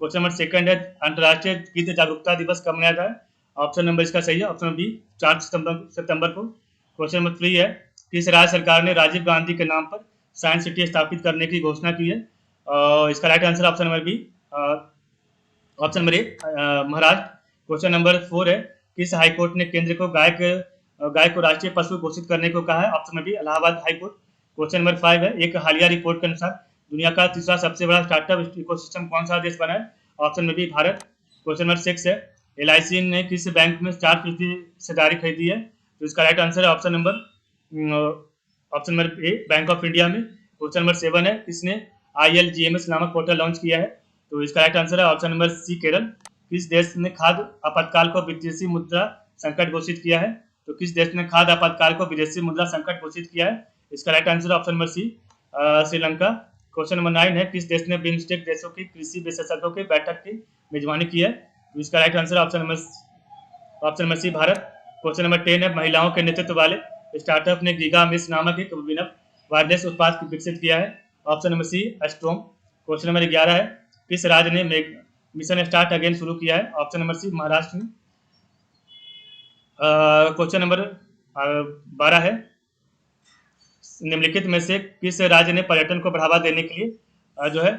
क्वेश्चन नंबर सेकंड है, अंतर्राष्ट्रीय गिद्ध जागरूकता दिवस कब मनाया जाता है? ऑप्शन नंबर इसका सही है ऑप्शन नंबर बी 4 सितंबर को। क्वेश्चन नंबर 3 है, किस राज्य सरकार ने राजीव गांधी के नाम पर साइंस सिटी स्थापित करने की घोषणा की है? इसका right answer option number B option number A Maharashtra. Question number 4 है, किस हाईकोर्ट ने केंद्र को गाय को राष्ट्रीय पशु घोषित करने को कहा है? Option number B Allahabad high court. Question number 5 है, एक हालिया रिपोर्ट के अनुसार दुनिया का तीसरा सबसे बड़ा स्टार्टअप इकोसिस्टम कौन सा देश बना है? Option number B Bharat. Question number 6 है, LIC ने किस बैंक में 4% हिस्सेदारी खरीदी है? तो इसका राइट आंसर है option number A bank of India में। क्वेश्चन नंबर 7 है, किसने ILGMS नामक पोर्टल लॉन्च किया है? तो इसका राइट आंसर है ऑप्शन नंबर सी केरल। किस देश ने खाद्य आपातकाल को विदेशी मुद्रा संकट घोषित किया है? तो किस देश ने खाद्य आपातकाल को विदेशी मुद्रा संकट घोषित किया है? इसका right answer option number C Sri Lanka. Question number 9 है, किस देश ने बिम्स्टेक देशों की कृषि विशेषज्ञों की बैठक की मेजबानी की है? तो इसका right answer option number C Bharat. Question number 10 है, महिलाओं के नेतृत्व वाले स्टार्टअप ने गीगा मिस नामक एक विनप वायरलेस उत्पाद विकसित किया है? Option number C Astrome. Question number 11 है, किस राज्य ने मिशन स्टार्ट अगेन शुरू किया है? ऑप्शन नंबर सी महाराष्ट्र में। क्वेश्चन नंबर 12 है, निम्नलिखित में से किस राज्य ने पर्यटन को बढ़ावा देने के लिए जो है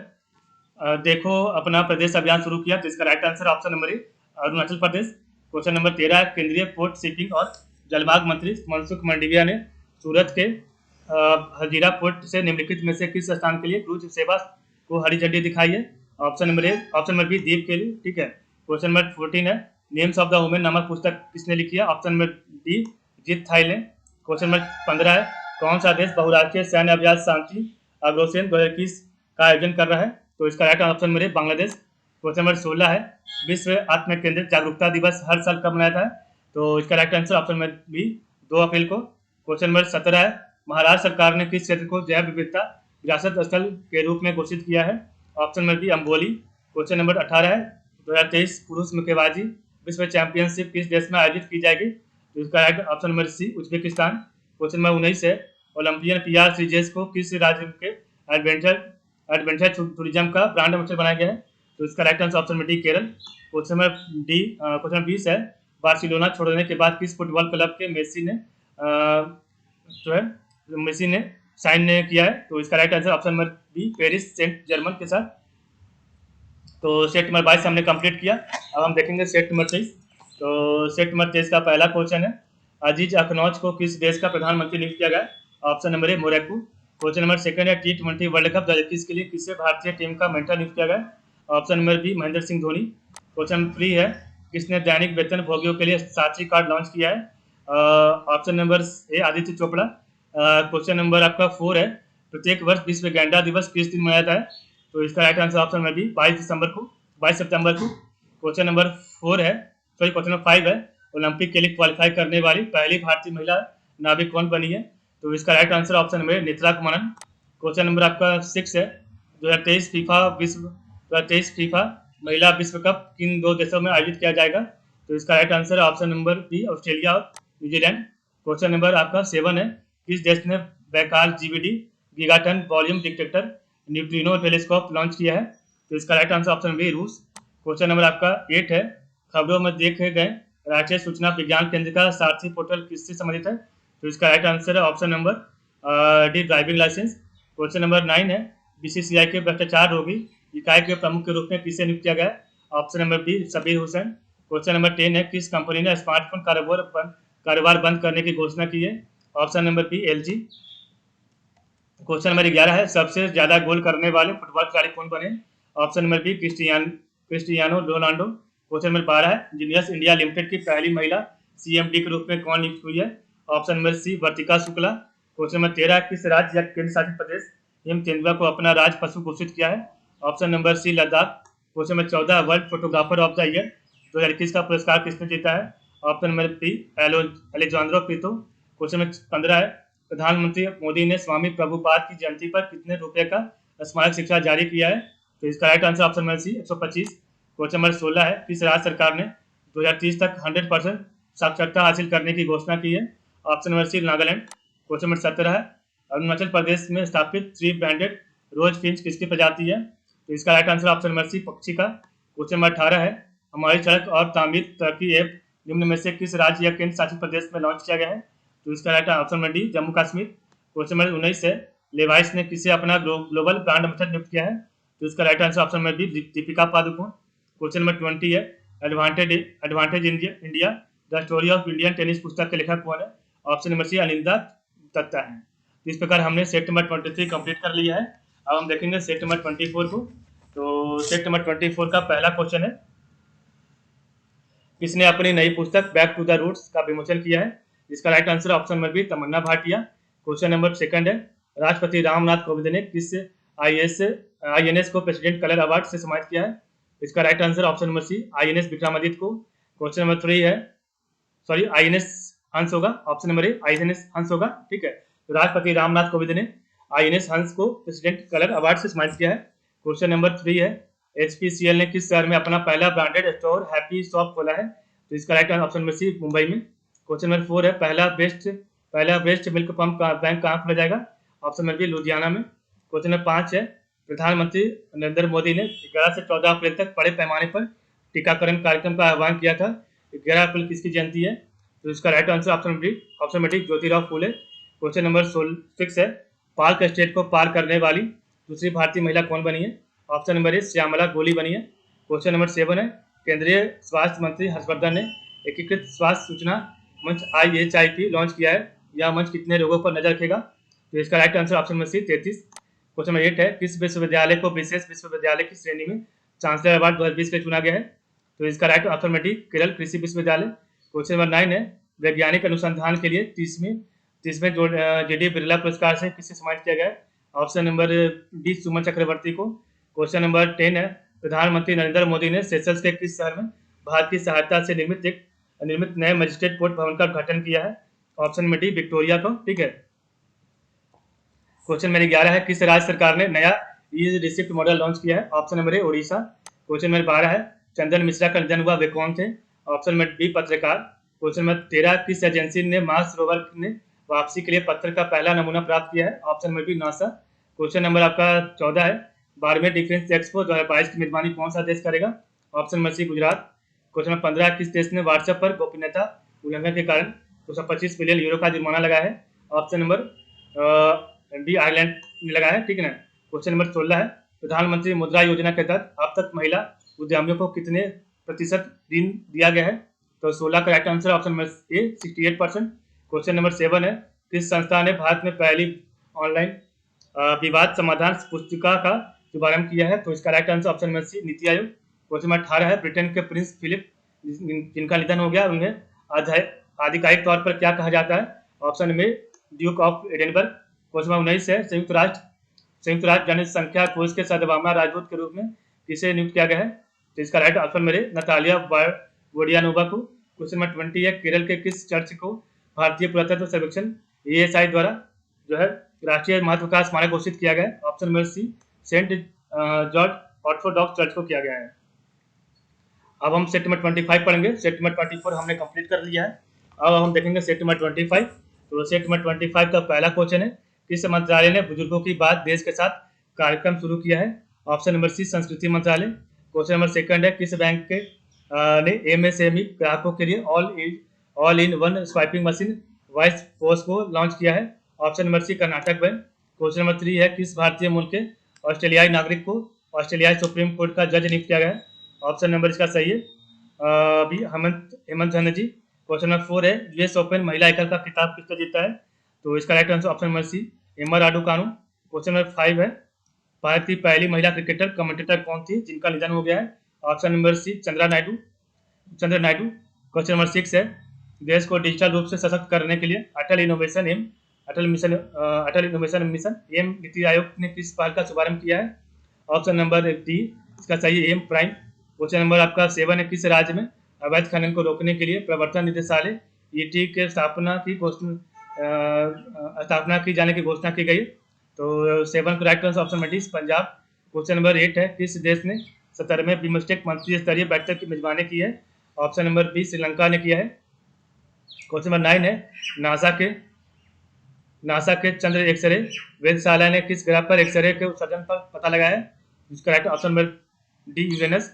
देखो अपना प्रदेश अभियान शुरू किया? तो इसका राइट आंसर ऑप्शन नंबर ए अरुणाचल प्रदेश। क्वेश्चन नंबर 13, केंद्रीय पोर्ट शिपिंग और जलमार्ग मंत्री मनसुख मंडाविया ने सूरत के हजीरा पोर्ट से निम्नलिखित में से किस स्थान के लिए क्रूज सेवा को हरी झंडी दिखाई है? ऑप्शन नंबर बी द्वीप के लिए। ठीक है। क्वेश्चन नंबर 14 है, नेम्स ऑफ द वुमेन नामक पुस्तक किसने लिखी है? ऑप्शन नंबर डी जीत थाई ने। क्वेश्चन नंबर 15 है, कौन सा देश बहुराष्ट्रीय सैन्य अभ्यास शांति अग्रसेन 2021 का आयोजन कर रहा है? तो इसका राइट ऑप्शन नंबर ए बांग्लादेश। क्वेश्चन नंबर 16 है, विश्व आत्म केंद्रित जागरूकता दिवस हर साल कब मनाया जाता है? तो इसका right answer option number B 2 अप्रैल को। क्वेश्चन नंबर 17 है, महाराष्ट्र सरकार ने किस क्षेत्र को जैव विविधता विरासत स्थल के रूप में घोषित किया है? Option number B Amboli. Question number 18 है, 2023 पुरुष मुक्केबाजी विश्व चैंपियनशिप किस देश में आयोजित की जाएगी? तो इसका right option number C Uzbekistan. Question number 19 है, ओलंपियन PR सीरीज को किस राज्य के एडवेंचर टूरिज्म का ब्रांड एम्बेसडर बनाया गया है? तो इसका right answer option number D Kerala. Question number 20 है, बार्सिलोना छोड़ने के बाद किस फुटबॉल क्लब के मेसी ने साइन किया है? तो इसका right answer option number B Paris Saint Germain के साथ। तो सेट नंबर 22 हमने कंप्लीट किया। अब हम देखेंगे सेट नंबर 23। तो सेट नंबर 23 का पहला क्वेश्चन है, अजीज अखनौज को किस देश का प्रधानमंत्री नियुक्त किया गया? ऑप्शन नंबर ए मोरक्को। क्वेश्चन नंबर सेकंड है, T20 वर्ल्ड कप 2021 के लिए किसे भारतीय टीम का मेंटर नियुक्त किया गया? Option number B Mahendra Singh Dhoni. Question number 3 है, किसने दैनिक वेतन भोगियों के लिए साथी कार्ड लॉन्च किया है? ऑप्शन नंबर ए आदित्य चोपड़ा। क्वेश्चन नंबर आपका 4 है, प्रत्येक वर्ष विश्व गैंडा दिवस किस दिन मनाया जाता है? तो इसका right answer option number B 22 सितंबर को। क्वेश्चन नंबर 5 है, ओलंपिक के लिए क्वालिफाई करने वाली पहली भारतीय महिला नाविक कौन बनी है? तो इसका right answer option number Netra Kumaran. Question number आपका 6 है, 2023 फीफा महिला विश्व कप किन 2 देशों में आयोजित किया जाएगा? तो इसका right answer option number B Australia और न्यूजीलैंड। क्वेश्चन नंबर आपका 7 है, किस देश ने Baikal GVD gigaton volume detector neutrino telescope launch किया है? तो इसका राइट आंसर ऑप्शन बी रूस। क्वेश्चन नंबर आपका 8 है, खबरों में देखे गए राष्ट्रीय सूचना विज्ञान केंद्र का सारथी पोर्टल किससे संबंधित है? तो इसका राइट आंसर है option number D driving licence. Question number 9 है, बीसीसीआई के भ्रष्टाचार रोगी इकाई के प्रमुख के रूप में किसे नियुक्त किया गया? Option number B Sabir Hussain. Question number 10 है, किस कंपनी ने स्मार्टफोन कारोबार बंद करने की घोषणा की है? Option number B LG. Question number 11 है, सबसे ज्यादा गोल करने वाले फुटबॉल खिलाड़ी कौन बने? Option number B Cristiano Ronaldo. Question number 12 है, जीनियस इंडिया लिमिटेड की पहली महिला सीएमडी के रूप में कौन नियुक्त हुई है? ऑप्शन नंबर सी वर्तिका शुक्ला। क्वेश्चन नंबर 13, किस राज्य या केंद्र शासित प्रदेश हिम तेंदुआ को अपना राज पशु घोषित किया है? Option number C Ladakh. Question number 14, world photographer of the year 2021 का पुरस्कार किसने जीता है? Option number B Alejandro Pito. Question number 15 है, प्रधानमंत्री मोदी ने स्वामी प्रभुपाद की जयंती पर कितने रुपए का स्मारक सिक्का जारी किया है? तो इसका right answer option number C 125। Question number 16 है, किस राज्य सरकार ने 2030 तक 100% साक्षरता हासिल करने की घोषणा की है? Option number C Nagaland. Question number 17 है, अरुणाचल प्रदेश में स्थापित 3 ब्रांडेड रोज फिंच किसकी प्रजाति है? तो इसका right answer option number C पक्षी का। क्वेश्चन नंबर 18 है, हमारी सड़क और तामीर तरक्की ऐप निम्न में से किस राज्य या केंद्र शासित प्रदेश में लॉन्च किया गया है? तो इसका right option number D Jammu Kashmir. Question number 19 है, लेवाइस ने किसे अपना ग्लोबल ब्रांड एम्बेसडर नियुक्त किया है? तो इसका right answer option number B Deepika Padukone. Question number 20 है, advantage India the story of Indian tennis पुस्तक के लेखक कौन है? Option number C Aninda Dutta है। तो इस प्रकार हमने सेट नंबर 23 कंप्लीट कर लिया है। अब हम देखेंगे सेट नंबर 24 को। तो सेट नंबर 24 का पहला क्वेश्चन है, किसने अपनी नई पुस्तक बैक टू द रूट्स का विमोचन किया है? इसका right answer option number B Tamannaah Bhatia. Question number 2 है, राष्ट्रपति रामनाथ कोविंद ने किस आईएनएस को प्रेसिडेंट कलर अवार्ड से सम्मानित किया है? इसका right answer option number C INS Vikramaditya को। क्वेश्चन नंबर 3 है, सॉरी आईएनएस हंस होगा, ऑप्शन नंबर ए आईएनएस हंस होगा, ठीक है। तो राष्ट्रपति रामनाथ कोविंद ने आईएनएस हंस को प्रेसिडेंट कलर अवार्ड से सम्मानित किया है। क्वेश्चन नंबर 3 है, एचपीसीएल ने किस शहर में अपना पहला ब्रांडेड स्टोर हैप्पी शॉप खोला है? तो इसका right option number C Mumbai में। क्वेश्चन नंबर 4 है, पहला बेस्ट मिल्क पंप का बैंक कहाँ खोला जाएगा? ऑप्शन नंबर बी लुधियाना में। क्वेश्चन नंबर 5 है, प्रधानमंत्री नरेंद्र मोदी ने 11 से 14 अप्रैल तक बड़े पैमाने पर टीकाकरण कार्यक्रम का आह्वान किया था। 11 अप्रैल किसकी जयंती है? तो इसका right answer option number D Jyotirao Phule. Question number 6 है, पार्क स्टेट को पार करने वाली दूसरी भारतीय महिला कौन बनी है? ऑप्शन नंबर ए श्यामला गोली बनी है। क्वेश्चन नंबर 7 है, केंद्रीय स्वास्थ्य मंत्री हर्षवर्धन ने एकीकृत स्वास्थ्य सूचना मंच IHIP लॉन्च किया है। यह मंच कितने रोगों पर नजर रखेगा? तो इसका right answer option number C 33। Question number 8 है, किस विश्वविद्यालय को विशेष विश्वविद्यालय की श्रेणी में चांसलर अवार्ड 2020 के चुना गया है? तो इसका right option number D Kerala कृषि विश्वविद्यालय। क्वेश्चन नंबर 9 है, वैज्ञानिक अनुसंधान के लिए 30वें JD बिरला पुरस्कार से किसे सम्मानित किया गया है? ऑप्शन नंबर डी सुमन चक्रवर्ती को। क्वेश्चन नंबर 10 है, प्रधानमंत्री नरेंद्र मोदी ने सेशल्स के किस शहर में भारत की सहायता से निर्मित नए मजिस्ट्रेट कोर्ट भवन का उद्घाटन किया है? ऑप्शन नंबर डी विक्टोरिया को, ठीक है। क्वेश्चन नंबर 11 है, किस राज्य सरकार ने नया ई रिसिप्ट मॉडल लॉन्च किया है? ऑप्शन नंबर ए ओडिशा। क्वेश्चन नंबर 12 है, चंदन मिश्रा का निधन हुआ वे कौन थे? ऑप्शन नंबर बी पत्रकार। क्वेश्चन नंबर 13, किस एजेंसी ने मार्स रोवर ने वापसी के लिए पत्र का पहला नमूना प्राप्त किया है? Option number B NASA. Question number आपका 14 है, बारहवें डिफेंस एक्सपो 2022 की मेजबानी कौन सा देश करेगा? Option number C Gujarat. Question number 15, किस देश ने व्हाट्सएप पर गोपनीयता उल्लंघन के कारण 225 मिलियन यूरो का जुर्माना लगाया है? ऑप्शन नंबर डी आयरलैंड ने लगाया है, ठीक है ना। क्वेश्चन नंबर 16 है, प्रधानमंत्री मुद्रा योजना के तहत अब तक महिला उद्यमियों को कितने प्रतिशत ऋण दिया गया है? तो 16 का राइट आंसर ऑप्शन नंबर ए 68%। क्वेश्चन नंबर 7 है, किस संस्था ने भारत में पहली ऑनलाइन विवाद समाधान पुस्तिका का शुभारंभ किया है? तो इसका right answer option number C NITI Aayog. Question number 18 है, ब्रिटेन के प्रिंस फिलिप जिनका निधन हो गया उन्हें आधिकारिक तौर पर क्या कहा जाता है? ऑप्शन में Duke of Edinburgh. Question number 19 है, संयुक्त राष्ट्र जनसंख्या कोष के सदभावना राजदूत के रूप में किसे नियुक्त किया गया है? तो इसका राइट ऑप्शन मेरे नतालिया वोडियानोवा को। क्वेश्चन नंबर 20 है, केरल के किस चर्च को भारतीय पुरातत्व सर्वेक्षण ASI द्वारा जो है राष्ट्रीय महत्व का स्मारक घोषित किया गया है? Option number C Saint George Orthodox Church को किया गया है। अब हम सेट नंबर 25 पढ़ेंगे। सेट नंबर 24 हमने कंप्लीट कर लिया है। अब हम देखेंगे सेट नंबर 25। तो सेट नंबर 25 का पहला क्वेश्चन है, किस मंत्रालय ने बुजुर्गों की बात देश के साथ कार्यक्रम शुरू किया है? ऑप्शन नंबर सी संस्कृति मंत्रालय। क्वेश्चन नंबर सेकंड है, किस बैंक के ने एमएसएमई ग्राहकों के लिए all in one swiping machine voice post को लॉन्च किया है? Option number C Karnataka bank. Question number 3 है, किस भारतीय मूल के ऑस्ट्रेलियाई नागरिक को ऑस्ट्रेलियाई सुप्रीम कोर्ट का जज नियुक्त किया गया है? ऑप्शन नंबर इसका सही है अभी हेमंत धन जी। क्वेश्चन नंबर 4 है, यूएस ओपन महिला एकल का खिताब किसने जीता है? तो इसका right answer option number C Emma Raducanu. Question number 5 है, भारत की पहली महिला क्रिकेटर कमेंटेटर कौन थी जिनका निधन हो गया है? Option number C Chandra Naidu. Question number 6 है, देश को डिजिटल रूप से सशक्त करने के लिए अटल innovation mission M NITI Aayog ने किस पहल का शुभारंभ किया है? ऑप्शन नंबर डी इसका सही एम प्राइम। क्वेश्चन नंबर आपका 7 है, किस राज्य में अवैध खनन को रोकने के लिए प्रवर्तन निदेशालय ईटी के स्थापना की जाने की घोषणा की गई? तो 7 को right answer option number D Punjab. Question number 8 है, किस देश ने 17वें बिम्स्टेक मंत्री स्तरीय बैठक की मेजबानी की है? ऑप्शन नंबर बी श्रीलंका ने किया है। क्वेश्चन नंबर 9 है, नासा के चंद्र एक्सरे वेधशाला ने किस ग्रह पर एक्सरे के उत्सर्जन पर पता लगाया है? इसका right option number D Uranus.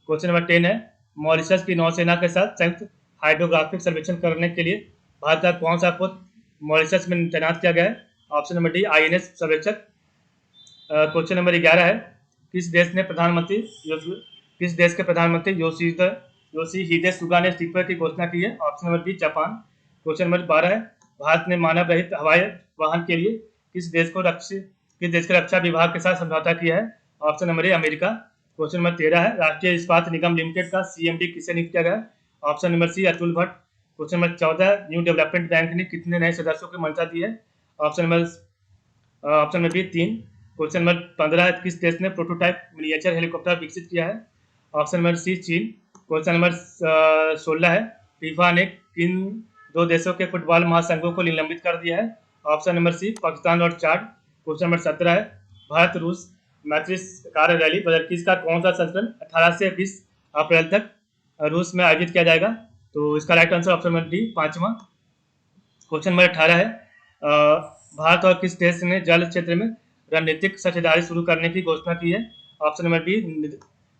Question number 10 है, मॉरिशस की नौसेना के साथ संयुक्त हाइड्रोग्राफिक सर्वेक्षण करने के लिए भारत का कौन सा पोत मॉरिशस में तैनात किया गया है? Option number D INS Sarvekshak. Question number 11 है, किस देश के प्रधानमंत्री योशिहिदे सुगा ने इस्तीफे की घोषणा की है? Option number B Japan. Question number 12 है, भारत ने मानव रहित हवाई वाहन के लिए किस देश के रक्षा विभाग के साथ समझौता किया है? Option number A America. Question number 13 है, राष्ट्रीय इस्पात निगम लिमिटेड का सीएमडी किसे नियुक्त किया गया? Option number C Atul Bhatt. Question number 14, New Development Bank ने कितने नए सदस्यों की मंशा दी है? Option number B 3। Question number 15, किस देश ने प्रोटोटाइप मिनिएचर हेलीकॉप्टर विकसित किया है? ऑप्शन नंबर सी चीन। क्वेश्चन नंबर 16 है, फीफा ने किन 2 देशों के फुटबॉल महासंघों को निलंबित कर दिया है? ऑप्शन नंबर सी पाकिस्तान और चाड। क्वेश्चन नंबर 17 है, भारत रूस मैत्री कार्य रैली 2021 का कौन सा संस्करण 18 से 20 अप्रैल तक रूस में आयोजित किया जाएगा? तो इसका right answer option number D 5वां। क्वेश्चन नंबर 18 है, भारत और किस देश ने जल क्षेत्र में रणनीतिक साझेदारी शुरू करने की घोषणा की है? ऑप्शन नंबर बी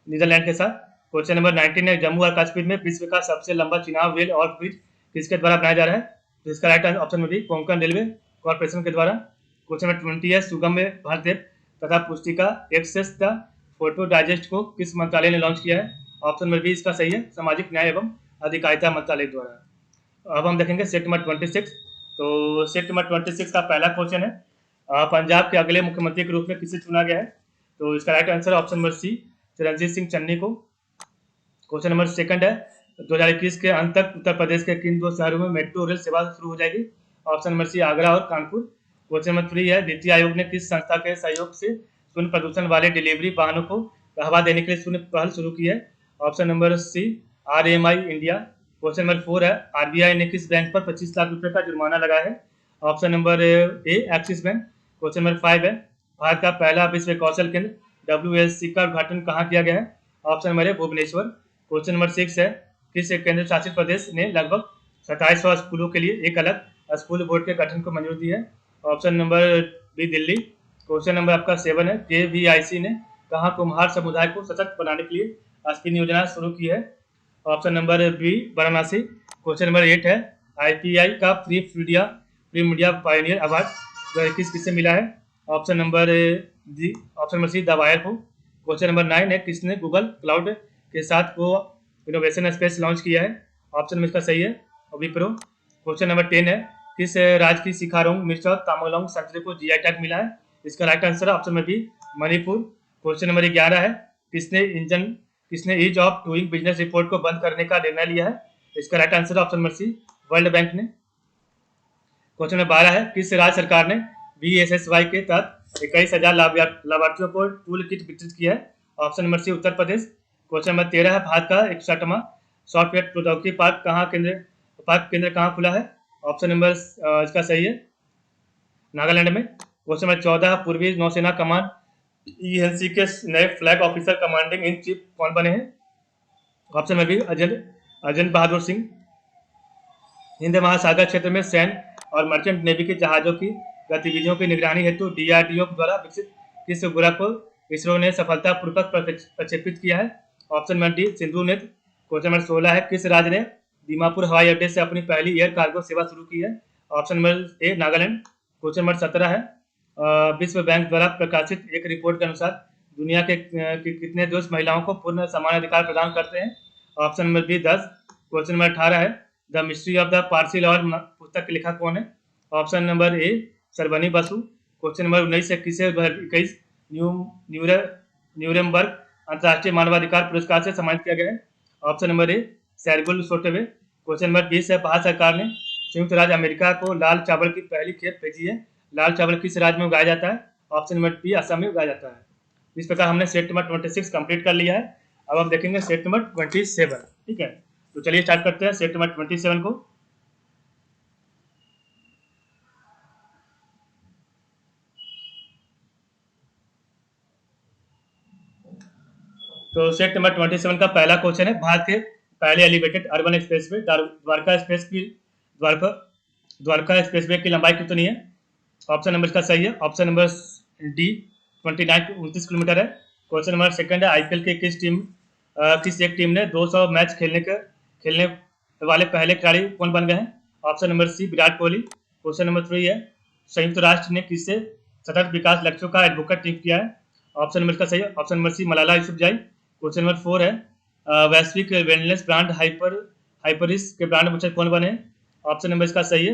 नीदरलैंड के साथ। क्वेश्चन नंबर 19 है, जम्मू और कश्मीर में विश्व का सबसे लंबा चुनाव रेल और ब्रिज किसके द्वारा बनाया जा रहा है? तो इसका right answer option number B Konkan railway corporation के द्वारा। क्वेश्चन नंबर 20 है, सुगम्य भारत ऐप तथा पुस्तिका एक्सेस द फोटो डाइजेस्ट को किस मंत्रालय ने लॉन्च किया है? ऑप्शन नंबर बी इसका सही है, सामाजिक न्याय एवं अधिकारिता मंत्रालय द्वारा। अब हम देखेंगे सेट नंबर 26। तो सेट नंबर 26 का पहला क्वेश्चन है, पंजाब के अगले मुख्यमंत्री के रूप में किसे चुना गया है? तो इसका right answer option number C Charanjit Singh Channi को। क्वेश्चन नंबर सेकंड है, 2021 के अंत तक उत्तर प्रदेश के किन 2 शहरों में मेट्रो रेल सेवा शुरू हो जाएगी? ऑप्शन नंबर सी आगरा और कानपुर। क्वेश्चन नंबर 3 है, नीति आयोग ने किस संस्था के सहयोग से शून्य प्रदूषण वाले डिलीवरी वाहनों को बढ़ावा देने के लिए शून्य पहल शुरू की है? Option number C RMI India. Question number 4 है, RBI ने किस बैंक पर 25 लाख रुपए का जुर्माना लगाया है? ऑप्शन नंबर ए एक्सिस बैंक। क्वेश्चन नंबर 5 है, भारत का पहला विश्व कौशल केंद्र WSC का उद्घाटन कहाँ किया गया है? Option number A Bhubaneswar. Question number 6 है, किस केंद्र शासित प्रदेश ने लगभग 2700 स्कूलों के लिए एक अलग स्कूल बोर्ड के गठन को मंजूरी दी है? Option number B Delhi. Question number आपका 7 है, KVIC ने कहाँ कुम्हार समुदाय को सशक्त बनाने के लिए स्पिन योजना शुरू की है? Option number B Varanasi. Question number 8 है, IPI का फ्री मीडिया पायनियर अवार्ड 2021 किसे मिला है? Option number see the wire को। क्वेश्चन नंबर 9 है, किसने गूगल क्लाउड के साथ को इनोवेशन स्पेस लॉन्च किया है? ऑप्शन में इसका सही है विप्रो। क्वेश्चन नंबर 10 है, किस राज्य की सिखारोंग मिर्च और तामेंगलोंग संतरे को GI टैग मिला है? इसका राइट आंसर ऑप्शन में बी मणिपुर। क्वेश्चन नंबर 11 है, किसने ease of doing business report को बंद करने का निर्णय लिया है? इसका right answer option number C world bank ने। क्वेश्चन नंबर 12 है, किस राज्य सरकार ने BSSY के तहत 21,000 लाभार्थियों को टूल किट वितरित किया है? ऑप्शन नंबर सी उत्तर प्रदेश। क्वेश्चन नंबर 13 है, भारत का 61वां सॉफ्टवेयर प्रौद्योगिकी पार्क केंद्र कहाँ खुला है? ऑप्शन नंबर इसका सही है नागालैंड में। क्वेश्चन नंबर 14, पूर्वी नौसेना कमान ENC के नए flag officer commanding in chief कौन बने हैं? ऑप्शन में भी अजेंद्र बहादुर सिंह। हिंद महासागर क्षेत्र में सैन्य और मर्चेंट नेवी के जहाजों की गतिविधियों की निगरानी हेतु DRDO द्वारा विकसित किस उपग्रह को इसरो ने सफलतापूर्वक प्रक्षेपित किया है? ऑप्शन नंबर डी सिंधु नेत्र। क्वेश्चन नंबर 16 है, किस राज्य ने दीमापुर हवाई अड्डे से अपनी पहली एयर कार्गो सेवा शुरू की है? ऑप्शन नंबर ए नागालैंड। क्वेश्चन नंबर 17 है, विश्व बैंक द्वारा प्रकाशित एक रिपोर्ट के अनुसार दुनिया के कितने देश महिलाओं को पूर्ण समान अधिकार प्रदान करते हैं? Option number B 10। Question number 18 है, the mystery of the Parsi law पुस्तक के लेखक कौन है? Option number A Sarbani Basu. Question number 19 है, किसे 2021 न्यूरेमबर्ग अंतर्राष्ट्रीय मानवाधिकार पुरस्कार से सम्मानित किया गया है? Option number A Sayragul Sauytbay. Question number 20 है, भारत सरकार ने संयुक्त राज्य अमेरिका को लाल चावल की पहली खेप भेजी है। लाल चावल किस राज्य में उगाया जाता है? ऑप्शन नंबर बी असम में उगाया जाता है। इस प्रकार हमने सेट नंबर 26 कंप्लीट कर लिया है। अब हम देखेंगे सेट नंबर 27। ठीक है, तो चलिए स्टार्ट करते हैं सेट नंबर 27 को। तो सेट नंबर 27 का पहला क्वेश्चन है, भारत के पहले elevated urban expressway Dwarka expressway की लंबाई कितनी है? ऑप्शन नंबर इसका सही है, ऑप्शन नंबर डी 29 किलोमीटर है। क्वेश्चन नंबर सेकंड है, आईपीएल के किस एक टीम ने 200 मैच खेलने वाले पहले खिलाड़ी कौन बन गए हैं? Option number C Virat Kohli. Question number 3 है, संयुक्त राष्ट्र ने किससे सतत विकास लक्ष्यों का एडवोकेट किया है? ऑप्शन नंबर इसका सही है, option number C Malala Yousafzai. Question number 4 है, वैश्विक वेलनेस ब्रांड हाइपरिस के ब्रांड एम्बेसडर कौन बने? ऑप्शन नंबर इसका सही है,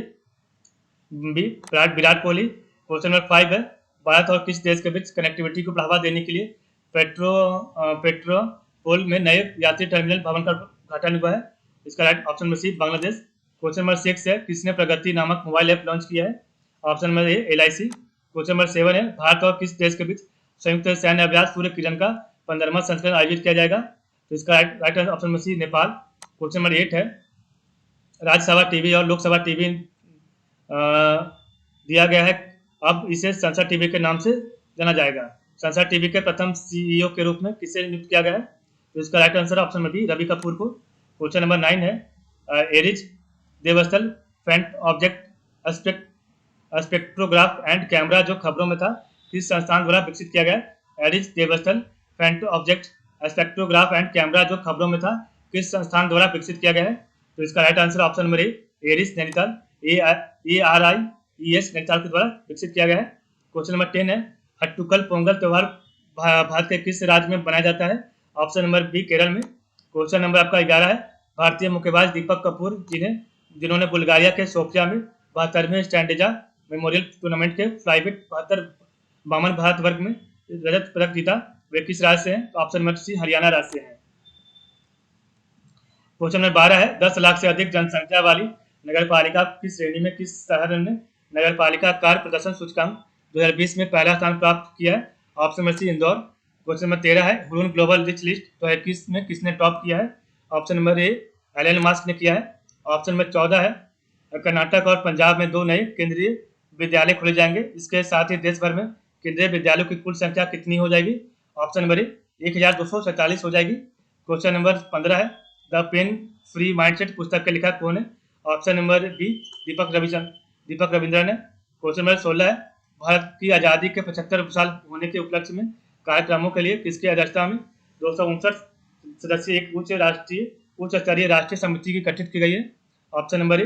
B Virat Kohli. Question number 5 है, भारत और किस देश के बीच कनेक्टिविटी को बढ़ावा देने के लिए पेट्रोपोल में नए यात्री टर्मिनल भवन का उद्घाटन हुआ है? इसका right option number C Bangladesh. Question number 6 है, किसने प्रगति नामक मोबाइल ऐप लॉन्च किया है? ऑप्शन नंबर ए LIC। क्वेश्चन नंबर 7 है, भारत और किस देश के बीच संयुक्त सैन्य अभ्यास सूर्य किरण का 15वां संस्करण आयोजित किया जाएगा? तो इसका right option number C Nepal. Question number 8 है, राज्यसभा टीवी और लोकसभा टीवी दिया गया है, अब इसे संसद टीवी के नाम से जाना जाएगा। संसद टीवी के प्रथम CEO के रूप में किसे नियुक्त किया गया है? तो इसका right answer option number B Ravi Kapoor को। क्वेश्चन नंबर 9 है, एरिज देवस्थल फेंट ऑब्जेक्ट स्पेक्ट्रोग्राफ एंड कैमरा जो खबरों में था, किस संस्थान द्वारा विकसित किया गया? एरिज देवस्थल फेंट ऑब्जेक्ट स्पेक्ट्रोग्राफ एंड कैमरा जो खबरों में था, किस संस्थान द्वारा विकसित किया गया है? तो इसका right answer option number A ARIES Nainital ARIES Nainital के द्वारा विकसित किया गया है। क्वेश्चन नंबर 10 है, हट्टुकल पोंगल त्योहार भारत के किस राज्य में मनाया जाता है? ऑप्शन नंबर बी केरल में। क्वेश्चन नंबर आपका 11 है, भारतीय मुक्केबाज दीपक कपूर जिन्होंने बुल्गारिया के सोफिया में 72वें स्टैंडेजा मेमोरियल टूर्नामेंट के फ्लाईवेट 72 बामन भारत वर्ग में रजत पदक जीता, वे किस राज्य से हैं? तो ऑप्शन नंबर सी हरियाणा राज्य से हैं। क्वेश्चन नंबर 12 है, 10 लाख से अधिक जनसंख्या वाली नगरपालिका किस श्रेणी में किस शहर ने नगरपालिका कार्य प्रदर्शन सूचकांक 2020 में पहला स्थान प्राप्त किया है? Option number C Indore. Question number 13 है, हुरून ग्लोबल रिच लिस्ट 2021 में किसने टॉप किया है? Option number A Elon Musk ने किया है। ऑप्शन नंबर 14 है, कर्नाटक और पंजाब में 2 नए केंद्रीय विद्यालय खोले जाएंगे, इसके साथ ही देश भर में केंद्रीय विद्यालयों की कुल संख्या कितनी हो जाएगी? ऑप्शन नंबर ए 1247 हो जाएगी। क्वेश्चन नंबर 15 है, द पेन फ्री माइंडसेट पुस्तक के लेखक कौन है? ऑप्शन नंबर बी दीपक रविंद्रन है। क्वेश्चन नंबर 16 है, भारत की आज़ादी के 75 साल होने के उपलक्ष्य में कार्यक्रमों के लिए किसकी अध्यक्षता में 259 सदस्यीय एक उच्च स्तरीय राष्ट्रीय समिति की गठित की गई है? Option number A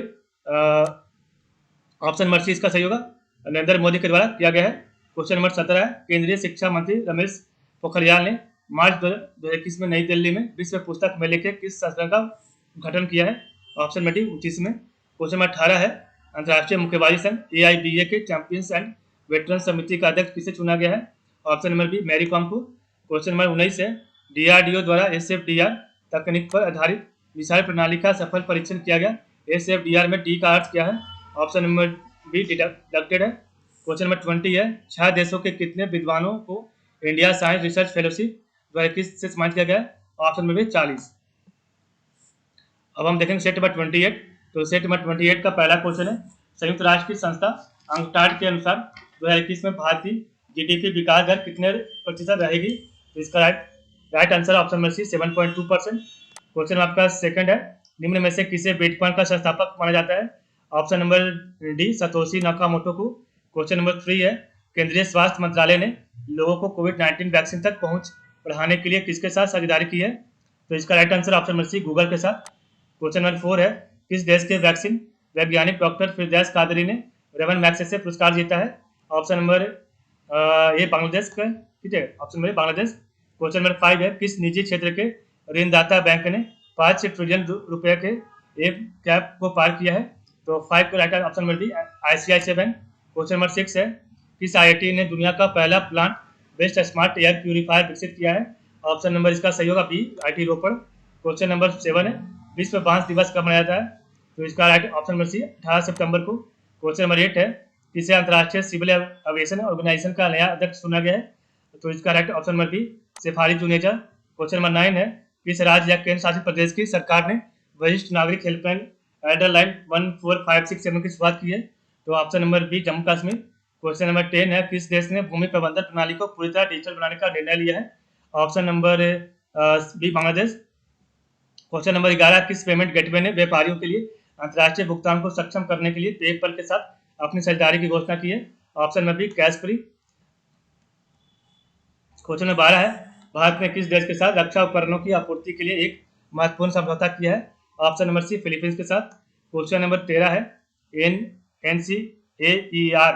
option number C इसका सही होगा, नरेंद्र मोदी के द्वारा किया गया है। क्वेश्चन नंबर 17 है, केंद्रीय शिक्षा मंत्री रमेश पोखरियाल ने मार्च 2021 में नई दिल्ली में विश्व पुस्तक मेले के किस संस्करण का उद्घाटन किया है? ऑप्शन नंबर डी 29 में। क्वेश्चन नंबर 18 है, अंतर्राष्ट्रीय मुक्केबाजी संघ AIBA के चैंपियंस एंड वेटरन समिति का अध्यक्ष किसे चुना गया है? Option number B Mary com को। क्वेश्चन नंबर 19 है, DRDO द्वारा SFDR तकनीक पर आधारित मिसाइल प्रणाली का सफल परीक्षण किया गया, SFDR में डी का अर्थ क्या है? ऑप्शन नंबर बी डिडक्टेड है। क्वेश्चन नंबर 20 है, 6 देशों के कितने विद्वानों को इंडिया साइंस रिसर्च फेलोशिप द्वारा किस से सम्मानित किया गया? Option number 40। अब हम देखेंगे सेट नंबर 28। तो सेट नंबर 28 का पहला क्वेश्चन है, संयुक्त राष्ट्र की संस्था अंकटाड के अनुसार 2021 में भारतीय GDP विकास दर कितने प्रतिशत रहेगी? तो इसका right answer option number C 7.2%। Question आपका सेकंड है, निम्न में से किसे बिटकॉइन का संस्थापक माना जाता है? Option number D Satoshi Nakamoto को। क्वेश्चन नंबर 3 है, केंद्रीय स्वास्थ्य मंत्रालय ने लोगों को कोविड-19 वैक्सीन तक पहुंच बढ़ाने के लिए किसके साथ साझेदारी की है? तो इसका right answer option number C Google के साथ। क्वेश्चन नंबर 4 है, किस देश के वैक्सीन वैज्ञानिक डॉक्टर फिरदौस कादरी ने रेमन मैग्सेसे पुरस्कार जीता है? ऑप्शन नंबर ए बांग्लादेश का, ठीक है, option number Bangladesh. Question number 5 है, किस निजी क्षेत्र के ऋणदाता बैंक ने 5 ट्रिलियन रुपए के एक कैप को पार किया है? तो 5 को right option number D ICICI bank. Question number 6 है, किस आईआईटी ने दुनिया का पहला plant based smart air purifier विकसित किया है? ऑप्शन नंबर इसका सही होगा B IIT Ropar. Question number 7 है, विश्व बांस दिवस कब मनाया जाता है? तो इसका राइट ऑप्शन नंबर सी 18 सितंबर को। क्वेश्चन नंबर 8 है, किसे अंतर्राष्ट्रीय सिविल एविएशन ऑर्गेनाइजेशन का नया अध्यक्ष चुना गया है? तो इसका राइट ऑप्शन नंबर बी सिफारिश जुनेजा। क्वेश्चन नंबर 9 है, किस राज्य या केंद्र शासित प्रदेश की सरकार ने वरिष्ठ नागरिक हेल्पलाइन एल्डरलाइन 14567 की शुरुआत की है? तो option number B Jammu Kashmir. Question number 10 है, किस देश ने भूमि प्रबंधन प्रणाली को पूरी तरह डिजिटल बनाने का निर्णय लिया है? Option number B Bangladesh. Question number 11, किस पेमेंट गेटवे ने व्यापारियों के लिए अंतर्राष्ट्रीय भुगतान को सक्षम करने के लिए पेपल के साथ अपनी साझेदारी की घोषणा की है? Option number B cash free. Question number 12 है, भारत ने किस देश के साथ रक्षा उपकरणों की आपूर्ति के लिए एक महत्वपूर्ण समझौता किया है? ऑप्शन नंबर सी फिलीपींस के साथ। क्वेश्चन नंबर 13 है, NCAER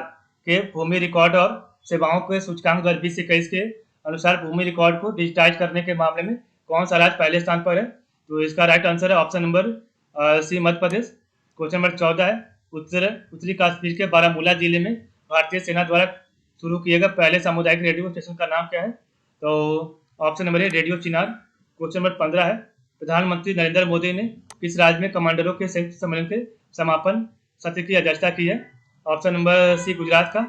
के भूमि रिकॉर्ड और सेवाओं के सूचकांक 2020-21 के अनुसार भूमि रिकॉर्ड को डिजिटाइज करने के मामले में कौन सा राज्य पहले स्थान पर है? तो इसका राइट आंसर है ऑप्शन नंबर सी मध्य प्रदेश। क्वेश्चन नंबर 14 है, उत्तरी कश्मीर के बारामूला जिले में भारतीय सेना द्वारा शुरू किए गए पहले सामुदायिक रेडियो स्टेशन का नाम क्या है? तो ऑप्शन नंबर ए रेडियो चिनार। क्वेश्चन नंबर 15 है, प्रधानमंत्री नरेंद्र मोदी ने किस राज्य में कमांडरों के संयुक्त सम्मेलन के समापन सत्र की अध्यक्षता की है? ऑप्शन नंबर सी गुजरात का।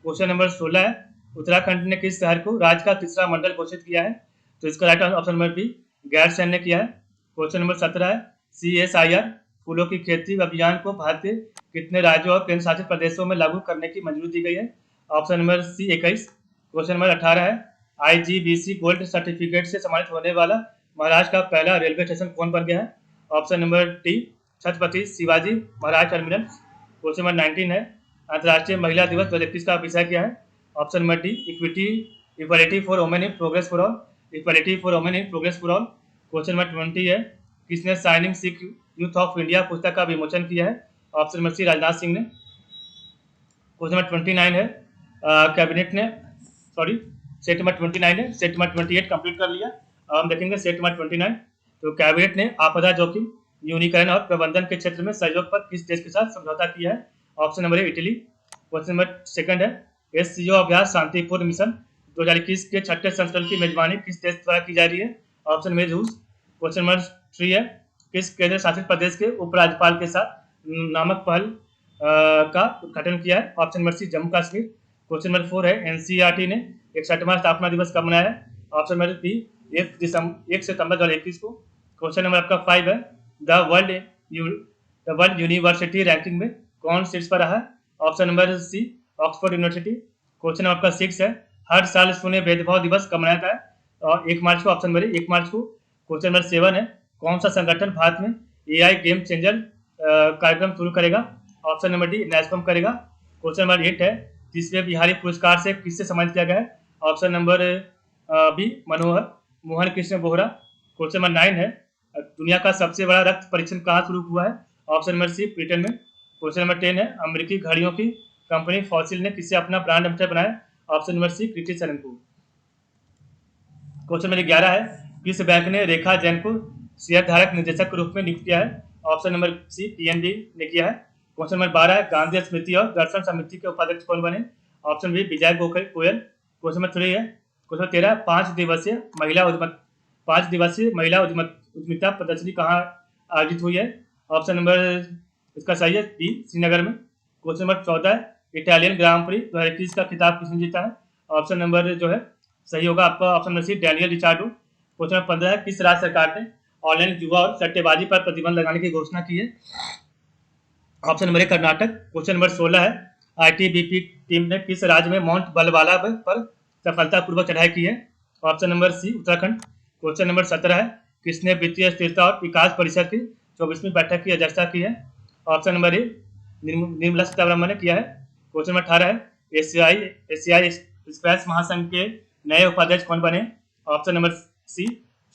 क्वेश्चन नंबर 16 है, उत्तराखंड ने किस शहर को राज्य का तीसरा मंडल घोषित किया है? तो इसका right option number B Gairsain ने किया है। क्वेश्चन नंबर 17 है, CSIR फूलों की खेती अभियान को भारत के कितने राज्यों और केंद्र शासित प्रदेशों में लागू करने की मंजूरी दी गई है? Option number C 21। Question number 18 है, IGBC गोल्ड सर्टिफिकेट से सम्मानित होने वाला महाराष्ट्र का पहला रेलवे स्टेशन कौन बन गया है? Option number D Chhatrapati Shivaji Maharaj terminal. Question number 19 है, अंतर्राष्ट्रीय महिला दिवस 2021 का विषय क्या है? Option number D equality for women in progress for all. Equality for women in progress for all. Question number 20 है, किसने shining Sikh youth of India पुस्तक का विमोचन किया है? Option number C Rajnath Singh ने। क्वेश्चन नंबर 29 है, कैबिनेट ने सेट नंबर 29 है, सेट नंबर 28 कंप्लीट कर लिया। अब हम देखेंगे सेट नंबर 29। तो कैबिनेट ने आपदा जोखिम न्यूनीकरण और प्रबंधन के क्षेत्र में सहयोग पर किस देश के साथ समझौता किया है? ऑप्शन नंबर ए इटली। क्वेश्चन नंबर 2 है, SCO अभ्यास शांतिपूर्ण मिशन 2021 के 6ठे संस्करण की मेजबानी किस देश द्वारा की जा रही है? ऑप्शन नंबर रूस। क्वेश्चन नंबर 3 है, किस केंद्र शासित प्रदेश के उपराज्यपाल के साथ नामक पहल का उद्घाटन किया है? Option number C Jammu Kashmir. Question number 4 है, NCERT ने 61वां स्थापना दिवस कब मनाया है? ऑप्शन नंबर बी 1 सितंबर 2021 को। क्वेश्चन नंबर आपका 5 है, द वर्ल्ड यूनिवर्सिटी रैंकिंग में कौन शीर्ष पर रहा है? Option number C Oxford university. Question number आपका 6 है, हर साल शून्य भेदभाव दिवस कब मनाया जाता है? और 1 मार्च को। ऑप्शन नंबर 1 मार्च को। क्वेश्चन नंबर 7 है, कौन सा संगठन भारत में AI गेम चेंजर कार्यक्रम शुरू करेगा? ऑप्शन नंबर डी नेस्कॉम करेगा। क्वेश्चन नंबर 8 है, 30वें बिहारी पुरस्कार से किससे सम्मानित किया गया है? Option number B Mohan Krishna Bohra. Question number 9 है, दुनिया का सबसे बड़ा रक्त परीक्षण कहाँ शुरू हुआ है? ऑप्शन नंबर सी ब्रिटेन में। क्वेश्चन नंबर 10 है, अमेरिकी घड़ियों की कंपनी फॉसिल ने किससे अपना ब्रांड एम्बेसडर बनाया? ऑप्शन नंबर सी कृति सरन को। क्वेश्चन नंबर 11 है, किस बैंक ने रेखा जैन को शेयर धारक निदेशक के रूप में नियुक्त किया है? ऑप्शन नंबर सी PNB ने किया है। क्वेश्चन नंबर 12 है, गांधी स्मृति और दर्शन समिति के उपाध्यक्ष कौन बने? ऑप्शन बी विजय गोयल। क्वेश्चन नंबर 3 है, क्वेश्चन 13, 5 दिवसीय महिला उद्यमिता प्रदर्शनी कहाँ आयोजित हुई है? ऑप्शन नंबर इसका सही है बी श्रीनगर में। क्वेश्चन नंबर 14 है, इटालियन ग्रां प्री 2021 का खिताब किसने जीता है? ऑप्शन नंबर जो है सही होगा आपका option number C Daniel Ricciardo. Question number 15 है, किस राज्य सरकार ने ऑनलाइन जुआ और सट्टेबाजी पर प्रतिबंध लगाने की घोषणा की है? ऑप्शन नंबर ए कर्नाटक। क्वेश्चन नंबर 16 है, ITBP टीम ने किस राज्य में माउंट बलवाला पर सफलतापूर्वक चढ़ाई की है? Option number C Uttarakhand. Question number 17 है, किसने वित्तीय स्थिरता और विकास परिषद की 24वीं बैठक की अध्यक्षता की है? ऑप्शन नंबर ए निर्मला सीतारमण ने किया है। क्वेश्चन नंबर 18 है एशियाई स्क्वैश महासंघ के नए उपाध्यक्ष कौन बने? Option number C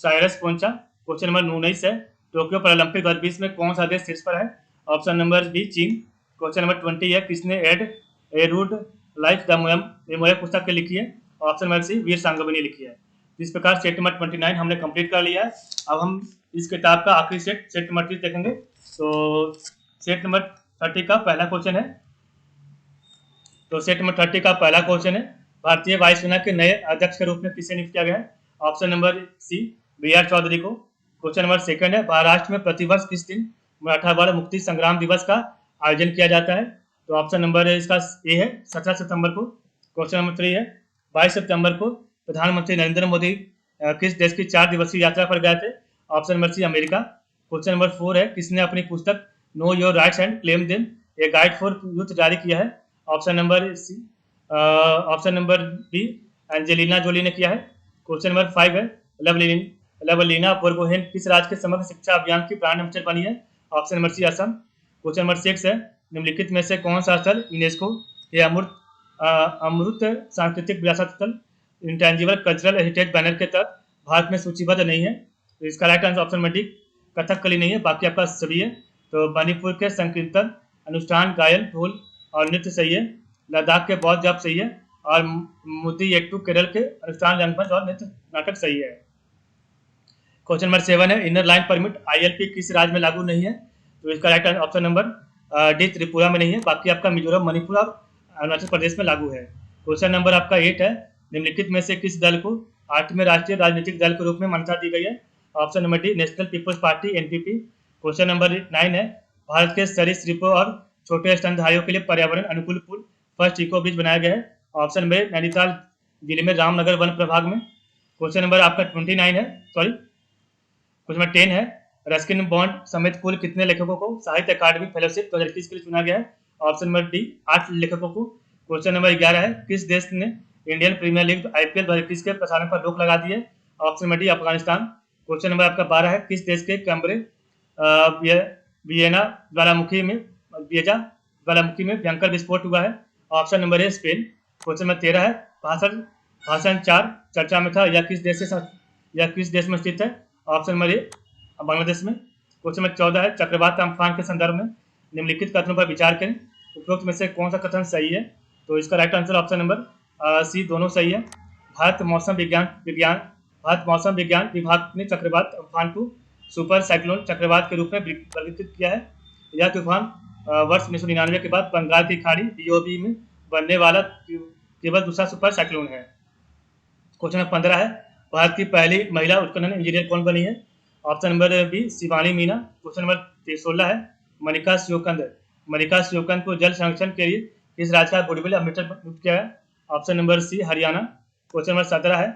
Cyrus Poncha. Question number 19 है टोक्यो पैरालंपिक 2020 में कौन सा देश शीर्ष पर है? ऑप्शन नंबर बी चीन। क्वेश्चन नंबर 20 है किसने add a rude life the memorial पुस्तक के लिखी है? ऑप्शन नंबर सी वीर सांगवानी लिखी है। इस प्रकार सेट नंबर 29 हमने कंप्लीट कर लिया है। अब हम इस किताब का आखिरी सेट नंबर 30 देखेंगे। तो सेट नंबर 30 का पहला क्वेश्चन है। तो सेट नंबर 30 का पहला क्वेश्चन है भारतीय वायुसेना के नए अध्यक्ष के रूप में किसे नियुक्त किया गया है? Option number C B R. Chaudhary को। क्वेश्चन नंबर सेकंड है महाराष्ट्र में प्रतिवर्ष किस दिन मराठा बाल मुक्ति संग्राम दिवस का आयोजन किया जाता है? तो ऑप्शन नंबर इसका ए है 17 सितंबर को। क्वेश्चन नंबर 3 है 22 सितंबर को प्रधानमंत्री नरेंद्र मोदी किस देश की 4 दिवसीय यात्रा पर गए थे? Option number C America. Question number 4 है किसने अपनी पुस्तक know your rights and claim them a guide for youth जारी किया है? Option number C option number B Angelina Jolie ने किया है। क्वेश्चन नंबर 5 है लवलीना बोरगोहेन किस राज्य के समग्र शिक्षा अभियान की ब्रांड एम्बेसडर बनी है? Option number C Assam. Question number 6 है निम्नलिखित में से कौन सा स्थल यूनेस्को के अमृत सांस्कृतिक विरासत स्थल इंटेंजिबल कल्चरल हेरिटेज बैनर के तहत भारत में सूचीबद्ध नहीं है? तो इसका right answer option number D Kathakali नहीं है, बाकी आपका सभी है। तो मणिपुर के संकीर्तन अनुष्ठान गायन ढोल और नृत्य सही है। लद्दाख के बौद्ध जप सही है। और मुदियट्टू केरल के अनुष्ठान रंगमंच और नृत्य नाटक सही है। क्वेश्चन नंबर 7 है इनर लाइन परमिट ILP किस राज्य में लागू नहीं है? तो इसका right option number D Tripura में नहीं है, बाकी आपका मिजोरम मणिपुर और अरुणाचल प्रदेश में लागू है। क्वेश्चन नंबर आपका 8 है निम्नलिखित में से किस दल को 8वें राष्ट्रीय राजनीतिक दल के रूप में मान्यता दी गई है? Option number D national people's party NPP। Question number 9 है भारत के सरीसृपों और छोटे स्तनधारियों के लिए पर्यावरण अनुकूल पुल फर्स्ट इको ब्रिज बनाया गया है? ऑप्शन नंबर नैनीताल जिले में रामनगर वन प्रभाग में। क्वेश्चन नंबर आपका 29 है क्वेश्चन नंबर 10 है रस्किन बॉन्ड समेत कुल कितने लेखकों को साहित्य अकादमी फेलोशिप 2021 के लिए चुना गया है? ऑप्शन नंबर डी 8 लेखकों को। क्वेश्चन नंबर 11 है किस देश ने इंडियन प्रीमियर लीग IPL 2021 के प्रसारण पर रोक लगा दी है? Option number D Afghanistan. Question number आपका 12 है किस देश के कैमरे वियना ज्वालामुखी में भयंकर विस्फोट हुआ है? Option number A Spain. Question number 13 है भाषण 4 चर्चा में था यह किस देश में स्थित है? ऑप्शन नंबर ए बांग्लादेश में। क्वेश्चन नंबर 14 है चक्रवात अम्फान के संदर्भ में निम्नलिखित कथनों पर विचार करें, उपरोक्त में से कौन सा कथन सही है? तो इसका right answer option number C दोनों सही है। भारत मौसम विज्ञान विभाग ने चक्रवात अम्फान को सुपर साइक्लोन चक्रवात के रूप में वर्गीकृत किया है। यह तूफान वर्ष 1999 के बाद बंगाल की खाड़ी DOB में बनने वाला केवल दूसरा सुपर साइक्लोन है। क्वेश्चन नंबर 15 है भारत की पहली महिला उत्खनन इंजीनियर कौन बनी है? Option number B Shivani Meena. Question number 16 है मनिका शिवकंद को जल संरक्षण के लिए किस राज्य का गुडविल एम्बेसडर नियुक्त किया है? Option number C Haryana. Question number 17 है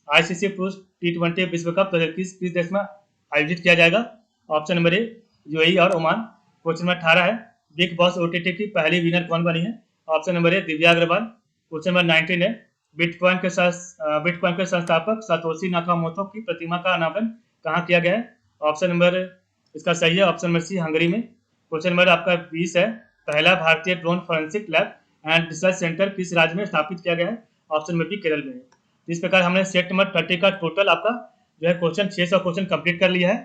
ICC पुरुष T20 विश्व कप 2021 किस देश में आयोजित किया जाएगा? ऑप्शन नंबर ए UAE और ओमान। क्वेश्चन नंबर 18 है बिग बॉस OTT की पहली विनर कौन बनी है? Option number A Divya Agarwal. Question number 19 है बिटकॉइन के संस्थापक सातोशी नाकामोटो की प्रतिमा का अनावरण कहाँ किया गया है? ऑप्शन नंबर इसका सही है ऑप्शन नंबर सी हंगरी में। क्वेश्चन नंबर आपका 20 है पहला भारतीय drone forensic lab and research centre किस राज्य में स्थापित किया गया है? ऑप्शन नंबर बी केरल में। इस प्रकार हमने सेट नंबर 30 का टोटल आपका जो है क्वेश्चन 600 क्वेश्चन कंप्लीट कर लिया है।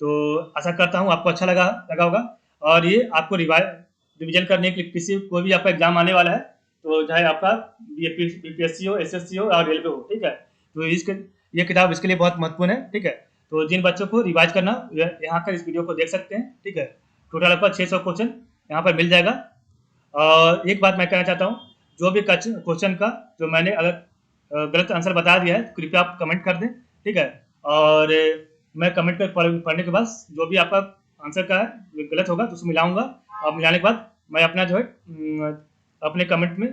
तो आशा करता हूँ आपको अच्छा लगा होगा। और ये आपको रिविजन करने के लिए किसी कोई भी आपका एग्जाम आने वाला है तो चाहे आपका BPSC हो SSC हो और रेलवे हो, ठीक है। तो ये किताब इसके लिए बहुत महत्वपूर्ण है, ठीक है। तो जिन बच्चों को रिवाइज करना यहाँ कर इस वीडियो को देख सकते हैं, ठीक है। टोटल आपका 600 क्वेश्चन यहाँ पर मिल जाएगा। और एक बात मैं कहना चाहता हूँ जो भी क्वेश्चन का जो मैंने अगर गलत आंसर बता दिया है तो कृपया आप कमेंट कर दें, ठीक है। और मैं कमेंट कर पढ़ने के बाद जो भी आपका आंसर का है गलत होगा तो उसको मिलाऊंगा और मिलाने के बाद मैं अपना जो है अपने कमेंट में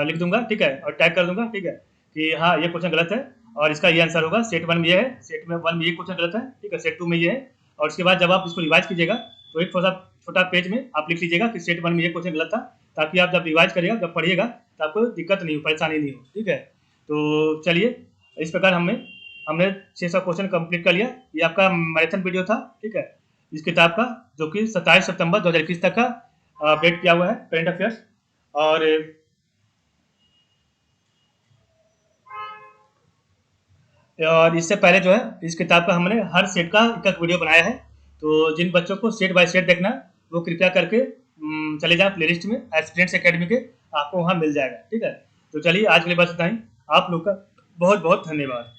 लिख दूंगा, ठीक है, और टैग कर दूंगा, ठीक है, कि हाँ ये क्वेश्चन गलत है और इसका ये आंसर होगा। सेट 1 में ये है, सेट में 1 में ये क्वेश्चन गलत है, ठीक है, सेट 2 में ये है। और उसके बाद जब आप इसको रिवाइज कीजिएगा तो एक छोटा पेज में आप लिख लीजिएगा कि सेट 1 में ये क्वेश्चन गलत था, ताकि आप जब रिवाइज करिएगा जब पढ़िएगा तो आपको दिक्कत नहीं हो, परेशानी नहीं हो, ठीक है। तो चलिए इस प्रकार हमने 600 क्वेश्चन कंप्लीट कर लिया। ये आपका मैराथन वीडियो था, ठीक है। इस किताब का, जो कि 27 सितंबर 2021 तक का अपडेट किया हुआ है करंट अफेयर्स। और इससे पहले जो है इस किताब का हमने हर सेट का एक वीडियो बनाया है, तो जिन बच्चों को सेट बाय सेट देखना है वो कृपया करके चले जाएं प्लेलिस्ट में एस्पिरेंट्स एकेडमी के, आपको वहाँ मिल जाएगा। ठीक है, तो चलिए आज के लिए बस इतना ही। आप लोग का बहुत बहुत धन्यवाद।